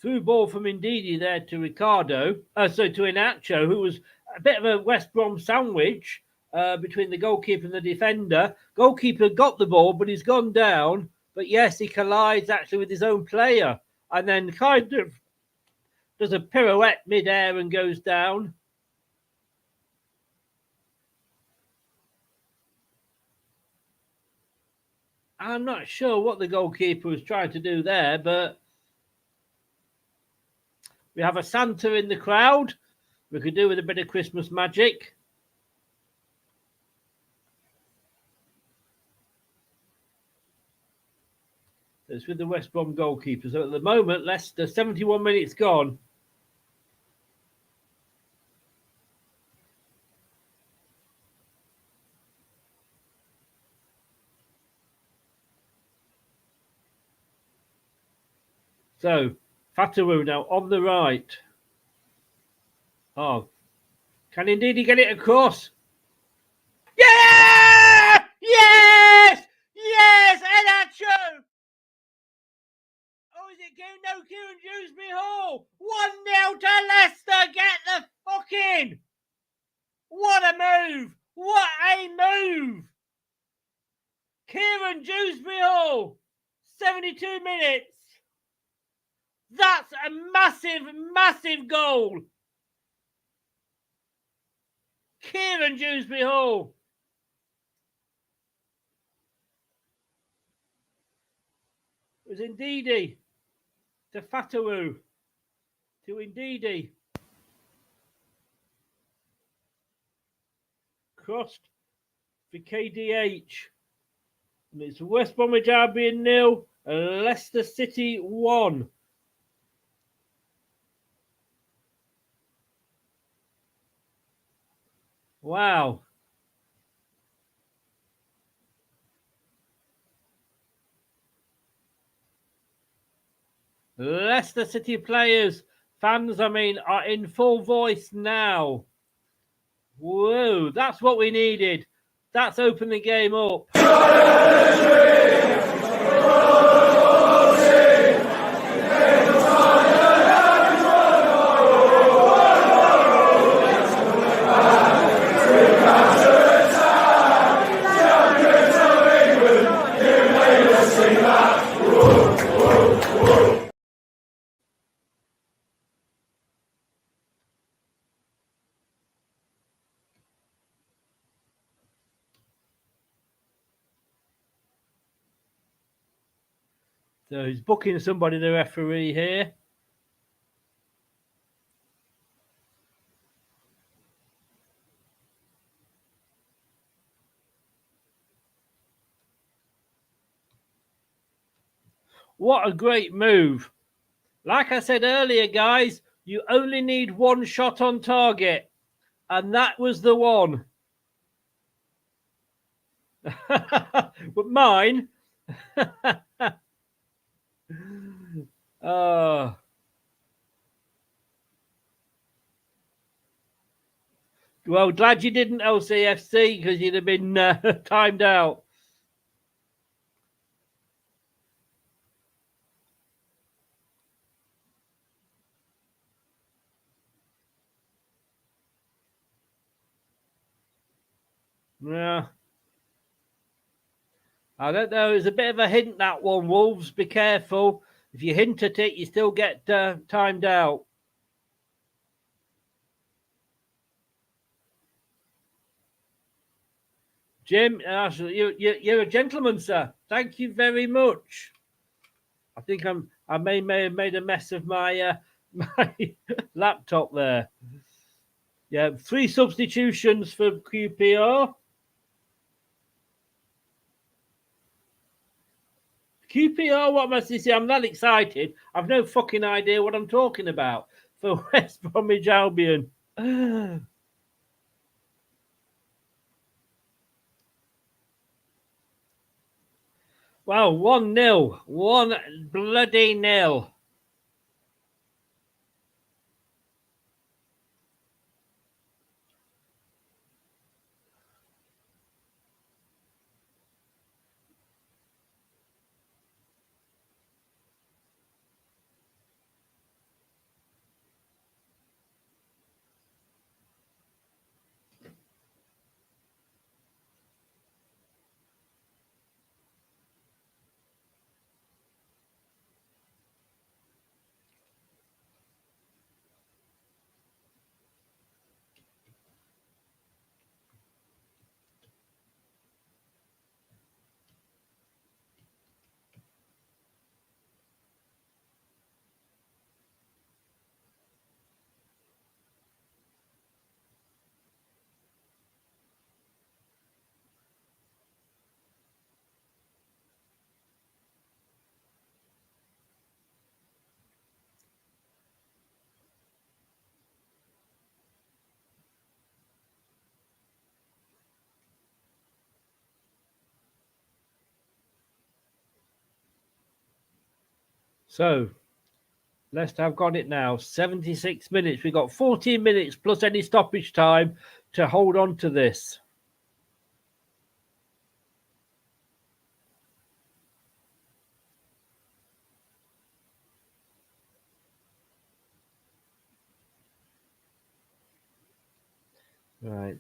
Through ball from Ndidi there to Ricardo. To Inacho, who was a bit of a West Brom sandwich between the goalkeeper and the defender. Goalkeeper got the ball, but he's gone down. But yes, he collides actually with his own player. And then kind of does a pirouette mid-air and goes down. I'm not sure what the goalkeeper was trying to do there, but we have a Santa in the crowd. We could do with a bit of Christmas magic. It's with the West Brom goalkeeper. So at the moment, Leicester, 71 minutes gone. So, Fatawu now on the right. Oh, can indeed he get it across? Yeah! Yes! Yes! Enacho! Oh, is it Kieran Dewsbury Hall? 1-0 to Leicester. Get the fuck in. What a move. What a move. Kieran Dewsbury Hall. 72 minutes. That's a massive, massive goal. Kieran Dewsbury Hall. It was Ndidi to Fatawu to Ndidi. Crossed for KDH. And it's West Bromwich Albion 0, Leicester City 1. Wow. Leicester City players, fans, are in full voice now. Whoa, that's what we needed. That's opened the game up. So he's booking somebody, the referee here. What a great move. Like I said earlier, guys, you only need one shot on target. And that was the one. But mine. Oh. Well, glad you didn't LCFC because you'd have been timed out. Yeah. I don't know. It's a bit of a hint, that one, Wolves. Be careful. If you hint at it, you still get timed out. Jim, you're a gentleman, sir. Thank you very much. I think I may have made a mess of my my laptop there. Yeah, 3 substitutions for QPR. QPR, what must you say? I'm that excited. I've no fucking idea what I'm talking about. For West Bromwich Albion. Well, 1-0. 1 bloody 0. So, Leicester have got it now. 76 minutes. We've got 14 minutes plus any stoppage time to hold on to this. Right.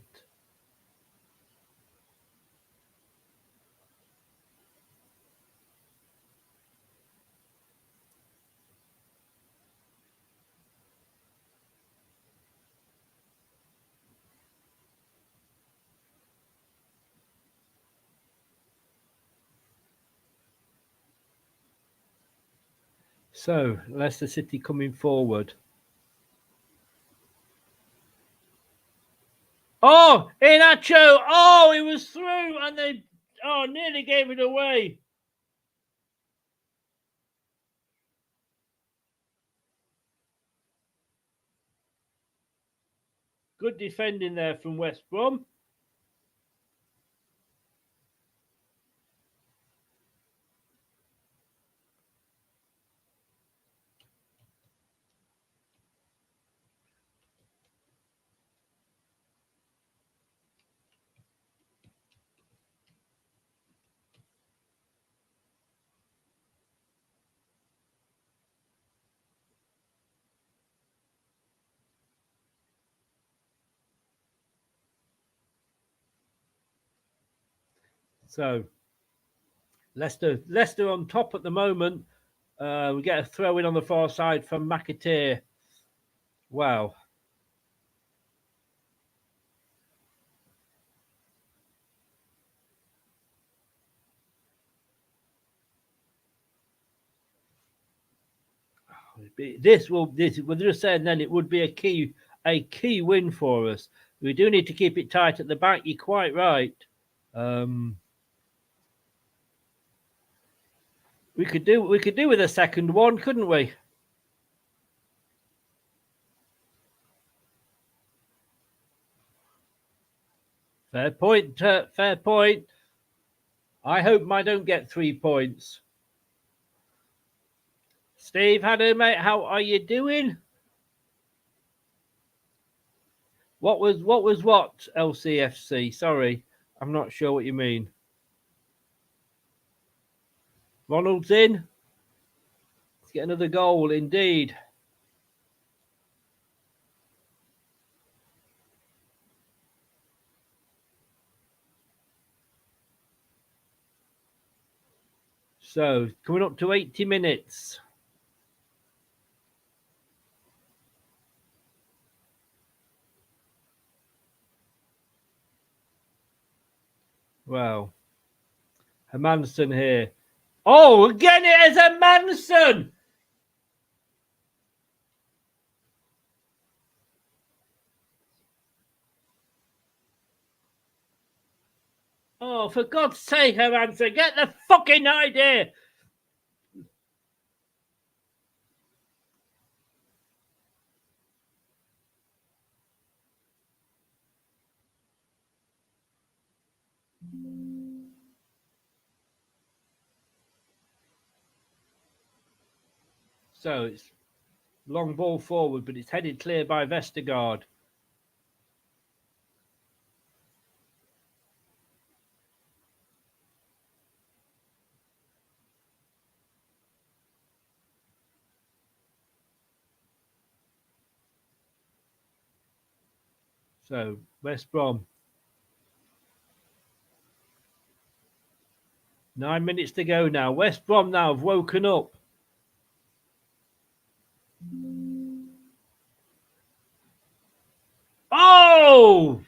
So, Leicester City coming forward. Oh, Inacho! Oh, he was through and they nearly gave it away. Good defending there from West Brom. So, Leicester on top at the moment. We get a throw in on the far side from McAteer. Wow. This we're just saying then it would be a key win for us. We do need to keep it tight at the back. You're quite right. We could do with a second one, couldn't we? Fair point. Fair point. I hope I don't get 3 points. Steve, hello, mate. How are you doing? What was LCFC? Sorry, I'm not sure what you mean. Ronald's in. Let's get another goal, indeed. So, coming up to 80 minutes. Wow. Hermanson here. Oh, again it is Hermanson! Oh, for God's sake, Hermanson, get the fucking idea! So it's long ball forward, but it's headed clear by Vestergaard. So West Brom. 9 minutes to go now. West Brom now have woken up. Oh!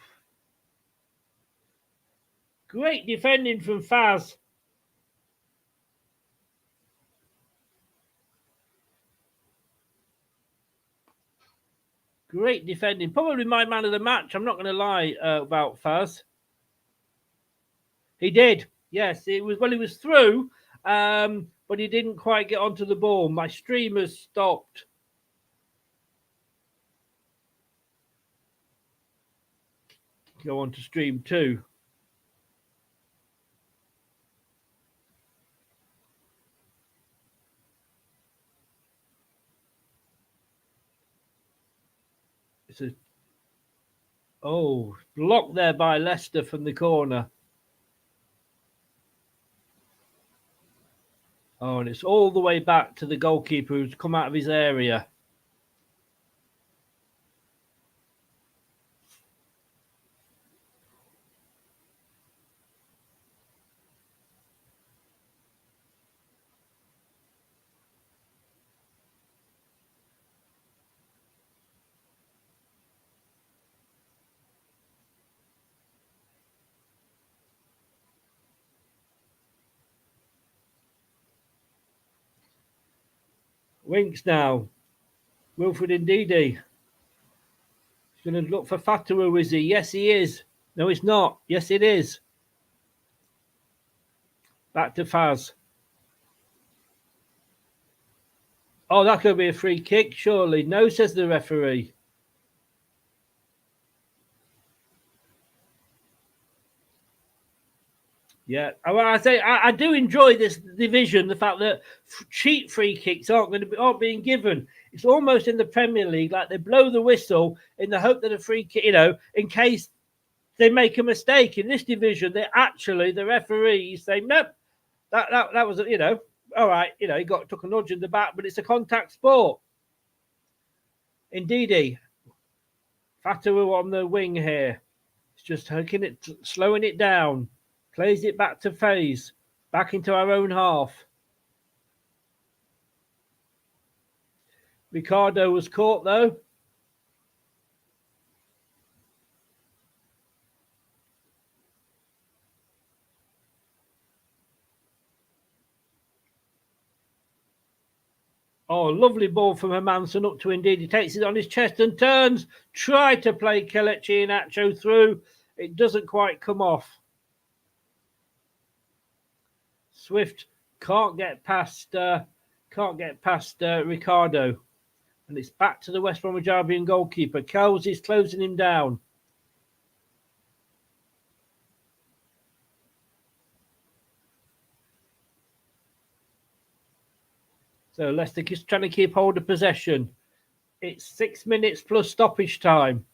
Great defending from Faz. Great defending. Probably my man of the match. I'm not going to lie about Faz. He did. Yes, it was. Well, he was through, but he didn't quite get onto the ball. My streamer's stopped. Go on to stream 2. It's a blocked there by Leicester from the corner. Oh, and it's all the way back to the goalkeeper who's come out of his area. Winks now. Wilfred Ndidi. He's going to look for Fatawu, is he? Yes, he is. No, it's not. Yes, it is. Back to Faz. Oh, that could be a free kick, surely. No, says the referee. Yeah, I do enjoy this division. The fact that cheap free kicks aren't being given. It's almost in the Premier League like they blow the whistle in the hope that a free kick, in case they make a mistake. In this division, the referees say nope. That was all right. He took a nudge in the back, but it's a contact sport. Indeedy, Fatawu on the wing here. It's just hooking it, slowing it down. Plays it back to FaZe. Back into our own half. Ricardo was caught, though. Oh, lovely ball from Hermanson up to Indeed. He takes it on his chest and turns. Try to play Kelechi Iheanacho through. It doesn't quite come off. Swift can't get past Ricardo, and it's back to the West Bromwich Albion goalkeeper. Kells is closing him down. So Leicester is trying to keep hold of possession. It's 6 minutes plus stoppage time.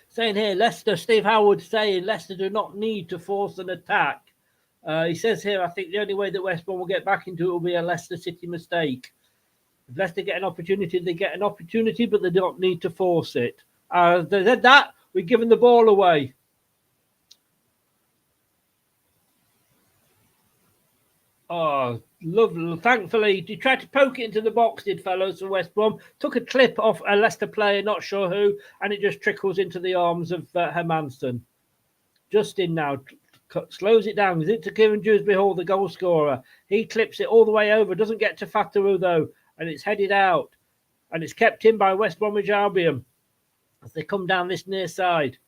Saying here, Leicester, Steve Howard saying Leicester do not need to force an attack. He says here, I think the only way that West Brom will get back into it will be a Leicester City mistake. If Leicester get an opportunity, they get an opportunity, but they don't need to force it. They said that, we're giving the ball away. Oh, lovely. Thankfully, he tried to poke it into the box, did fellows from West Brom. Took a clip off a Leicester player, not sure who, and it just trickles into the arms of Hermansson. Justin now slows it down. Gives it to Kieran Dewsbury Hall, the goal scorer. He clips it all the way over. Doesn't get to Fataru, though, and it's headed out. And it's kept in by West Bromwich Albion as they come down this near side.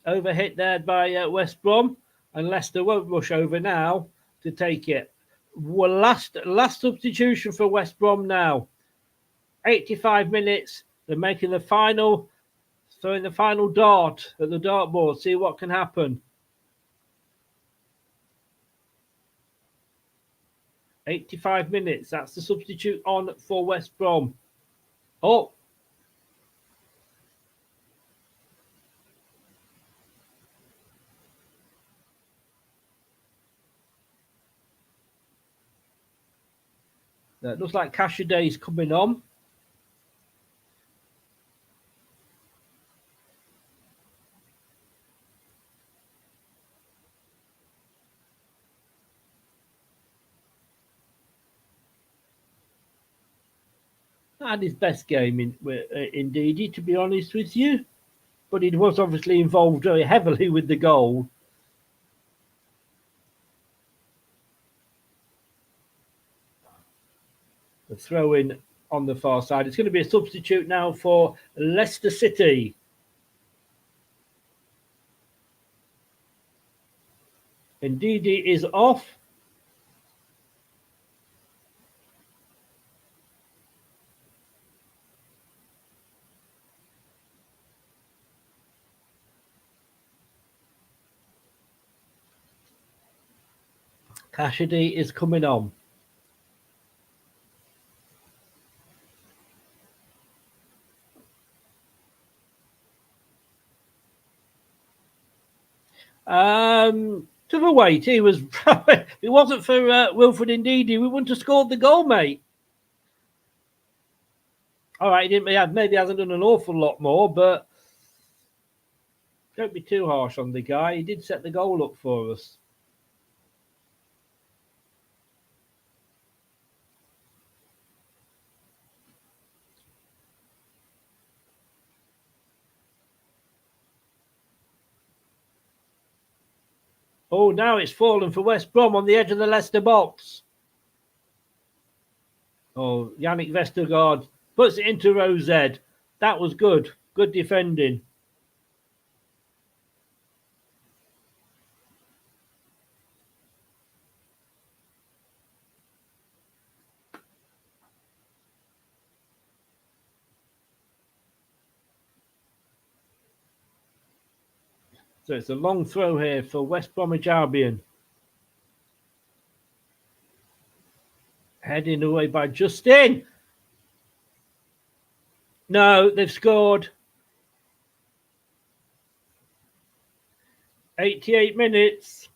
Overhit there by West Brom, and Leicester won't rush over now to take it. Well, last substitution for West Brom now. 85 minutes. They're making the final, throwing the final dart at the dartboard. See what can happen. 85 minutes. That's the substitute on for West Brom. Oh. It looks like Cassidy is coming on. Had his best game indeed, to be honest with you. But he was obviously involved very heavily with the goal. The throw-in on the far side. It's going to be a substitute now for Leicester City. Ndidi is off. Cassidy is coming on. To the weight, he was. It wasn't for Wilfred Ndidi, we wouldn't have scored the goal, mate. All right, he didn't. Maybe hasn't done an awful lot more, but don't be too harsh on the guy. He did set the goal up for us. Oh, now it's fallen for West Brom on the edge of the Leicester box. Oh, Yannick Vestergaard puts it into row Z. That was good. Good defending. So it's a long throw here for West Bromwich Albion. Heading away by Justin. No, they've scored. 88 minutes.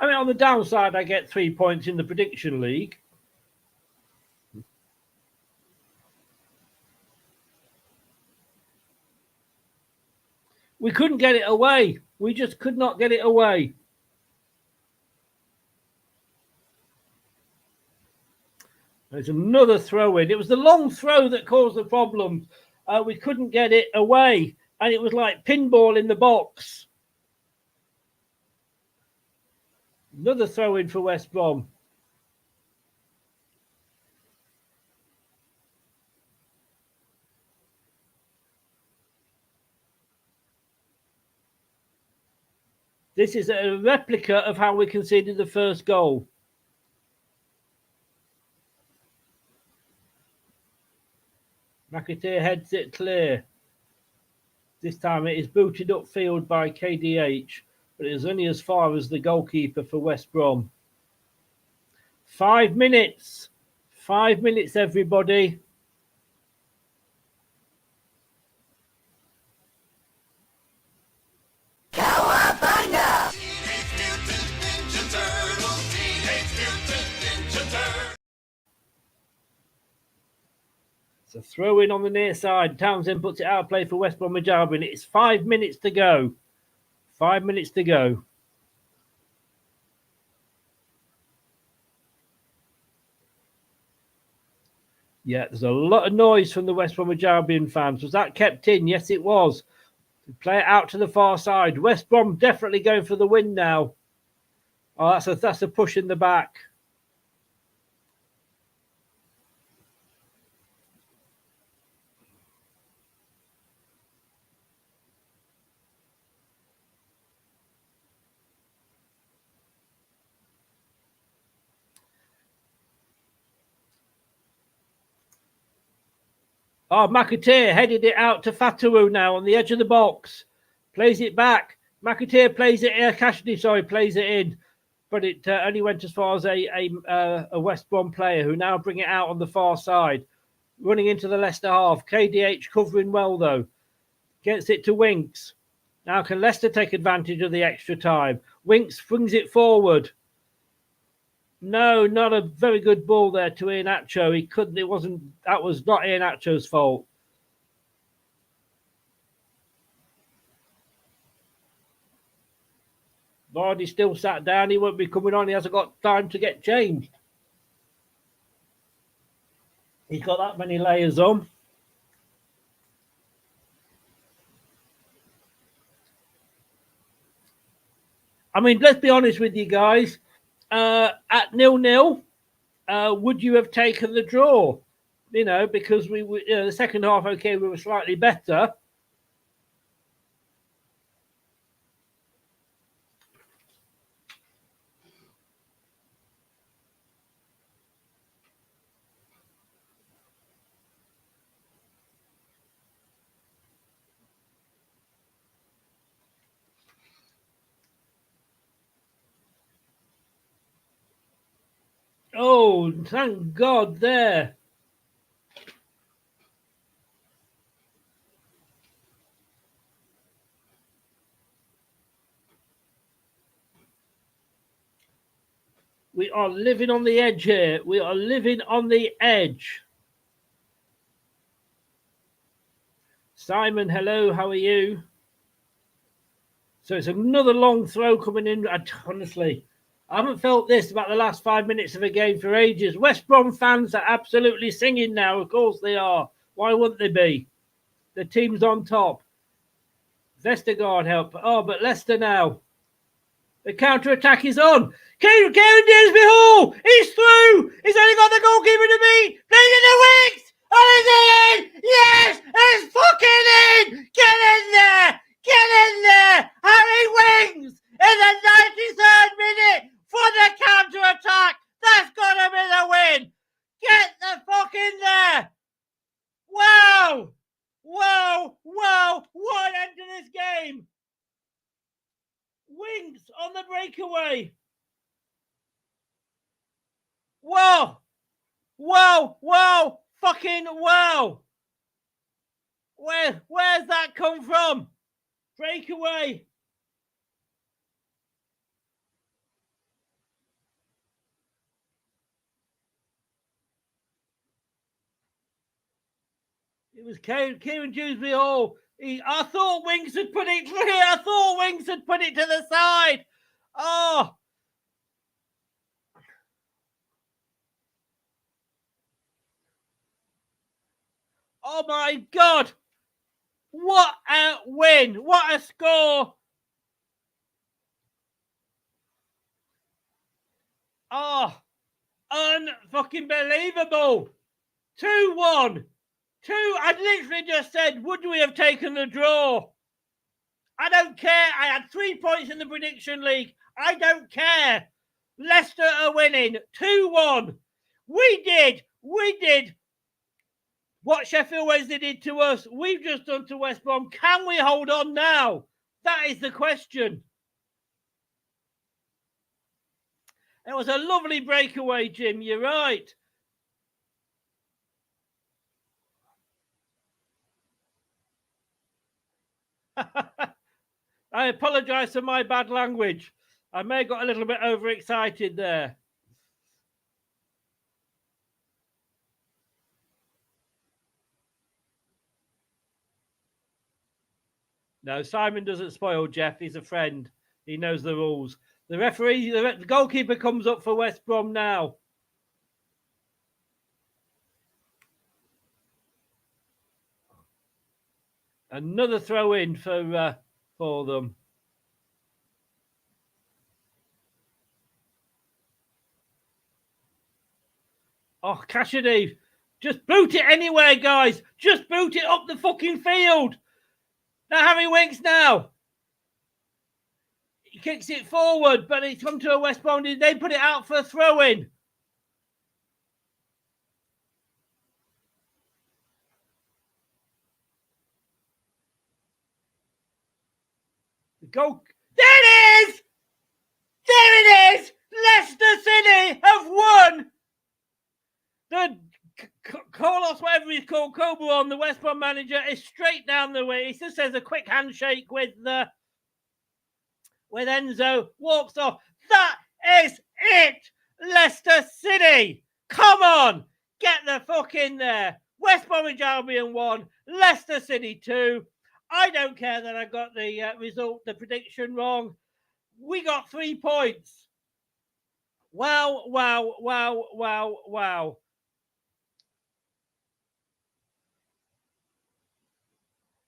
I mean, on the downside, I get 3 points in the prediction league. We couldn't get it away. We just could not get it away. There's another throw in. It was the long throw that caused the problem. We couldn't get it away. And it was like pinball in the box. Another throw in for West Brom. This is a replica of how we conceded the first goal. McAteer heads it clear. This time it is booted upfield by KDH, but it is only as far as the goalkeeper for West Brom. 5 minutes. 5 minutes, everybody. It's a throw in on the near side. Townsend puts it out of play for West Bromwich Albion. It's 5 minutes to go. 5 minutes to go. Yeah, there's a lot of noise from the West Bromwich Albion fans. Was that kept in? Yes, it was. Play it out to the far side. West Brom definitely going for the win now. Oh, that's a push in the back. Oh, McAteer headed it out to Fatawu now on the edge of the box. Plays it back. McAteer plays it in. Cassidy, plays it in. But it only went as far as a West Brom player who now bring it out on the far side. Running into the Leicester half. KDH covering well, though. Gets it to Winks. Now can Leicester take advantage of the extra time? Winks brings it forward. No, not a very good ball there to Iheanacho. He couldn't. That was not Iheanacho's fault. Vardy still sat down. He won't be coming on. He hasn't got time to get changed. He's got that many layers on. I mean, let's be honest with you guys. At 0-0, would you have taken the draw? You know, because the second half, okay, we were slightly better. Oh, thank God there. We are living on the edge here. We are living on the edge. Simon, hello, how are you? So it's another long throw coming in. Honestly, I haven't felt this about the last 5 minutes of a game for ages. West Brom fans are absolutely singing now. Of course they are. Why wouldn't they be? The team's on top. Vestergaard help. Oh, but Leicester now. The counter-attack is on. Kieran Daresby Hall. He's through. He's only got the goalkeeper to beat. Playing in the wings. Oh, is it in? Yes, it's fucking in. Get in there. Get in there. Harry Wings in the 93rd minute for the counter-attack. That's got to be the win. Get the fuck in there. Wow. Wow. Wow. What end to this game. Wings on the breakaway. Wow. Wow. Wow. Fucking wow. Where's that come from? Breakaway. It was Kieran Dewsbury Hall. I thought Winks had put it clear. I thought Winks had put it to the side. Oh. Oh my God. What a win. What a score. Oh, unfucking believable. 2-1. I literally just said, would we have taken the draw? I don't care. I had 3 points in the prediction league. I don't care. Leicester are winning 2-1. We did what Sheffield Wednesday did to us. We've just done to West Brom. Can we hold on now? That is the question. It was a lovely breakaway, Jim. You're right. I apologise for my bad language. I may have got a little bit overexcited there. No, Simon doesn't spoil Jeff. He's a friend. He knows the rules. The referee, the goalkeeper comes up for West Brom now. Another throw in for them. Oh, Cassidy, just boot it anywhere, guys. Just boot it up the fucking field. Now Harry Winks now. He kicks it forward, but it's come to a West Brom. They put it out for a throw-in. The goal. There it is! There it is! Leicester City have won! The Carlos, whatever he's called, Coburn, the West Brom manager, is straight down the way. He just says a quick handshake with Enzo, walks off. That is it! Leicester City! Come on! Get the fuck in there! West Bromwich Albion 1, Leicester City 2. I don't care that I got the result, the prediction wrong. We got 3 points. Wow, wow, wow, wow, wow.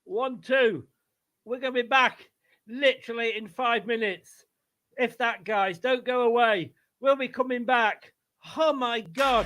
One, two. We're going to be back literally in 5 minutes. If that, guys, don't go away. We'll be coming back. Oh, my God.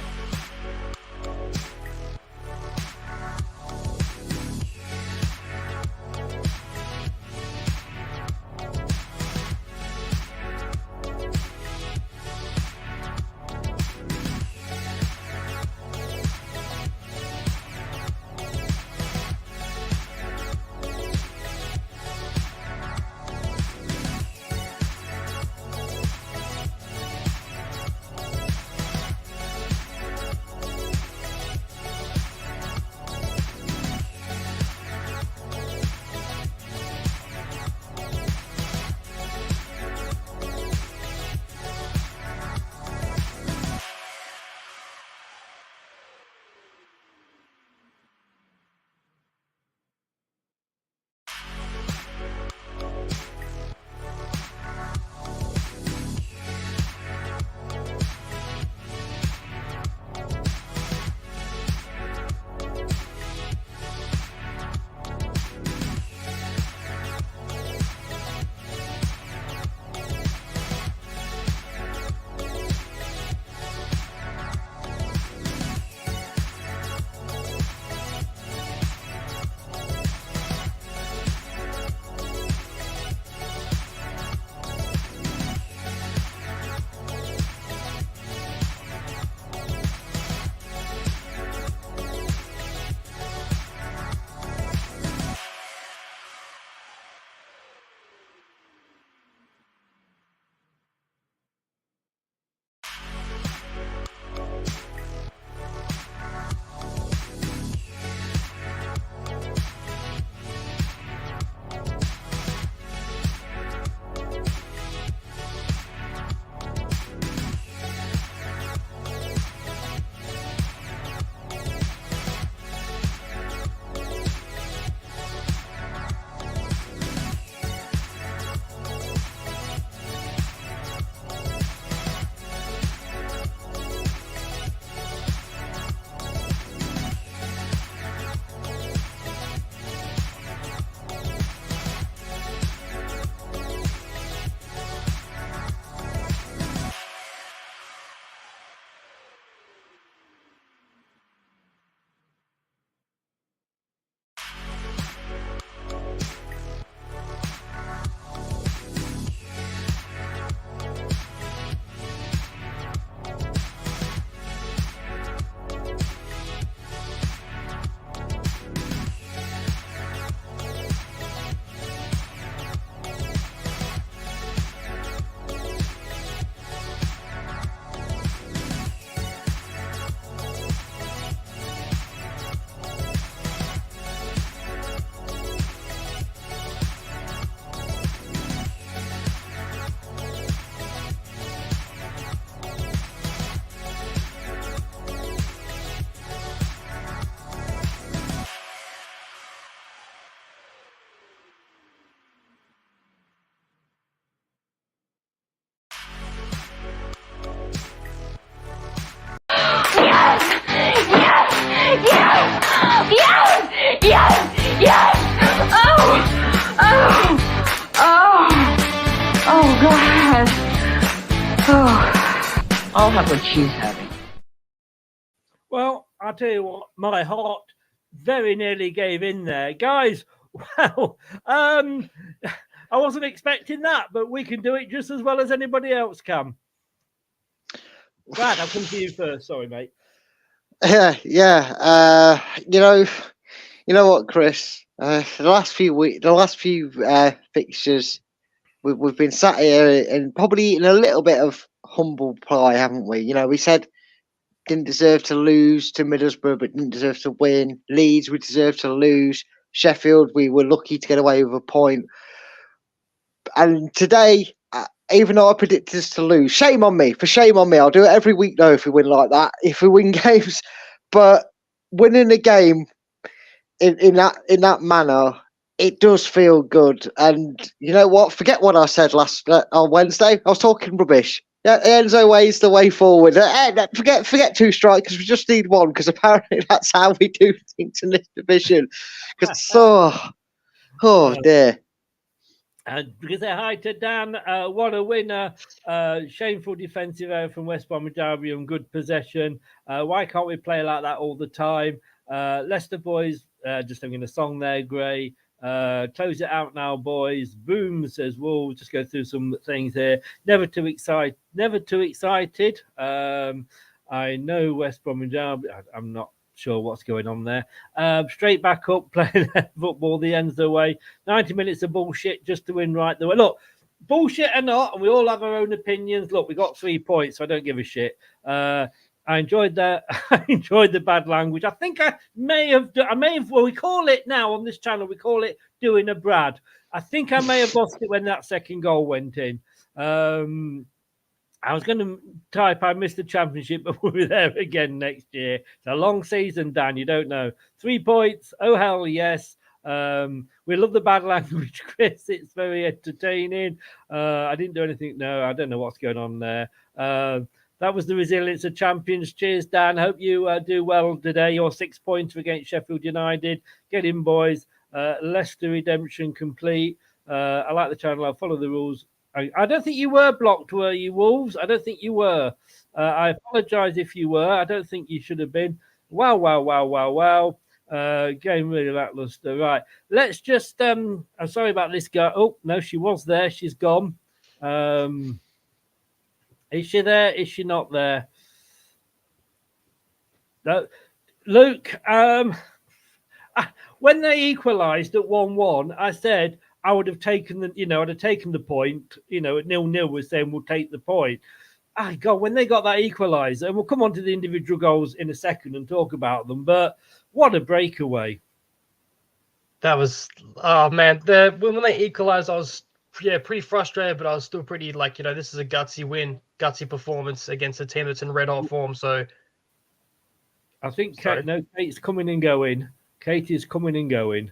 I'll have what she's having. Well, I'll tell you what, my heart very nearly gave in there. Guys, wow. I wasn't expecting that, but we can do it just as well as anybody else can. Brad, I'll come to you first. Sorry, mate. Yeah. You know what, Chris? The last few fixtures, we've been sat here and probably eating a little bit of humble pie, haven't we? You know, we said didn't deserve to lose to Middlesbrough, but didn't deserve to win. Leeds, we deserved to lose. Sheffield, we were lucky to get away with a point. And today, even though I predicted us to lose, shame on me. I'll do it every week though if we win like that. If we win games, but winning a game in that manner, it does feel good. And you know what? Forget what I said on Wednesday. I was talking rubbish. Yeah, Enzo way is the way forward. Forget 2 strikers. We just need 1 because apparently that's how we do things in this division. Because oh dear. And because they're hi to Dan, what a winner. Shameful defensive error from West Bromwich Albion, good possession. Why can't we play like that all the time? Leicester boys, just having a song there, Gray. Close it out now, boys. Boom, says Wolves. Just go through some things here. Never too excited. I know West Bromwich Albion. I'm not sure what's going on there. Straight back up, playing football the ends the way. 90 minutes of bullshit just to win right the way. Look, bullshit or not, and we all have our own opinions. Look, we got 3 points, so I don't give a shit. I enjoyed that. I enjoyed the bad language. I think I may have. Well, we call it now on this channel. We call it doing a Brad. I think I may have lost it when that second goal went in. I was going to type I missed the championship, but we'll be there again next year. It's a long season, Dan. You don't know. 3 points. Oh, hell yes. We love the bad language, Chris. It's very entertaining. I didn't do anything. No, I don't know what's going on there. That was the resilience of champions. Cheers, Dan. Hope you do well today. Your 6 points against Sheffield United. Get in, boys. Leicester redemption complete. I like the channel. I'll follow the rules. I don't think you were blocked, were you, Wolves? I don't think you were. I apologise if you were. I don't think you should have been. Wow. Game really lackluster. Right. Let's just... I'm sorry about this guy. Oh, no, she was there. She's gone. Is she there? Is she not there? No. Luke, when they equalised at 1-1, I said I would have taken the point, at 0-0 was saying we'll take the point. God, when they got that equaliser, and we'll come on to the individual goals in a second and talk about them, but what a breakaway. That was, oh man, when they equalised, I was pretty frustrated, but I was still pretty this is a gutsy win, gutsy performance against a team that's in red hot form. So I think Kate's coming and going. Kate is coming and going.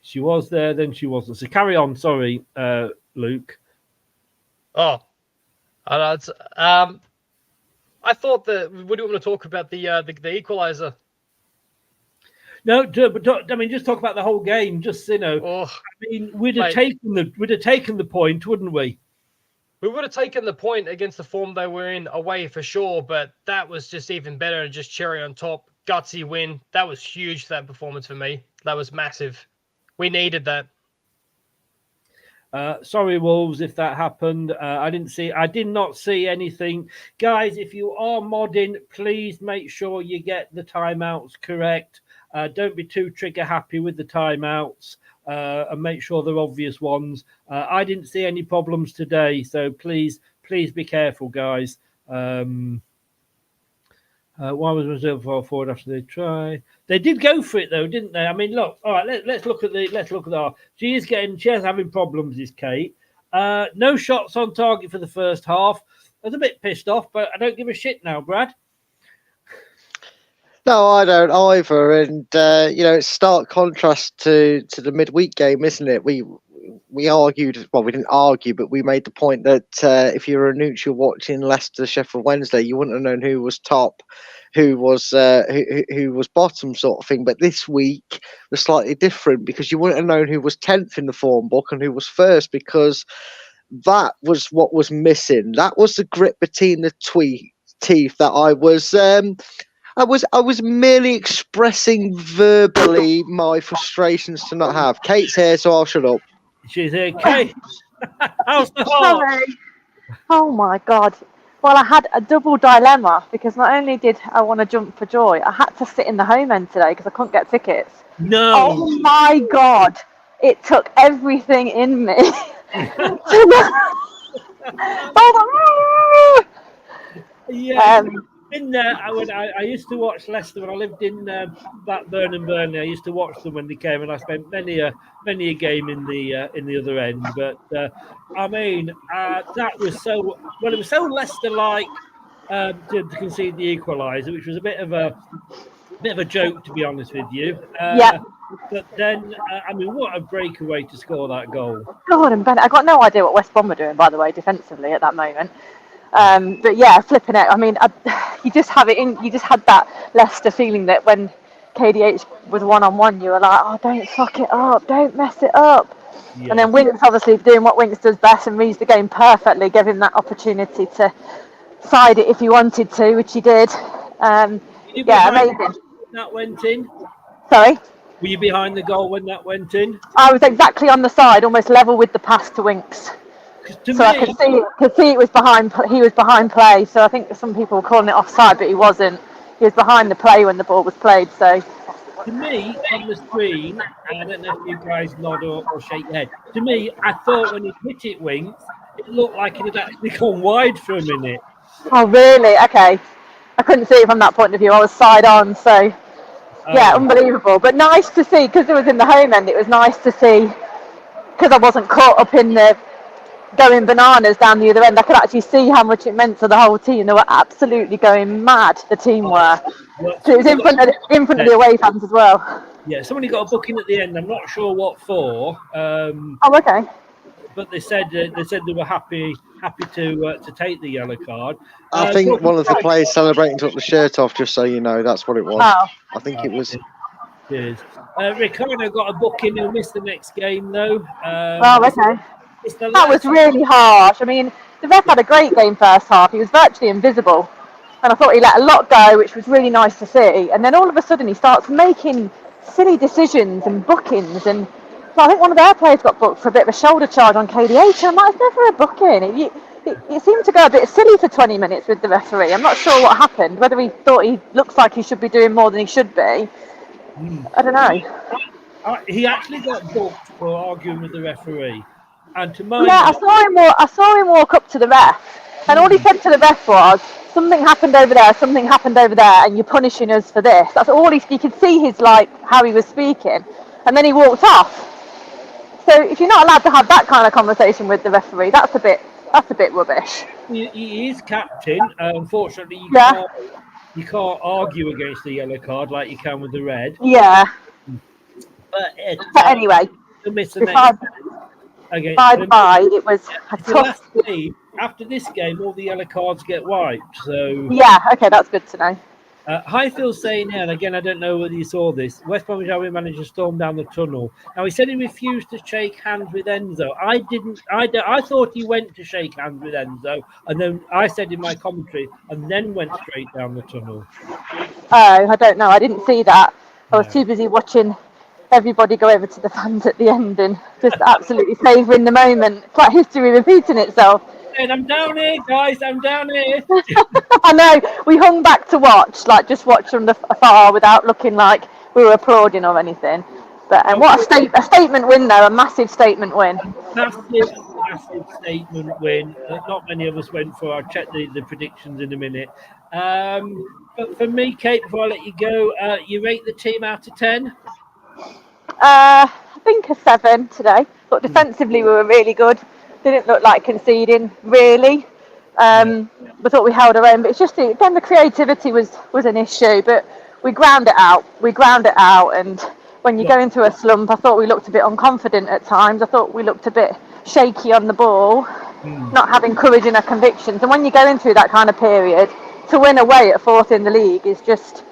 She was there, then she wasn't. So carry on. Sorry, Luke. Oh, I thought that we didn't want to talk about the equaliser. No, but I mean, just talk about the whole game. Just we'd have taken the point, wouldn't we? We would have taken the point against the form they were in away for sure, but that was just even better and just cherry on top. Gutsy win. That was huge, that performance for me. That was massive. We needed that. Sorry, Wolves, if that happened. I did not see anything. Guys, if you are modding, please make sure you get the timeouts correct. Don't be too trigger happy with the timeouts and make sure they're obvious ones. I didn't see any problems today, so please be careful, guys. Why was reserved forward after they try? They did go for it though, didn't they? I mean, look. All right, let's look at the. She is having problems. Is Kate? No shots on target for the first half. I was a bit pissed off, but I don't give a shit now, Brad. No, I don't either. And it's stark contrast to the midweek game, isn't it? We argued. Well, we didn't argue, but we made the point that if you were a neutral watching Leicester Sheffield Wednesday, you wouldn't have known who was top, who was bottom, sort of thing. But this week was slightly different because you wouldn't have known who was 10th in the form book and who was first, because that was what was missing. That was the grit between the teeth that I was merely expressing verbally my frustrations to not have. Kate's here, so I'll shut up. She's here. Kate, how's the heart? Sorry. Oh my God. Well, I had a double dilemma because not only did I want to jump for joy, I had to sit in the home end today because I couldn't get tickets. No. Oh my God. It took everything in me. Yeah. In there, I used to watch Leicester when I lived in Blackburn and Burnley. I used to watch them when they came, and I spent many a game in the other end. But I mean, that was so well. It was so Leicester-like to concede the equaliser, which was a bit of a joke, to be honest with you. Yeah. But then, I mean, what a breakaway to score that goal! God, and Bennett, I got no idea what West Brom were doing, by the way, defensively at that moment. But yeah, flipping it. I mean, you just have it in. You just had that Leicester feeling that when KDH was 1-on-1, you were like, "Oh, don't fuck it up, don't mess it up." Yeah. And then Winks obviously doing what Winks does best and reads the game perfectly, gave him that opportunity to side it if he wanted to, which he did. Yeah, amazing. That went in. Sorry. Were you behind the goal when that went in? I was exactly on the side, almost level with the pass to Winks. So I could see it was behind. He was behind play. So I think some people were calling it offside, but he wasn't. He was behind the play when the ball was played. So to me, on the screen, and I don't know if you guys nod or shake your head. To me, I thought when he hit it, Winks, it looked like it had actually gone wide for a minute. Oh really? Okay. I couldn't see it from that point of view. I was side on, so yeah, unbelievable. But nice to see because it was in the home end. It was nice to see because I wasn't caught up in the going bananas down the other end. I could actually see how much it meant to the whole team. They were absolutely going mad. The team were. So it was in front of the away fans as well. Yeah, somebody got a booking at the end. I'm not sure what for. Oh, okay. But they said they were happy to take the yellow card. I think one of the players celebrating took the shirt off. Just so you know, that's what it was. Oh. I think it was. Cheers. Ricardo got a booking. He'll miss the next game though. Oh, okay. That was really harsh. I mean, the ref had a great game first half. He was virtually invisible. And I thought he let a lot go, which was really nice to see. And then all of a sudden he starts making silly decisions and bookings. And I think one of their players got booked for a bit of a shoulder charge on KDH. And I'm like, it's never a booking. It seemed to go a bit silly for 20 minutes with the referee. I'm not sure what happened, whether he thought he looks like he should be doing more than he should be. I don't know. He actually got booked for arguing with the referee. And to my I saw him walk up to the ref, and all he said to the ref was, "Something happened over there, something happened over there, and you're punishing us for this." That's all you could see his how he was speaking, and then he walked off. So if you're not allowed to have that kind of conversation with the referee, that's a bit rubbish. He is captain. Unfortunately, you can't argue against the yellow card like you can with the red. Yeah. But anyway, bye. It was a tough game. After this game, all the yellow cards get wiped. So yeah, okay, that's good to know. Highfield's saying here, and again, I don't know whether you saw this. West Bromwich Albion manager stormed down the tunnel. Now he said he refused to shake hands with Enzo. I didn't. I thought he went to shake hands with Enzo, and then I said in my commentary, and then went straight down the tunnel. Oh, I don't know. I didn't see that. I was too busy watching everybody go over to the fans at the end and just absolutely savouring the moment. It's like history repeating itself. And I'm down here, guys. I'm down here. I know. We hung back to watch, just watch from afar without looking like we were applauding or anything. But what a statement win, though. A massive statement win. Massive statement win. Not many of us went for. I'll check the predictions in a minute. But for me, Kate, before I let you go, you rate the team out of 10? I think a 7 today. But defensively, we were really good. Didn't look like conceding, really. We thought we held our own, but it's just, again, the creativity was an issue, but we ground it out. And when you go into a slump, I thought we looked a bit unconfident at times. I thought we looked a bit shaky on the ball, not having courage in our convictions. And when you're going through that kind of period, to win away at 4th in the league is just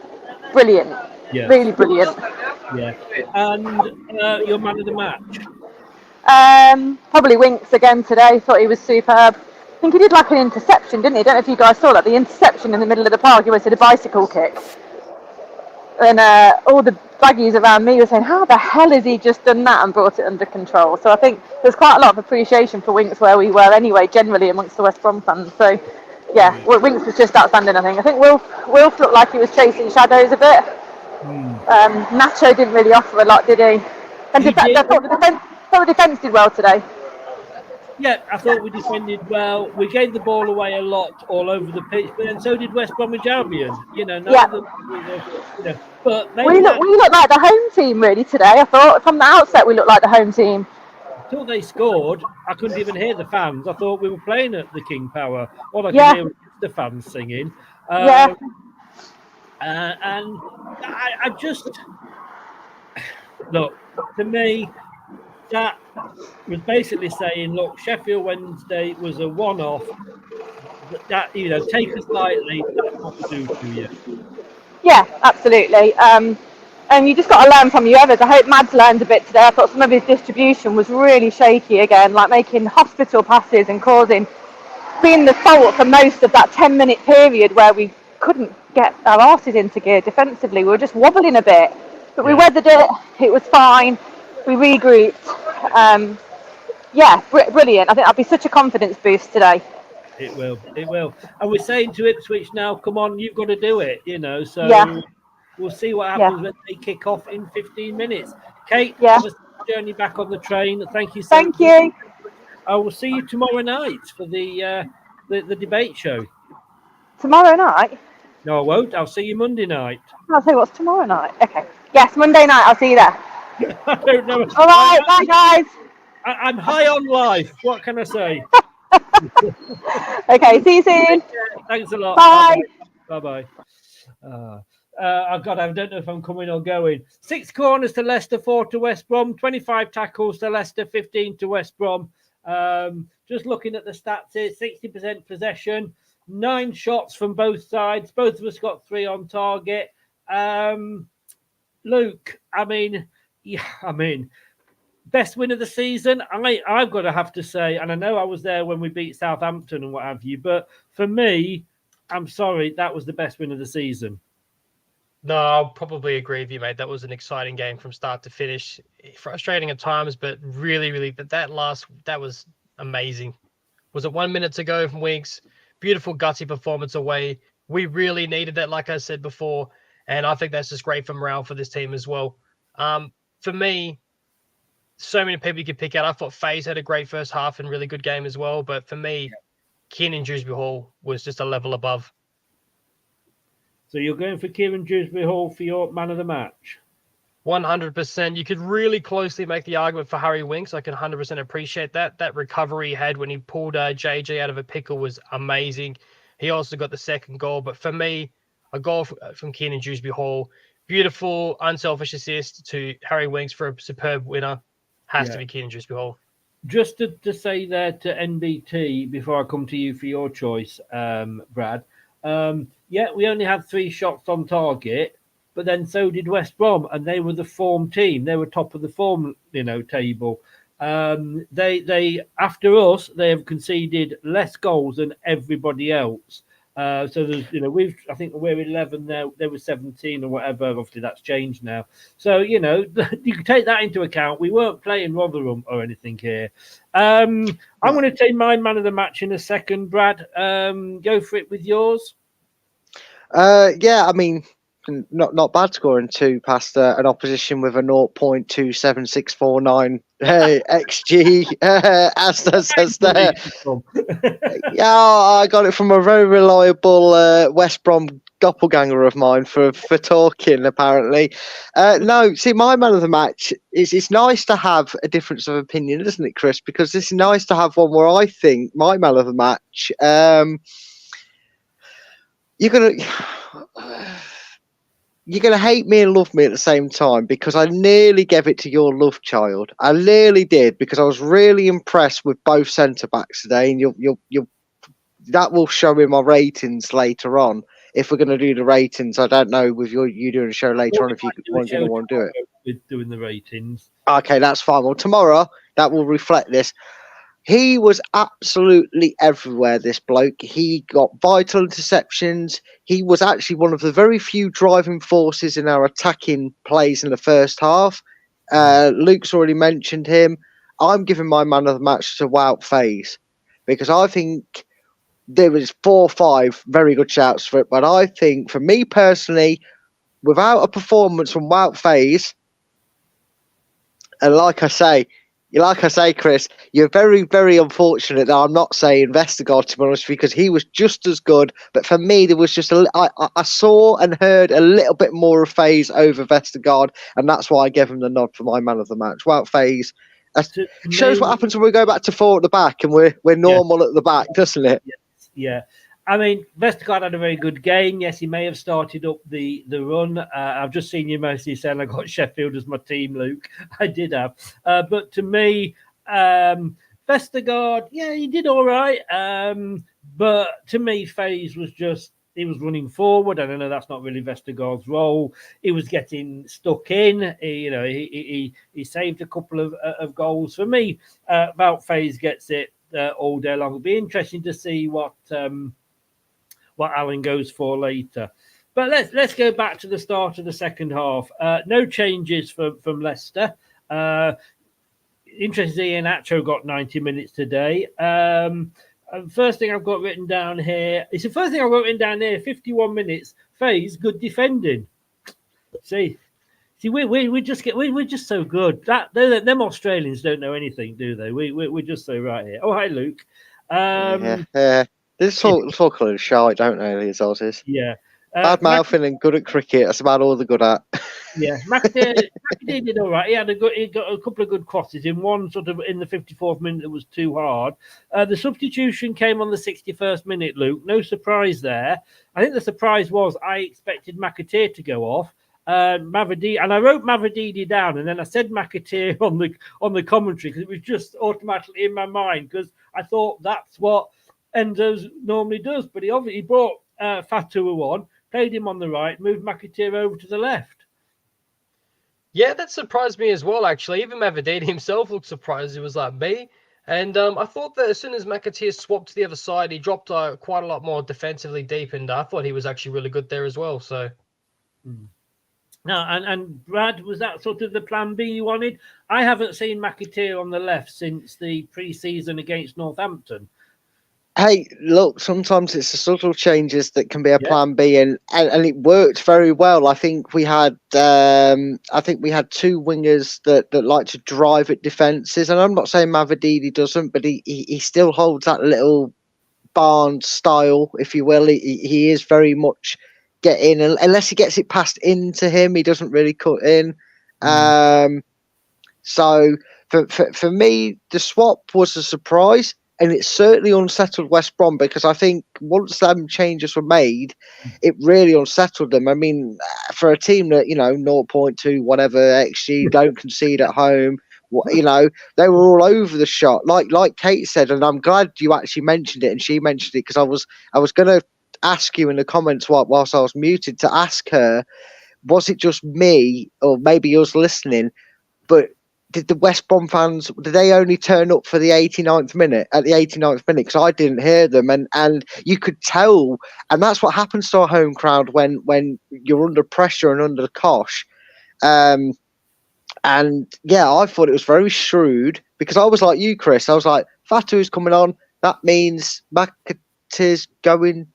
brilliant. Really brilliant. Yeah. And your man of the match? Probably Winks again today. Thought he was superb. I think he did like an interception, didn't he? Don't know if you guys saw that. The interception in the middle of the park. He went to the bicycle kick. And all the baggies around me were saying, how the hell has he just done that and brought it under control? So I think there's quite a lot of appreciation for Winks where we were anyway, generally amongst the West Brom fans. So yeah, Winks was just outstanding, I think. I think Wilf looked like he was chasing shadows a bit. Nacho didn't really offer a lot, did he? And I thought the defence did well today. Yeah, I thought we defended well. We gave the ball away a lot all over the pitch, but then so did West Bromwich Albion. You know, but we looked like the home team really today. I thought from the outset we looked like the home team. Until they scored, I couldn't even hear the fans. I thought we were playing at the King Power. All I could hear was the fans singing. And I just look, to me, that was basically saying, look, Sheffield Wednesday was a one-off. That, take us lightly. That's what to do to you. Yeah, absolutely. And you just got to learn from your errors. I hope Mads learned a bit today. I thought some of his distribution was really shaky again, like making hospital passes and being the fault for most of that 10-minute period where we couldn't get our arses into gear defensively. We were just wobbling a bit. But we weathered it. It was fine. We regrouped. Brilliant. I think that'll be such a confidence boost today. It will. And we're saying to Ipswich now, come on, you've got to do it, So we'll see what happens when they kick off in 15 minutes. Kate, have a journey back on the train. Thank you so much. Thank you. I will see you tomorrow night for the debate show. Tomorrow night? No, I won't. I'll see you Monday night. I'll say what's tomorrow night. Okay. Yes, Monday night. I'll see you there. I don't know. All right, bye guys. I'm high on life. What can I say? Okay, see you soon. Thanks a lot. Bye. Bye. God, I don't know if I'm coming or going. 6 corners to Leicester, 4 to West Brom, 25 tackles to Leicester, 15 to West Brom. Just looking at the stats here, 60% possession, 9 shots from both sides. Both of us got 3 on target. Luke, best win of the season. I've got to have to say, and I know I was there when we beat Southampton and what have you, but for me, I'm sorry, that was the best win of the season. No, I'll probably agree with you, mate. That was an exciting game from start to finish. Frustrating at times, but really, that was amazing. Was it 1 minute to go from Winks? Beautiful, gutsy performance away. We really needed that, like I said before, and I think that's just great for morale for this team as well. For me, so many people you could pick out. I thought FaZe had a great first half and really good game as well, but for me, Kieran Dewsbury-Hall was just a level above. So you're going for Kieran Dewsbury-Hall for your man of the match? 100%. You could really closely make the argument for Harry Winks. I can 100% appreciate that. That recovery he had when he pulled JJ out of a pickle was amazing. He also got the second goal. But for me, a goal from Kieran Dewsbury-Hall, beautiful, unselfish assist to Harry Winks for a superb winner. Has to be Kieran Dewsbury-Hall. Just to say there to NBT, before I come to you for your choice, Brad, we only had 3 shots on target, but then so did West Brom, and they were the form team. They were top of the form, table. They after us, they have conceded less goals than everybody else. So there's, I think we're 11 now. They were 17 or whatever. Obviously, that's changed now. So you can take that into account. We weren't playing Rotherham or anything here. I'm going to take my man of the match in a second, Brad. Go for it with yours. Not bad scoring 2 past an opposition with a 0.27649 XG. Asta says there. I got it from a very reliable West Brom doppelganger of mine for talking, apparently. My man of the match is it's nice to have a difference of opinion, isn't it, Chris? Because it's nice to have one where I think my man of the match, you're gonna hate me and love me at the same time, because I nearly gave it to your love child. I nearly did, because I was really impressed with both centre backs today, and you'll that will show in my ratings later on. If we're going to do the ratings, I don't know with you doing a show later on if you want to do it. With doing the ratings. Okay, that's fine. Well, tomorrow that will reflect this. He was absolutely everywhere, this bloke. He got vital interceptions. He was actually one of the very few driving forces in our attacking plays in the first half. Luke's already mentioned him. I'm giving my man of the match to Wout Faes because I think there was 4 or 5 very good shouts for it. But I think, for me personally, without a performance from Wout Faes, and like I say, Chris, you're very, very unfortunate that I'm not saying Vestergaard, to be honest, because he was just as good. But for me, there was just I saw and heard a little bit more of Faes over Vestergaard, and that's why I gave him the nod for my man of the match. Wout Faes shows what happens when we go back to 4 at the back and we're normal at the back, doesn't it? Yeah. I mean, Vestergaard had a very good game. Yes, he may have started up the run. I've just seen you mostly saying I got Sheffield as my team, Luke. I did have. But to me, Vestergaard, yeah, he did all right. But to me, Faes was just, he was running forward. I don't know, that's not really Vestergaard's role. He was getting stuck in. He saved a couple of goals. For me, Wout Faes gets it all day long. It'll be interesting to see what Alan goes for later. But let's go back to the start of the second half. No changes from Leicester. Interesting, Ian Acho got 90 minutes today. First thing I've got written down here. It's the first thing I've got written down here. 51 minutes. Faes, good defending. See, we're just so good. Them Australians don't know anything, do they? We're just so right here. Oh, hi, Luke. They talk a little shy, don't they, these Aussies? Yeah. Bad mouthing and good at cricket. That's about all they're good at. Yeah, McAteer did all right. He got a couple of good crosses in one sort of in the 54th minute that was too hard. The substitution came on the 61st minute, Luke. No surprise there. I think the surprise was I expected McAteer to go off. Mavadidi, and I wrote Mavadidi down, and then I said McAteer on the commentary because it was just automatically in my mind because I thought that's what Enzo's normally does. But he obviously brought Fatua on, played him on the right, moved McAteer over to the left. Yeah, that surprised me as well, actually. Even Mavadidi himself looked surprised. It was like me. And I thought that as soon as McAteer swapped to the other side, he dropped quite a lot more defensively deep, and I thought he was actually really good there as well. So. No, and Brad, was that sort of the plan B you wanted? I haven't seen McAteer on the left since the pre-season against Northampton. Hey, look, sometimes it's the subtle changes that can be a plan B, and it worked very well. I think we had two wingers that like to drive at defences, and I'm not saying Mavadidi doesn't, but he still holds that little Barnes style, if you will. He is very much get in, and unless he gets it passed into him, he doesn't really cut in. So for me, the swap was a surprise. And it certainly unsettled West Brom because I think once them changes were made, it really unsettled them. I mean, for a team that, 0.2, whatever, XG, don't concede at home, they were all over the shot. Like Kate said, and I'm glad you actually mentioned it and she mentioned it because I was going to ask you in the comments whilst I was muted to ask her, was it just me or maybe us listening, but did the West Brom fans, did they only turn up for the 89th minute, because I didn't hear them, and you could tell, and that's what happens to a home crowd when you're under pressure and under the cosh. And yeah, I thought it was very shrewd, because I was like you, Chris, I was like, Fatu's coming on, that means McAteer's going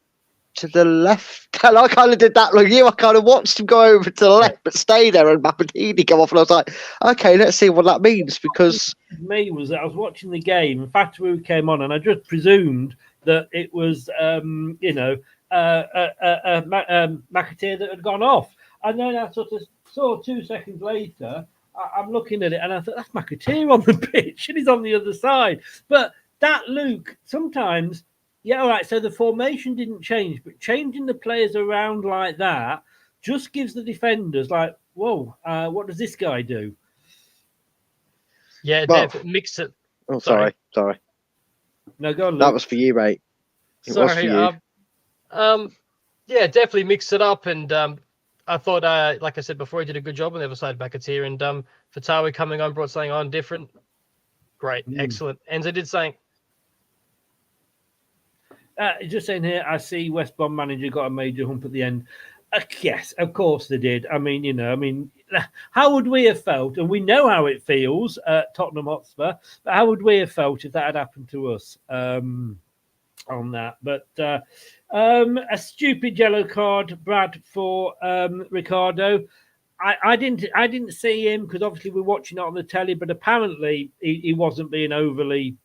to the left. And I kind of did that like you. I kind of watched him go over to the left, but stay there, and Mavadidi come off, and I was like, okay, let's see what that means. Because me was that I was watching the game, and Fatua came on, and I just presumed that it was McAteer that had gone off, and then I sort of saw 2 seconds later. I'm looking at it, and I thought that's McAteer on the pitch, and he's on the other side. But that Luke sometimes. Yeah, all right. So the formation didn't change, but changing the players around like that just gives the defenders like, whoa, what does this guy do? Yeah, Dev, mix it. Oh, sorry. No, go on, Luke. That was for you, mate. It was for you. Yeah, definitely mixed it up, and I thought, like I said before, he did a good job on the other side, McAteer, and Fatawi coming on brought something on different. Great, excellent. Enzo did saying. Just saying here, I see West Brom manager got a major hump at the end. Yes, of course they did. I mean, how would we have felt? And we know how it feels at Tottenham Hotspur, but how would we have felt if that had happened to us on that? But a stupid yellow card, Brad, for Ricardo. I didn't see him because obviously we're watching it on the telly, but apparently he wasn't being overly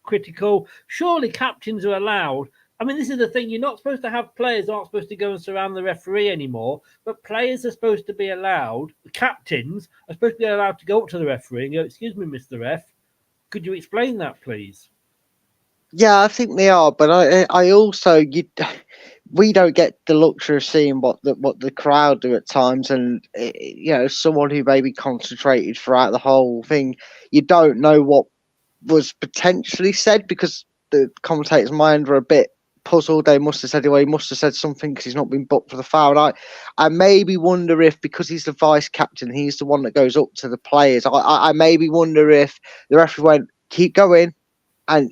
critical. Surely captains are allowed. I mean, this is the thing. You're not supposed to have players aren't supposed to go and surround the referee anymore, but players are supposed to be allowed. The captains are supposed to be allowed to go up to the referee and go, "Excuse me, Mr. Ref, could you explain that, please?" Yeah, I think they are, but I also we don't get the luxury of seeing what the crowd do at times, and someone who maybe concentrated throughout the whole thing, you don't know what was potentially said because the commentators' mind were a bit puzzled. They must have said, well, he must have said something because he's not been booked for the foul. And I maybe wonder if, because he's the vice captain, he's the one that goes up to the players. I maybe wonder if the referee went, keep going and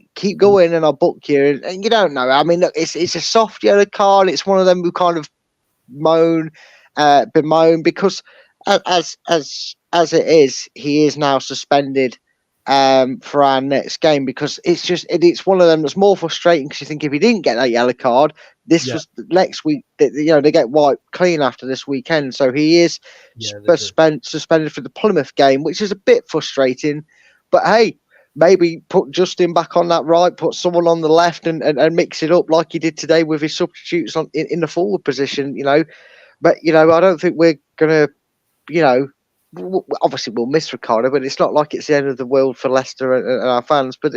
I'll book you. And you don't know. I mean, look, it's a soft yellow card. It's one of them who kind of bemoan because as it is, he is now suspended for our next game because it's one of them that's more frustrating because you think if he didn't get that yellow card, was next week. They get wiped clean after this weekend, so he is suspended for the Plymouth game, which is a bit frustrating. But hey, maybe put Justin back on that right, put someone on the left, and mix it up like he did today with his substitutes in the forward position. But I don't think we're gonna, obviously we'll miss Ricardo, but it's not like it's the end of the world for Leicester and our fans. But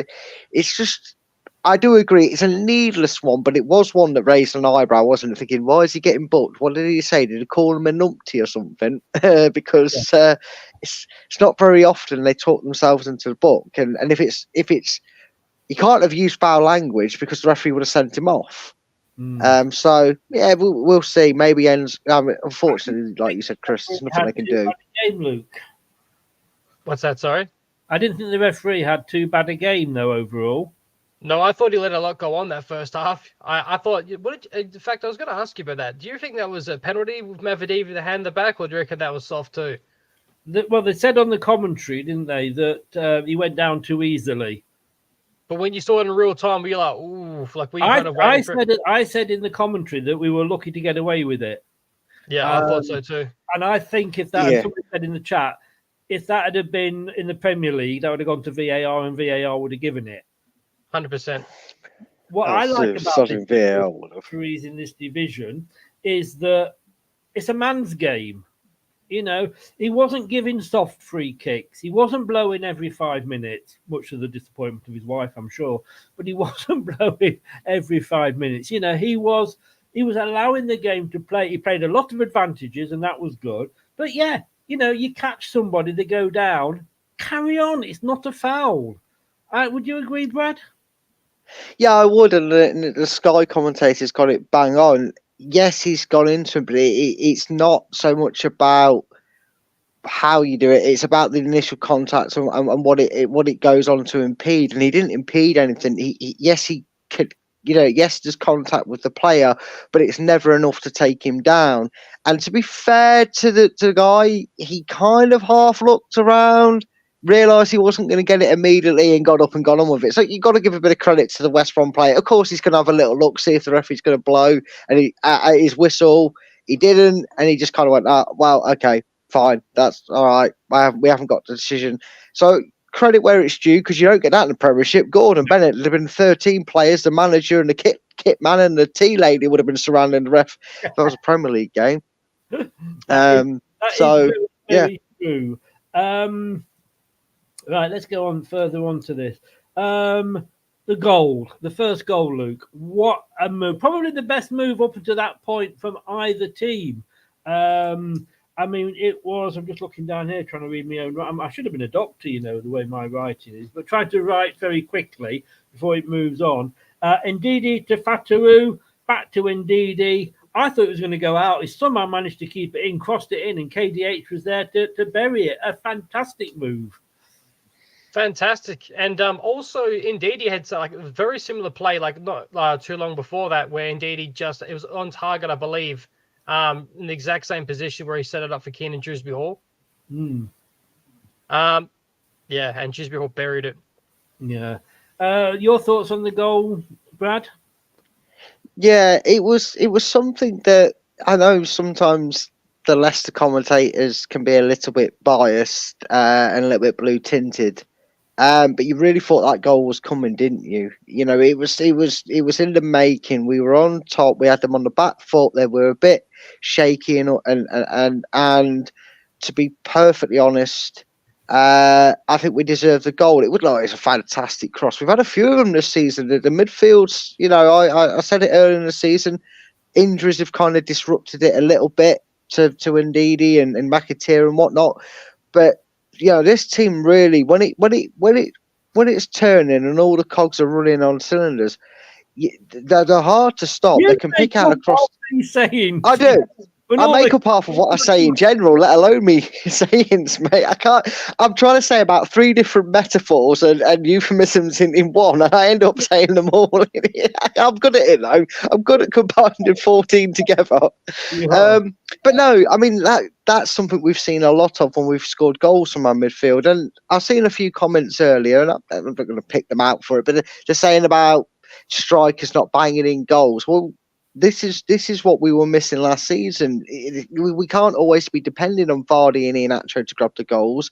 it's just, I do agree, it's a needless one, but it was one that raised an eyebrow, wasn't it? Thinking, why is he getting booked? What did he say? Did he call him a numpty or something? Because it's not very often they talk themselves into the book, and if it's he can't have used foul language because the referee would have sent him off. So yeah, we'll see. Maybe ends. Unfortunately, like you said, Chris, there's nothing they can do. Game, Luke. What's that? Sorry, I didn't think the referee had too bad a game though overall. No, I thought he let a lot go on that first half. I thought. In fact, I was going to ask you about that. Do you think that was a penalty with Mavadivi to hand the back, or do you reckon that was soft too? Well, they said on the commentary, didn't they, that he went down too easily. But when you saw it in real time, were you like, ooh, like we kind of I said in the commentary that we were lucky to get away with it. Yeah, I thought so too. And I think if that, somebody said in the chat, if that had been in the Premier League, that would have gone to VAR and VAR would have given it. 100%. What I like about the referees in this division is that it's a man's game. He wasn't giving soft free kicks. He wasn't blowing every 5 minutes, much to the disappointment of his wife, I'm sure. But he wasn't blowing every 5 minutes. He was allowing the game to play. He played a lot of advantages, and that was good. But yeah, you catch somebody, they go down, carry on. It's not a foul. Would you agree, Brad? Yeah, I would. And the Sky commentators got it bang on. Yes, he's gone into it, but it's not so much about how you do it. It's about the initial contact and what it goes on to impede. And he didn't impede anything. He could, yes, there's contact with the player, but it's never enough to take him down. And to be fair to the guy, he kind of half looked around, realised he wasn't going to get it immediately and got up and got on with it. So you've got to give a bit of credit to the West Brom player. Of course, he's going to have a little look, see if the referee's going to blow, and his whistle, he didn't, and he just kind of went, well, okay, fine, that's all right. We haven't got the decision. So credit where it's due, because you don't get that in the Premiership. Gordon Bennett, there'd have been 13 players, the manager and the kit man and the tea lady would have been surrounding the ref. That was a Premier League game. That is very true. Right, let's go on further on to this. The first goal, Luke. What a move. Probably the best move up until that point from either team. It was, I'm just looking down here trying to read my own. I should have been a doctor, the way my writing is, but trying to write very quickly before it moves on. Ndidi to Fataru, back to Ndidi. I thought it was going to go out. He somehow managed to keep it in, crossed it in, and KDH was there to bury it. A fantastic move. Fantastic. And also, Indeed, he had like a very similar play, like not too long before that, where Indeed it was on target, I believe, in the exact same position where he set it up for Keenan Dewsbury Hall. Yeah, and Dewsbury Hall buried it. Yeah. Your thoughts on the goal, Brad? Yeah, it was something that I know sometimes the Leicester commentators can be a little bit biased and a little bit blue tinted. But you really thought that goal was coming, didn't you? You know, it was in the making. We were on top. We had them on the back foot. They were a bit shaky and to be perfectly honest, I think we deserved the goal. It was a fantastic cross. We've had a few of them this season. The midfields, you know, I said it earlier in the season. Injuries have kind of disrupted it a little bit to Ndidi and McAteer and whatnot, but you know, this team really, when it's turning and all the cogs are running on cylinders, they're hard to stop. They can pick out across. Saying I do. I make up half of what I say in general, let alone me sayings, mate. I'm trying to say about 3 different metaphors and euphemisms in one, and I end up saying them all. I'm good at it, though. I'm good at combining 14 together. But no, I mean, that's something we've seen a lot of when we've scored goals from our midfield. And I've seen a few comments earlier, and I'm not going to pick them out for it, but they're saying about strikers not banging in goals. Well, this is what we were missing last season. We can't always be depending on Vardy and Iheanacho to grab the goals.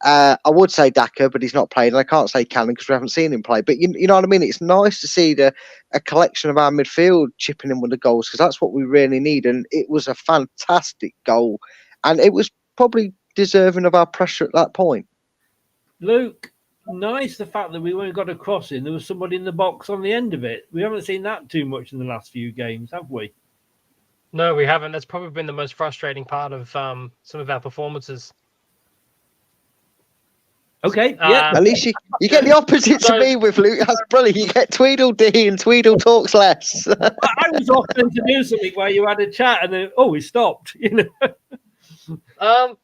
I would say Daka, but he's not played, and I can't say Cannon because we haven't seen him play. But you know what I mean? It's nice to see a collection of our midfield chipping in with the goals because that's what we really need. And it was a fantastic goal, and it was probably deserving of our pressure at that point. Luke, nice the fact that we only got a cross in. There was somebody in the box on the end of it. We haven't seen that too much in the last few games, have we? No, we haven't. That's probably been the most frustrating part of some of our performances. Okay, yeah. At least you get the opposite to me with Luke. That's brilliant. You get Tweedledee and Tweedle talks less. I was offering to do something where you had a chat and then, we stopped. You know.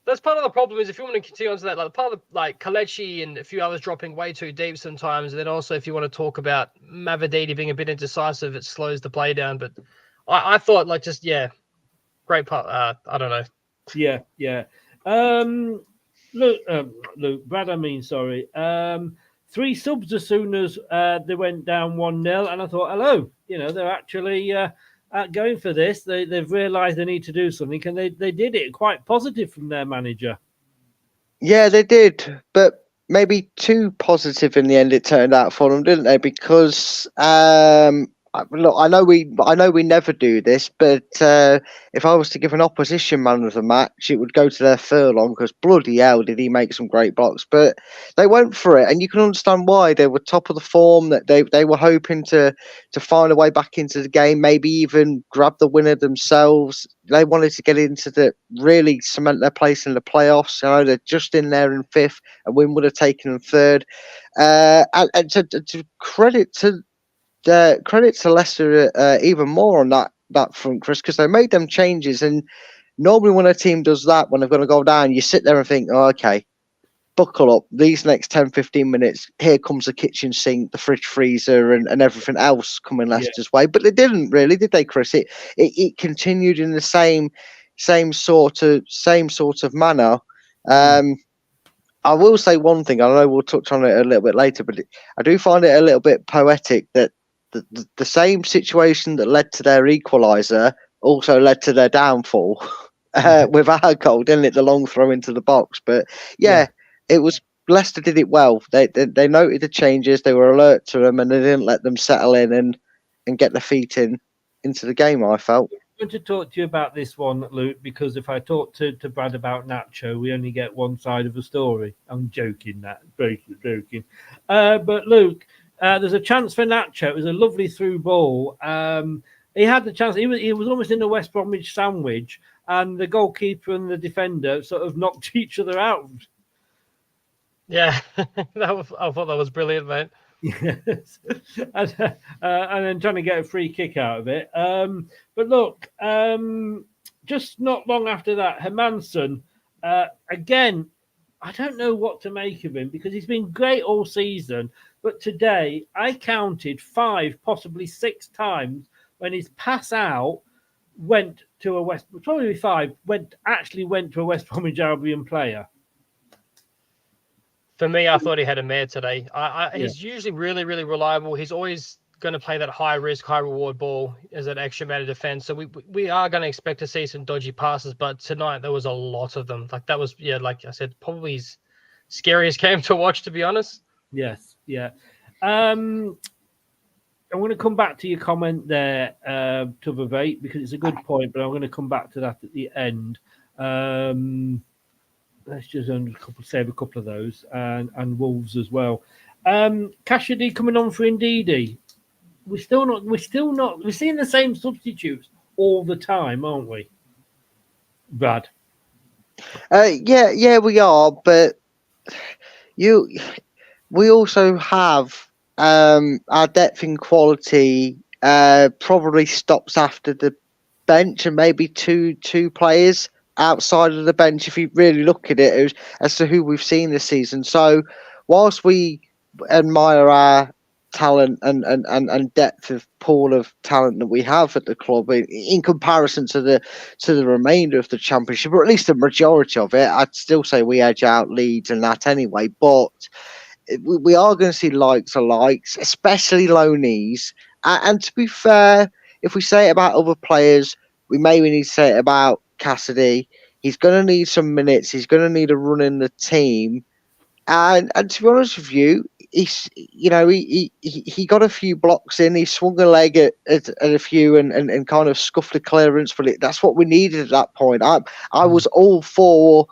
That's part of the problem. Is if you want to continue on to that, like part of Kelechi and a few others dropping way too deep sometimes. And then also, if you want to talk about Mavididi being a bit indecisive, it slows the play down. But I thought great part. I don't know. Yeah. Luke, Brad, I mean, sorry. 3 subs as soon as they went down 1-0, and I thought, hello, you know, they're actually going for this. They've realised they need to do something, and they did it. Quite positive from their manager. Yeah, they did, but maybe too positive in the end. It turned out for them, didn't they? Because look, I know we never do this, but if I was to give an opposition man of the match, it would go to their Furlong because bloody hell did he make some great blocks. But they went for it, and you can understand why. They were top of the form. That they were hoping to find a way back into the game, maybe even grab the winner themselves. They wanted to get into really cement their place in the playoffs. You know, they're just in there in 5th. A win would have taken them 3rd. And to credit to Leicester even more on that front, Chris, because they made them changes. And normally when a team does that, when they're going to go down, you sit there and think, oh, okay, buckle up. These next 10, 15 minutes, here comes the kitchen sink, the fridge freezer, and everything else coming Leicester's way. But they didn't really, did they, Chris? It continued in the same sort of manner. I will say one thing. I know we'll touch on it a little bit later, but I do find it a little bit poetic that the same situation that led to their equaliser also led to their downfall with our goal, didn't it? The long throw into the box. But it was Leicester did it well. They noted the changes, they were alert to them, and they didn't let them settle in and get their feet into the game, I felt. I'm going to talk to you about this one, Luke, because if I talk to Brad about Nacho, we only get one side of the story. I'm joking, joking. But Luke, there's a chance for Nacho. It was a lovely through ball. He had the chance. He was almost in a West Bromwich sandwich, and the goalkeeper and the defender sort of knocked each other out. Yeah, I thought that was brilliant, mate. Yes, and then trying to get a free kick out of it. But look, just not long after that, Hermansen, again, I don't know what to make of him because he's been great all season. But today, I counted 5, possibly 6 times when his pass out went to a probably 5, went to a West Bromwich Albion player. For me, I thought he had a mare today. He's usually really, really reliable. He's always going to play that high risk, high reward ball as an extra man of defense. So we are going to expect to see some dodgy passes, but tonight there was a lot of them. Like that was, like I said, probably his scariest game to watch, to be honest. Yes, yeah. I'm going to come back to your comment there, Tubavate, because it's a good point, but I'm going to come back to that at the end. Let's just save a couple of those, and Wolves as well. Cassidy coming on for Indeedy. We're seeing the same substitutes all the time, aren't we, Brad? Yeah, we are, but we also have our depth in quality probably stops after the bench, and maybe two players outside of the bench if you really look at it as to who we've seen this season. So whilst we admire our talent and depth of pool of talent that we have at the club in comparison to the remainder of the championship, or at least the majority of it, I'd still say we edge out Leeds and that anyway, but we are going to see likes of likes, especially loanees. And to be fair, if we say it about other players, we maybe need to say it about Cassidy. He's going to need some minutes. He's going to need a run in the team. And to be honest with you, he got a few blocks in. He swung a leg at a few and kind of scuffed a clearance, but that's what we needed at that point. I was all for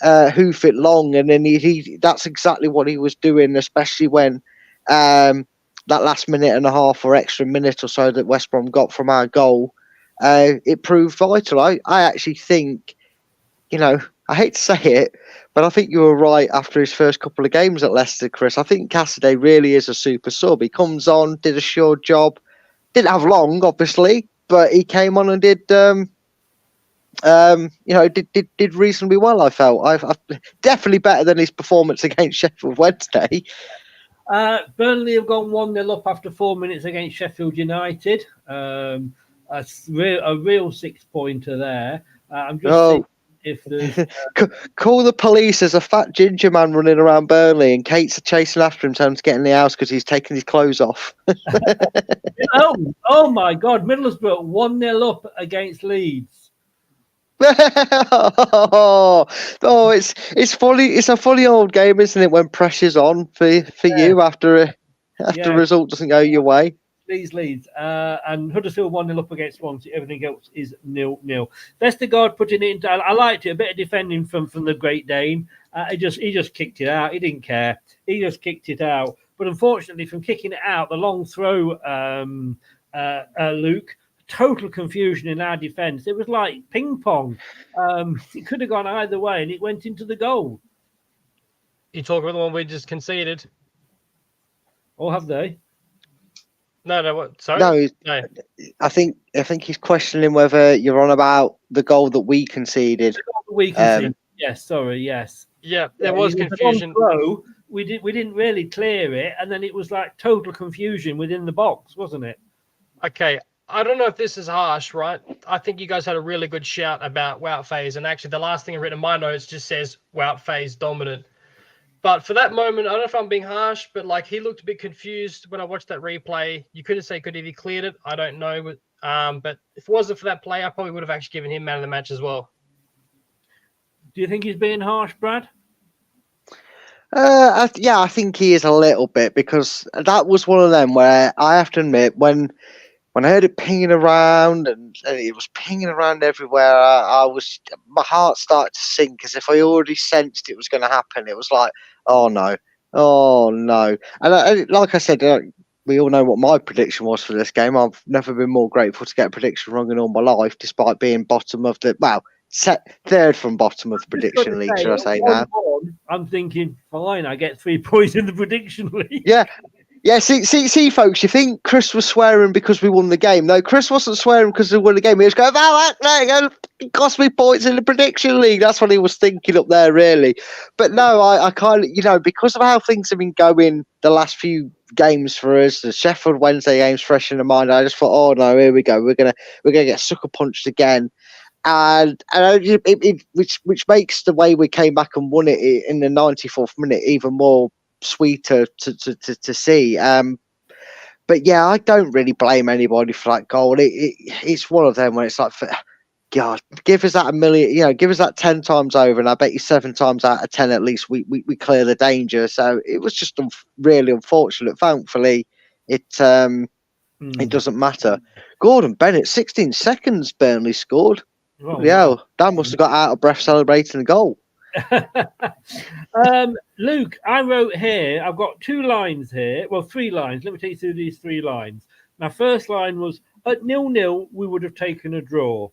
hoof it long, and then he that's exactly what he was doing, especially when that last minute and a half or extra minute or so that West Brom got from our goal, it proved vital. I actually think, I hate to say it, but I think you were right after his first couple of games at Leicester, Chris. I think Cassidy really is a super sub. He comes on, did a sure job. Didn't have long, obviously, but he came on and did reasonably well, I felt. I've definitely better than his performance against Sheffield Wednesday. Burnley have gone 1-0 up after 4 minutes against Sheffield United. A real 6-pointer there. I'm just thinking if there's... Call the police. There's a fat ginger man running around Burnley and Kate's chasing after him, telling him to get in the house because he's taking his clothes off. oh my God. Middlesbrough 1-0 up against Leeds. It's funny. It's a funny old game, isn't it? When pressure's on for you after the result doesn't go your way. Leeds, and Huddersfield 1-0 up against Swansea. Everything else is 0-0. Vestergaard putting it into. I liked it. A bit of defending from the Great Dane. He just kicked it out. He didn't care. He just kicked it out. But unfortunately, from kicking it out, the long throw, Luke. Total confusion in our defence. It was like ping pong. It could have gone either way, and it went into the goal. You talk about the one we just conceded. Or have they? No. What? Sorry. No. I think he's questioning whether you're on about the goal that we conceded. The goal that we conceded. Yes. Sorry. Yes. Yeah. There was confusion. Throw. We didn't really clear it, and then it was like total confusion within the box, wasn't it? Okay. I don't know if this is harsh, right? I think you guys had a really good shout about Wout Faes, and actually the last thing I've written in my notes just says Wout Faes dominant. But for that moment, I don't know if I'm being harsh, but like he looked a bit confused when I watched that replay. You couldn't say could he cleared it. I don't know, but if it wasn't for that play, I probably would have actually given him man of the match as well. Do you think he's being harsh, Brad? I think he is a little bit, because that was one of them where I have to admit when I heard it pinging around and it was pinging around everywhere, my heart started to sink as if I already sensed it was going to happen. It was like, oh no. And like I said, we all know what my prediction was for this game. I've never been more grateful to get a prediction wrong in all my life, despite being third from bottom of the prediction league, should I say now. I'm thinking, fine, I get 3 points in the prediction league. Yeah. Yeah, see, folks, you think Chris was swearing because we won the game. No, Chris wasn't swearing because we won the game. He was going, it cost me points in the prediction league. That's what he was thinking up there, really. But no, I kind of, because of how things have been going the last few games for us, the Sheffield Wednesday games fresh in the mind, I just thought, oh no, here we go. We're gonna get sucker punched again. And which makes the way we came back and won it in the 94th minute even more sweeter to see. But yeah, I don't really blame anybody for that goal. It's one of them when it's like, God, give us that a million, give us that 10 times over, and I bet you 7 times out of 10 at least we clear the danger. So it was just really unfortunate. Thankfully, it doesn't matter. Gordon Bennett, 16 seconds, Burnley scored. Oh, yeah, Dan must have got out of breath celebrating the goal. Luke, I wrote here, I've got 2 lines here. Well, 3 lines. Let me take you through these 3 lines. My first line was, at 0-0, we would have taken a draw.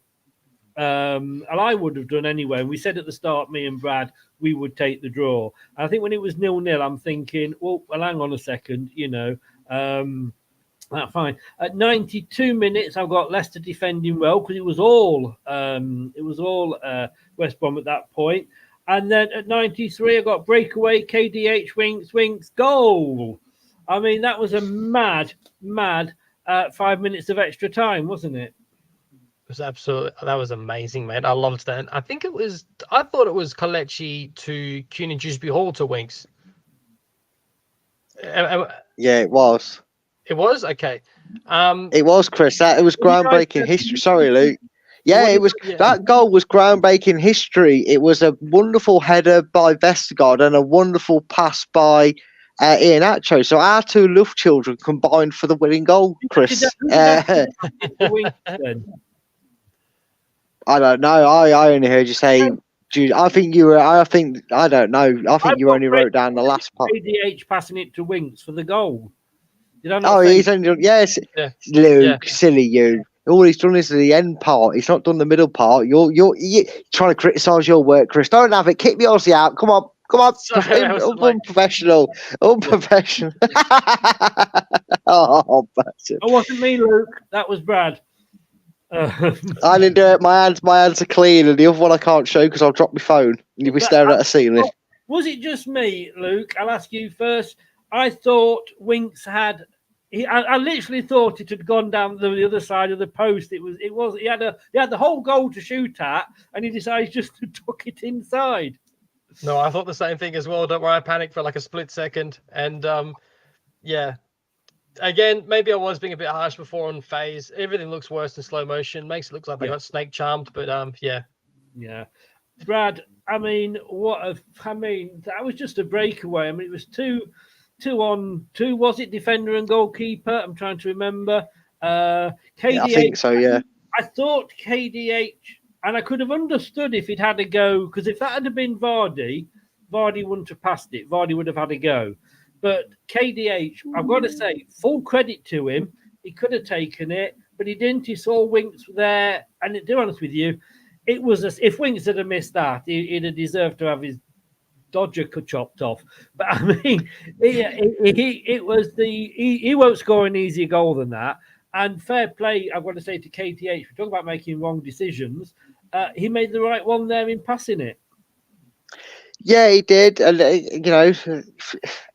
And I would have done anyway. And we said at the start, me and Brad, we would take the draw. And I think when it was 0-0, I'm thinking, well, hang on a second, that's fine. At 92 minutes, I've got Leicester defending well because it was all West Brom at that point. And then at 93, I got breakaway, KDH, Winks, goal. I mean, that was a mad 5 minutes of extra time, wasn't it? It was that was amazing, mate. I loved that. I thought it was Kelechi to Cunin Dewsbury Hall to Winks. Yeah, it was. It was? Okay. It was, Chris. It was groundbreaking history. Sorry, Luke. Yeah, it was. Yeah. That goal was groundbreaking history. It was a wonderful header by Vestergaard and a wonderful pass by Iheanacho. So our 2 love children combined for the winning goal, Chris. I don't know. I only heard you say. I think you were. I don't know. I think you only wrote down the last part. KDH passing it to Winks for the goal. He's only yes. Yeah. Luke, silly you. All he's done is the end part. He's not done the middle part. You're trying to criticise your work, Chris. Don't have it. Kick the Aussie out. Come on. Unprofessional. Unprofessional. Oh, it wasn't me, Luke. That was Brad. I didn't do it. My hands are clean, and the other one I can't show because I'll drop my phone and you'll be staring at the ceiling. Was it just me, Luke? I'll ask you first. I thought Winks had. I literally thought it had gone down the other side of the post. He had the whole goal to shoot at, and he decided just to tuck it inside. No, I thought the same thing as well. Don't worry, I panicked for like a split second, and yeah. Again, maybe I was being a bit harsh before on phase. Everything looks worse in slow motion. Makes it look like they got snake charmed, but yeah. Yeah. Brad, I mean, that was just a breakaway. I mean, it was 2-on-2. Was it defender and goalkeeper? I'm trying to remember. KDH. Yeah, I think so, yeah. I thought KDH, and I could have understood if it had a go, because if that had been Vardy wouldn't have passed it. Vardy would have had a go. But KDH, I've got to say, full credit to him. He could have taken it, but he didn't. He saw Winks there. And to be honest with you, it was if Winks had missed that, he'd have deserved to have his Dodger chopped off. But I mean, he won't score an easier goal than that. And fair play, I've got to say to KTH, we talk about making wrong decisions. He made the right one there in passing it. Yeah, he did. And,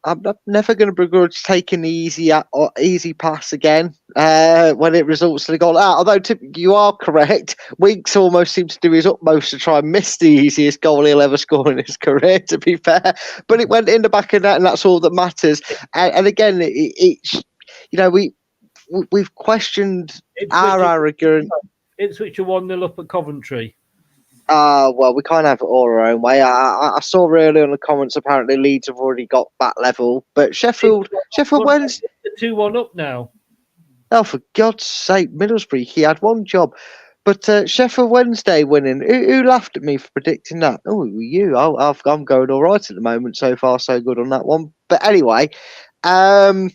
I'm never going to begrudge taking the easy pass again when it results in a goal. Although you are correct, Winks almost seems to do his utmost to try and miss the easiest goal he'll ever score in his career, to be fair. But it went in the back of that, and that's all that matters. And again, we've questioned our arrogance. Ipswich are 1-0 up at Coventry. Well, we can't have it all our own way. I saw earlier in the comments apparently Leeds have already got that level, but Sheffield Wednesday 2-1 up now. Oh, for God's sake, Middlesbrough, he had one job. But Sheffield Wednesday winning, who laughed at me for predicting that? Oh, you. I'm going all right at the moment. So far, so good on that one. But anyway, we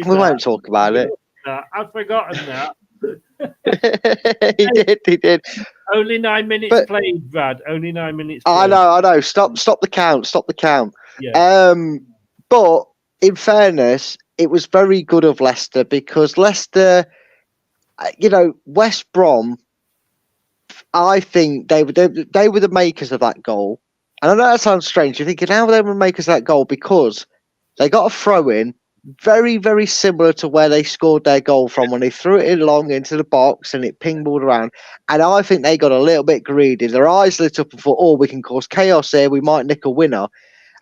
won't talk about it. I've forgotten that. He did. Only 9 minutes played, Brad. Only 9 minutes played. I know. Stop the count. Yeah. But in fairness, it was very good of Leicester, because Leicester, West Brom, I think they were the makers of that goal. And I know that sounds strange. You're thinking, how were they the makers of that goal? Because they got a throw in very, very similar to where they scored their goal from, when they threw it in long into the box and it ping-balled around. And I think they got a little bit greedy. Their eyes lit up and thought, oh, we can cause chaos here. We might nick a winner.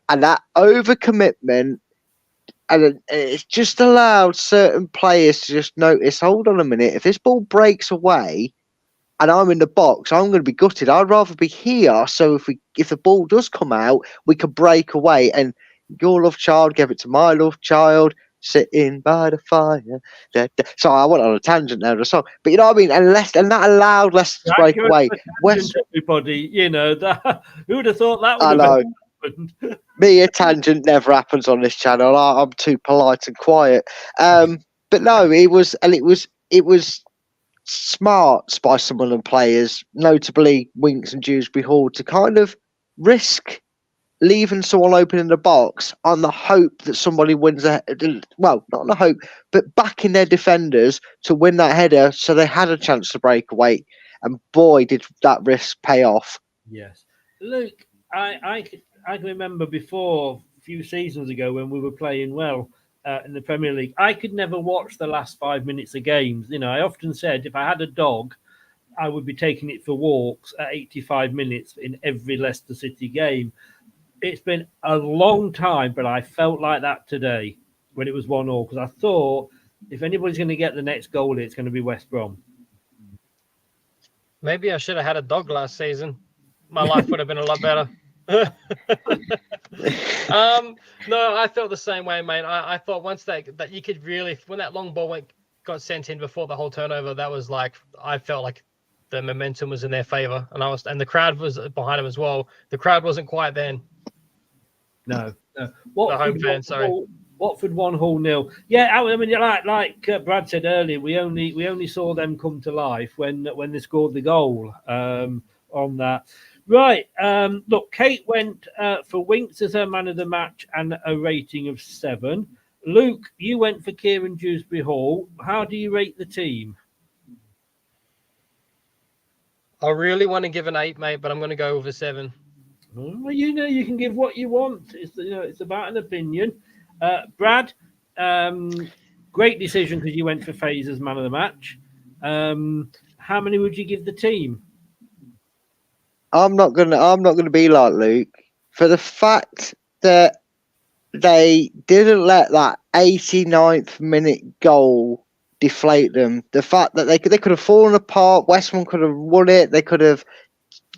And that overcommitment, and it's just allowed certain players to just notice, hold on a minute, if this ball breaks away and I'm in the box, I'm going to be gutted. I'd rather be here. So if the ball does come out, we could break away. And your love child gave it to my love child, sitting by the fire. So I went on a tangent there, the song. But you know what I mean? And that allowed Leicester to break away. Everybody, that who would have thought that would have happened? Me, a tangent never happens on this channel. I'm too polite and quiet. But no, it was smart by some of the players, notably Winks and Dewsbury Hall, to kind of risk leaving someone open in the box on the hope that somebody wins well, not on the hope, but backing their defenders to win that header, so they had a chance to break away. And boy, did that risk pay off. Yes. Luke, I can remember before, a few seasons ago, when we were playing well in the Premier League, I could never watch the last 5 minutes of games. I often said if I had a dog, I would be taking it for walks at 85 minutes in every Leicester City game. It's been a long time, but I felt like that today when it was 1-1, because I thought if anybody's going to get the next goal, it's going to be West Brom. Maybe I should have had a dog last season. My life would have been a lot better. No, I felt the same way, mate. I thought once that you could really, when that long ball got sent in before the whole turnover, that was like, I felt like the momentum was in their favour, and the crowd was behind them as well. The crowd wasn't quiet then. No. The home fans, sorry. Watford 1-0. Yeah, I mean, like Brad said earlier, we only saw them come to life when they scored the goal on that. Right. Look, Kate went for Winks as her man of the match and a rating of 7. Luke, you went for Kieran Dewsbury Hall. How do you rate the team? I really want to give an 8, mate, but I'm going to go with a 7. Well, you can give what you want. It's about an opinion. Brad, great decision because you went for FaZe as man of the match. How many would you give the team? I'm not gonna be like Luke, for the fact that they didn't let that 89th minute goal deflate them. The fact that they could have fallen apart. West Ham could have won it. They could have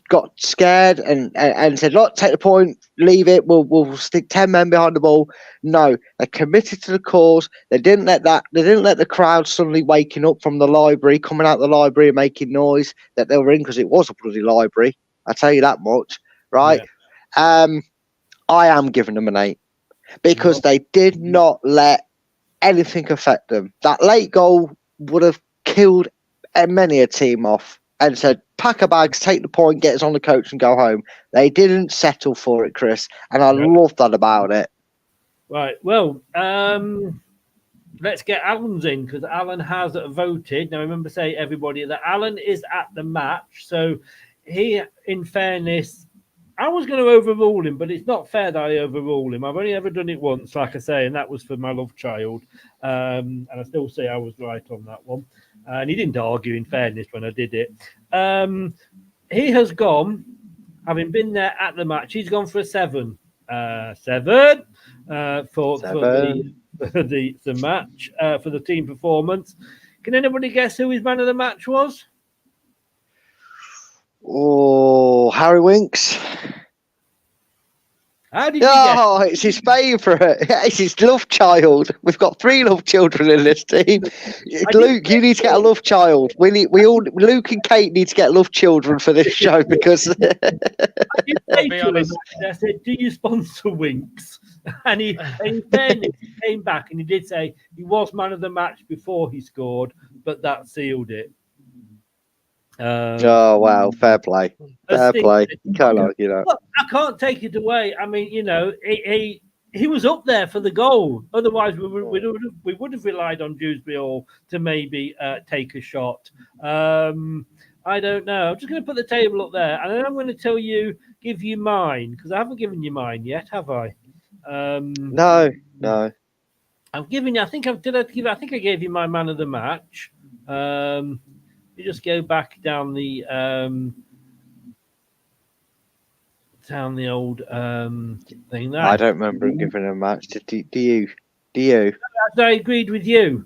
got scared and said, "Look, take the point, leave it. We'll stick 10 men behind the ball." No, they committed to the cause. They didn't let the crowd suddenly waking up from the library, coming out of the library and making noise that they were in, because it was a bloody library. I tell you that much, right? Yeah. I am giving them an 8 because they did not let anything affect them. That late goal would have killed many a team off and said, pack a bags, take the point, get us on the coach and go home. They didn't settle for it, Chris, and I love that about it. Right, well, let's get Alan's in, because Alan has voted. Now, remember, say everybody that Alan is at the match, so he, in fairness, I was going to overrule him, but it's not fair that I overrule him. I've only ever done it once, like I say, and that was for my love child. And I still say I was right on that one. And he didn't argue, in fairness, when I did it. He has gone, having been there at the match, he's gone for a 7. 7 for the match, for the team performance. Can anybody guess who his man of the match was? Oh, Harry Winks. How did you guess? It's his favourite. It's his love child. We've got 3 love children in this team. Luke, you need to get a love child. Luke and Kate need to get love children for this show because. I said, "Do you sponsor Winks?" And he came back and he did say he was man of the match before he scored, but that sealed it. Oh wow, fair play. Fair play. You can't argue that. Well, I can't take it away. I mean, he he was up there for the goal. Otherwise, we would have relied on Dewsbury Hall to maybe take a shot. I don't know. I'm just going to put the table up there, and then I'm going to give you mine, because I haven't given you mine yet, have I? No. I've given you. I think I gave you my man of the match. You just go back down the old thing. There. I don't remember him giving a match. Do you? I agreed with you.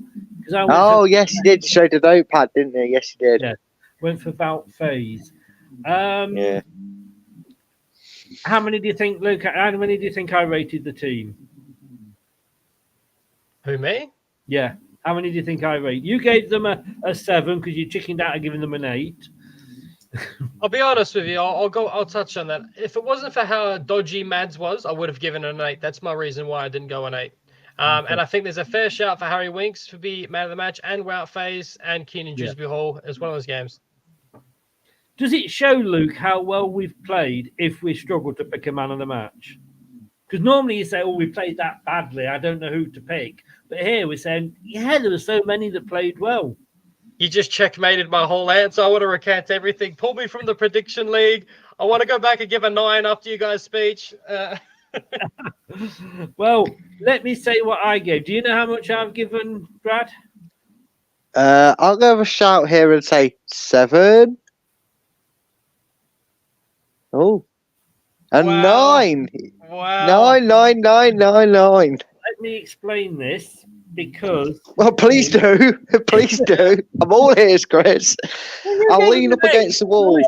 Yes, he did. Showed a notepad, didn't he? Yes, he did. Yeah. Went for Bout Phase. Yeah. How many do you think, Luke? How many do you think I rated the team? Who, me? Yeah. How many do you think I rate? You gave them a 7 because you chickened out of giving them an 8. I'll be honest with you. I'll touch on that. If it wasn't for how dodgy Mads was, I would have given it an 8. That's my reason why I didn't go an 8. And I think there's a fair shout for Harry Winks to be man of the match, and Wout Faze and Keenan Dewsbury Hall as one of those games. Does it show, Luke, how well we've played if we struggle to pick a man of the match? Because normally you say, we played that badly, I don't know who to pick. But here we're saying, there were so many that played well. You just checkmated my whole answer. I want to recant everything. Pull me from the prediction league. I want to go back and give a 9 after you guys' speech. Well, let me say what I gave. Do you know how much I've given, Brad? I'll go have a shout here and say 7. Oh, and 9. Wow. 9. Let me explain this because. Well, please do. Please do. I'm all ears, Chris. I'll lean up against the wall.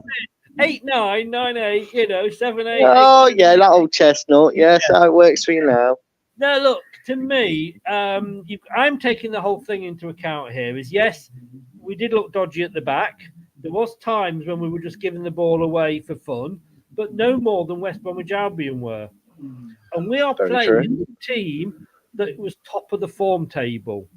8, 9, 9, 8. 7, 8. Oh, 8, yeah, that old chestnut. Yes, how it works for you now. No, look, to me, I'm taking the whole thing into account here. Yes, we did look dodgy at the back. There was times when we were just giving the ball away for fun, but no more than West Bromwich Albion were. And we are playing a team that was top of the form table.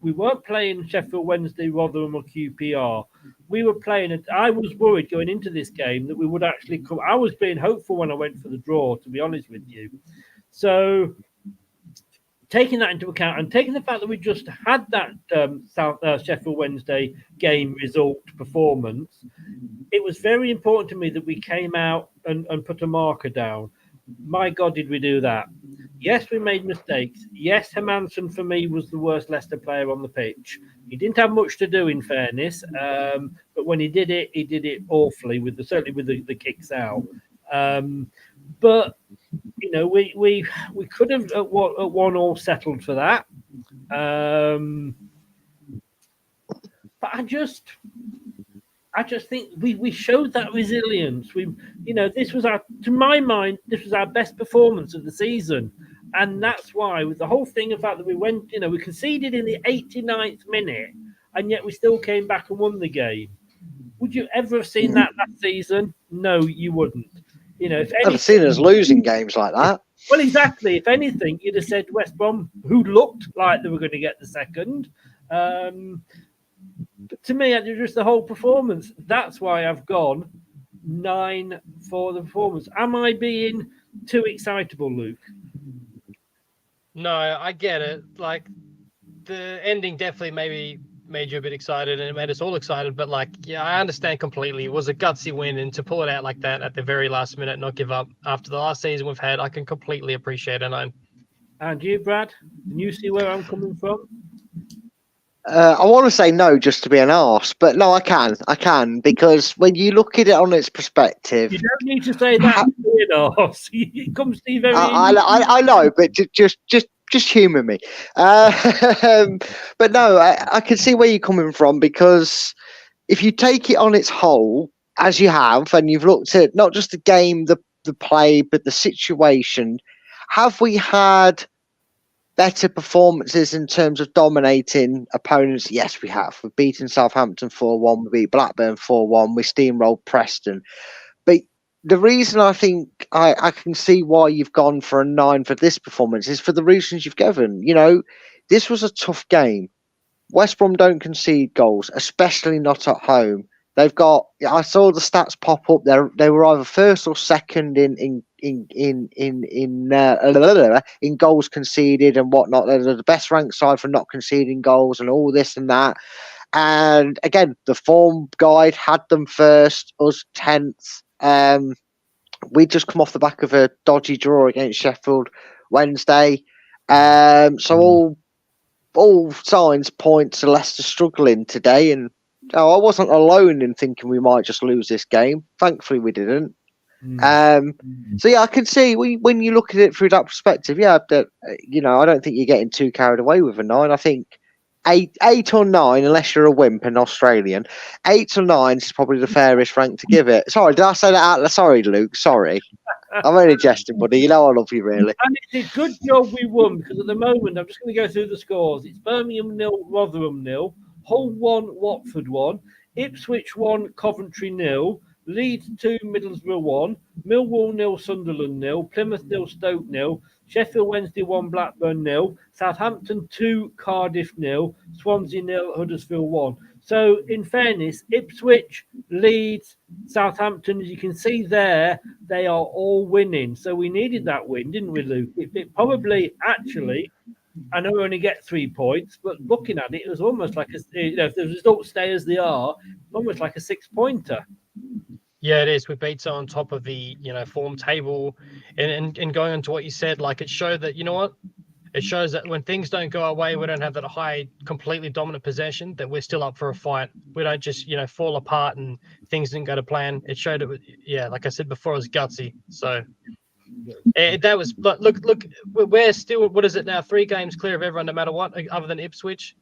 We weren't playing Sheffield Wednesday, Rotherham or QPR. We were playing I was worried going into this game that we would actually come. I was being hopeful when I went for the draw, to be honest with you. So taking that into account and taking the fact that we just had that Sheffield Wednesday game result performance, it was very important to me that we came out and put a marker down. My God, did we do that? Yes, we made mistakes. Yes, Hermansen for me was the worst Leicester player on the pitch. He didn't have much to do, in fairness, but when he did it awfully, certainly with the kicks out. But we could have at 1-1 settled for that. But I just think we showed that resilience. This was to my mind, this was our best performance of the season. And that's why, with the whole thing of that we went, we conceded in the 89th minute, and yet we still came back and won the game. Would you ever have seen that last season? No, you wouldn't. If anything, I've seen us losing games like that. Well, exactly. If anything, you'd have said West Brom, who looked like they were going to get the second. But to me, it was just the whole performance. That's why I've gone 9 for the performance. Am I being too excitable, Luke? No, I get it. Like, the ending definitely maybe made you a bit excited, and it made us all excited. But, I understand completely. It was a gutsy win, and to pull it out like that at the very last minute, not give up after the last season we've had, I can completely appreciate a 9. And you, Brad? Can you see where I'm coming from? I want to say no just to be an arse, but no, I can, because when you look at it on its perspective... You don't need to say that to be an arse. It comes to you very I know, but just humour me. But no, I can see where you're coming from, because if you take it on its whole, as you have, and you've looked at not just the game, the play, but the situation, have we had better performances in terms of dominating opponents? Yes, we have. We've beaten Southampton 4-1. We beat Blackburn 4-1. We steamrolled Preston. But the reason I think I can see why you've gone for a 9 for this performance is for the reasons you've given. This was a tough game. West Brom don't concede goals, especially not at home. They've got, I saw the stats pop up there. They were either first or second in goals conceded and whatnot. They're the best ranked side for not conceding goals and all this and that. And again, the form guide had them first, us 10th. We just come off the back of a dodgy draw against Sheffield Wednesday. So all signs point to Leicester struggling today. And I wasn't alone in thinking we might just lose this game. Thankfully, we didn't. So yeah, I can see when you look at it through that perspective. Yeah, that I don't think you're getting too carried away with a 9. I think 8 or 9, unless you're a wimp and Australian, 8 or 9 is probably the fairest rank to give it. Sorry, did I say that out? Sorry, Luke. Sorry, I'm only jesting, buddy. You know I love you, really. And it's a good job we won, because at the moment I'm just going to go through the scores. It's Birmingham 0, Rotherham 0, Hull 1, Watford 1, Ipswich 1, Coventry 0. Leeds 2, Middlesbrough 1, Millwall 0, Sunderland 0, Plymouth 0, Stoke 0, Sheffield Wednesday 1, Blackburn 0, Southampton 2, Cardiff 0, Swansea 0, Huddersfield 1. So, in fairness, Ipswich, Leeds, Southampton, as you can see there, they are all winning. So we needed that win, didn't we, Luke? It probably, actually, I know we only get 3 points, but looking at it, it was almost like if the results stay as they are, almost like a 6-pointer. Yeah, it is. We beat on top of the form table, and going into what you said, like it showed that it shows that when things don't go our way, we don't have that high, completely dominant possession. That we're still up for a fight. We don't just fall apart and things didn't go to plan. It showed it. Like I said before, it was gutsy. So that was look. We're still, what is it now? 3 games clear of everyone, no matter what, other than Ipswich,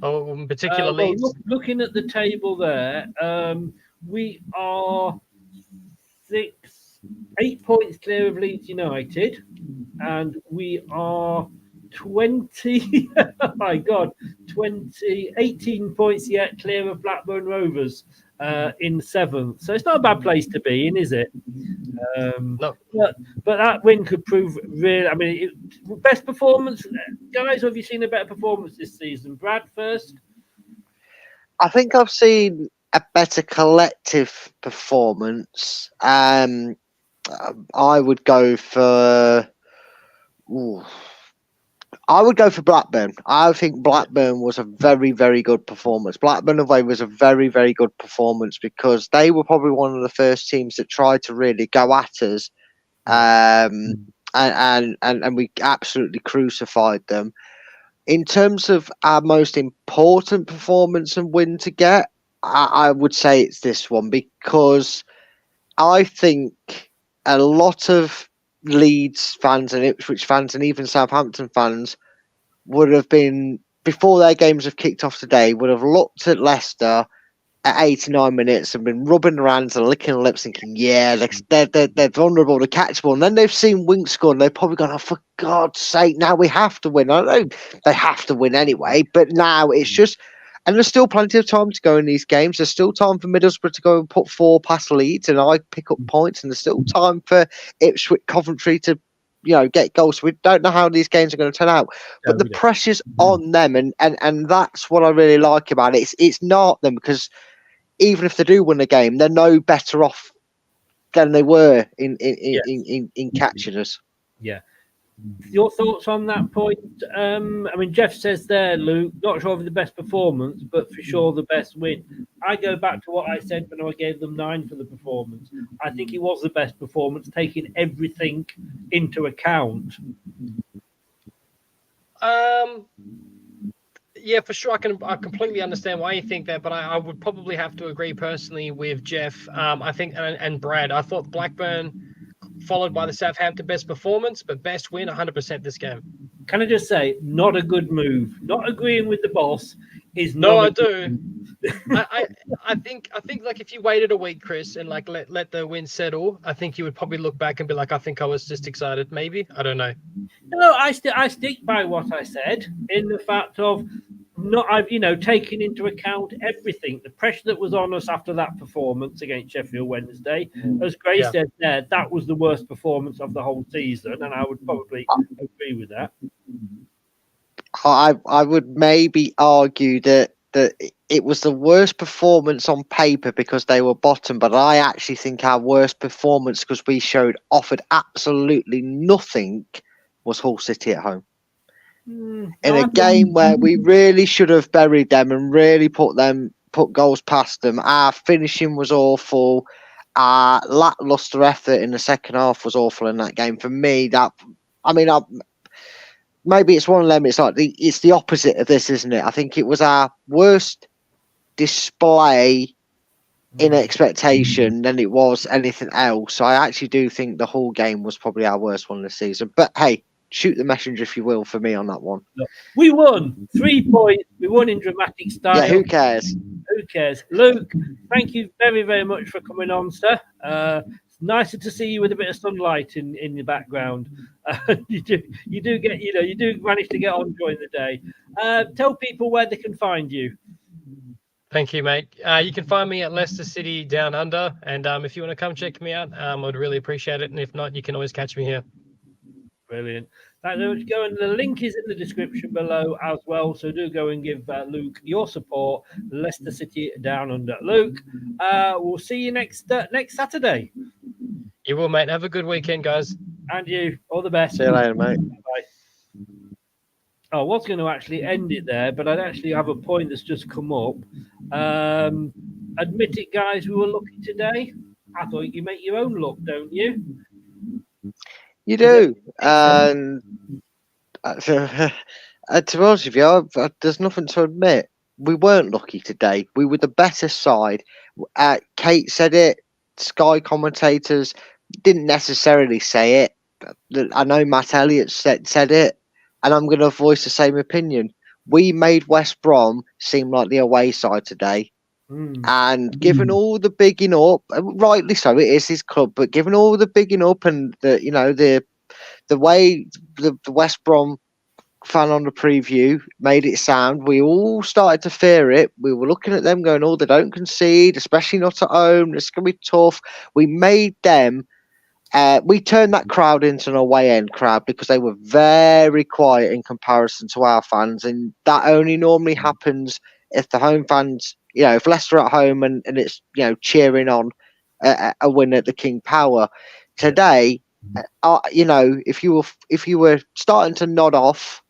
or in particular Leeds. Looking at the table there. We are 8 points clear of Leeds United, and we are 20, oh my God, 18 points yet clear of Blackburn Rovers in 7th. So it's not a bad place to be in, is it? No. But that win could prove really, best performance. Guys, have you seen a better performance this season? Brad first? I think I've seen a better collective performance. I would go for Blackburn. I think Blackburn was a very, very good performance. Blackburn away was a very, very good performance because they were probably one of the first teams that tried to really go at us, and we absolutely crucified them. In terms of our most important performance and win to get, I would say it's this one, because I think a lot of Leeds fans and Ipswich fans and even Southampton fans would have been, before their games have kicked off today, would have looked at Leicester at 89 minutes and been rubbing their hands and licking their lips thinking, yeah, they're vulnerable to catchable. And then they've seen Wink score and they've probably gone, oh, for God's sake, now we have to win. I know they have to win anyway, but now it's just... And there's still plenty of time to go in these games. There's still time for Middlesbrough to go and put 4 past Leeds and I pick up points. And there's still time for Ipswich, Coventry to, get goals. We don't know how these games are going to turn out. But the pressure's on them. And that's what I really like about it. It's not them, because even if they do win the game, they're no better off than they were in catching us. Yeah. Your thoughts on that point? Jeff says there, Luke, not sure of the best performance, but for sure the best win. I go back to what I said when I gave them 9 for the performance. I think it was the best performance, taking everything into account. Yeah, for sure. I completely understand why you think that, but I would probably have to agree personally with Jeff. I think and Brad. I thought Blackburn, followed by the Southampton, best performance, but best win 100% this game. Can I just say, not a good move. Not agreeing with the boss is not. No, I do. I think like if you waited a week, Chris, and like let the win settle, I think you would probably look back and be like, I think I was just excited. Maybe, I don't know. No, I stick by what I said in the fact of I've taken into account everything, the pressure that was on us after that performance against Sheffield Wednesday. As Grace said there, that was the worst performance of the whole season, and I would probably agree with that. I would maybe argue that that it was the worst performance on paper because they were bottom, but I actually think our worst performance because we offered absolutely nothing was Hull City at home. In a game where we really should have buried them and really put goals past them, our finishing was awful. Our lackluster effort in the second half was awful in that game. For me, maybe it's one of them. It's like it's the opposite of this, isn't it? I think it was our worst display in expectation than it was anything else. So I actually do think the whole game was probably our worst one this season. But hey, shoot the messenger if you will for me on that one. We won 3 points. We won in dramatic style. Yeah, who cares? Who cares? Luke, thank you very, very much for coming on, sir. It's nicer to see you with a bit of sunlight in the background. You do manage to get on during the day. Tell people where they can find you. Thank you, mate. You can find me at Leicester City Down Under, and if you want to come check me out, I'd really appreciate it. And if not, you can always catch me here. Brilliant. Thanks very much. Go and the link is in the description below as well. So do go and give Luke your support. Leicester City Down Under. Luke, we'll see you next Saturday. You will, mate. Have a good weekend, guys. And you. All the best. See you later, mate. Bye. I was going to actually end it there, but I'd actually have a point that's just come up. Admit it, guys, we were lucky today. I thought you make your own luck, don't you? You do. And to be honest with you, there's nothing to admit. We weren't lucky today. We were the better side. Kate said it. Sky commentators didn't necessarily say it. I know Matt Elliott said it. And I'm going to voice the same opinion. We made West Brom seem like the away side today. And given all the bigging up, rightly so, it is his club, but given all the bigging up and the way the West Brom fan on the preview made it sound, we all started to fear it. We were looking at them going, oh, they don't concede, especially not at home. It's going to be tough. We made them. We turned that crowd into an away end crowd because they were very quiet in comparison to our fans, and that only normally happens if the home fans, if Leicester are at home and it's cheering on a win at the King Power. Today, if you were starting to nod off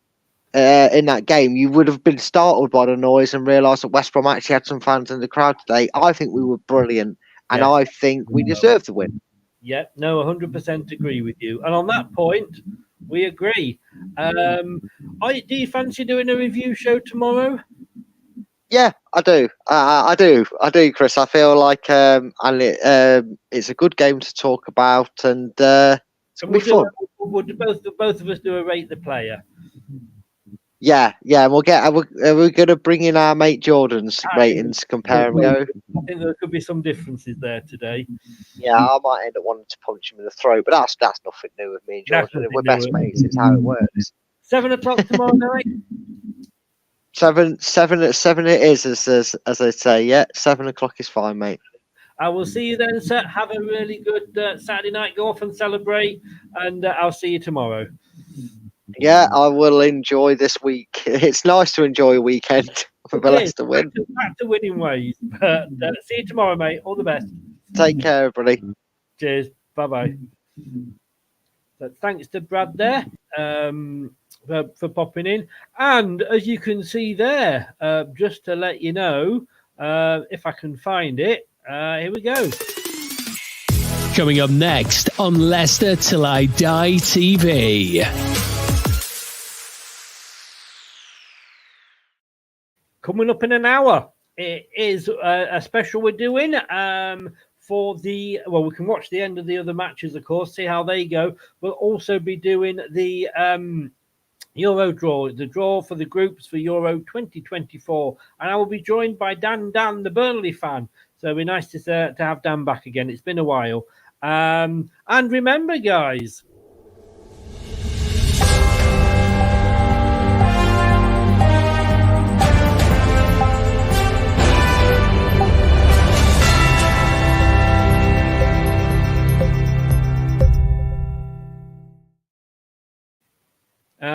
in that game, you would have been startled by the noise and realised that West Brom actually had some fans in the crowd today. I think we were brilliant, and I think we deserved the win. Yeah, no, 100% agree with you. And on that point, we agree. Do you fancy doing a review show tomorrow? Yeah, I do. I do, Chris. I feel like it's a good game to talk about, and it'll be fun. Would both of us do a rate the player? Yeah, and we're going to bring in our mate Jordan's ratings, compare and go. I think there could be some differences there today. Yeah, I might end up wanting to punch him in the throat, but that's nothing new with me and Jordan. We're best mates. It's how it works. 7 o'clock tomorrow night. 7 it is, as I say. Yeah, 7 o'clock is fine, mate. I will see you then, sir. Have a really good Saturday night. Go off and celebrate, and I'll see you tomorrow. Yeah, I will enjoy this week. It's nice to enjoy a weekend for Leicester win. Back to winning ways. But see you tomorrow, mate. All the best. Take care, everybody. Cheers. Bye-bye. So thanks to Brad there for popping in. And as you can see there, just to let you know, if I can find it, here we go. Coming up next on Leicester Till I Die TV. Coming up in an hour, it is a special we're doing for we can watch the end of the other matches, of course, see how they go. We'll also be doing the Euro draw, the draw for the groups for Euro 2024. And I will be joined by Dan, the Burnley fan. So it'll be nice to have Dan back again. It's been a while. And remember, guys,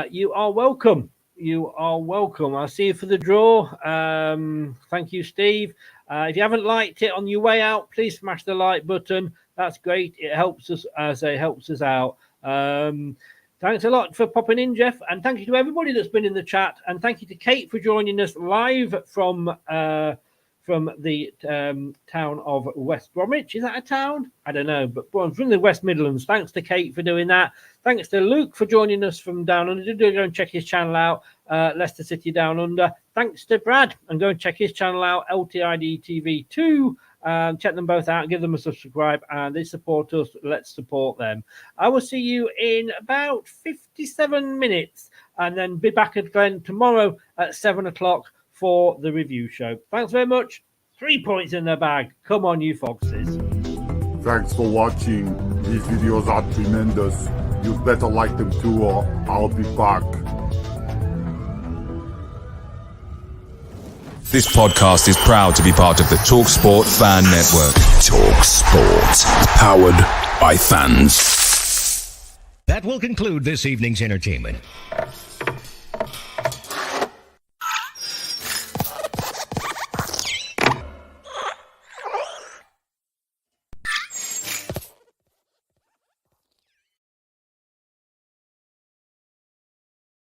you are welcome. you are welcome. I'll see you for the draw. Thank you, Steve. If you haven't liked it on your way out, please smash the like button. That's great. It helps us, helps us out. Thanks a lot for popping in, Jeff, and thank you to everybody that's been in the chat, and thank you to Kate for joining us live from the town of West Bromwich. Is that a town? I don't know, but from the West Midlands. Thanks to Kate for doing that. Thanks to Luke for joining us from Down Under. Do go and check his channel out, Leicester City Down Under. Thanks to Brad, and go and check his channel out, LTIDtv 2. Check them both out, give them a subscribe, and they support us. Let's support them. I will see you in about 57 minutes, and then be back again tomorrow at 7 o'clock for the review show. Thanks very much. 3 points in the bag. Come on, you foxes. Thanks for watching. These videos are tremendous. You better like them too, or I'll be back. This podcast is proud to be part of the TalkSport Fan Network. TalkSport. Powered by fans. That will conclude this evening's entertainment.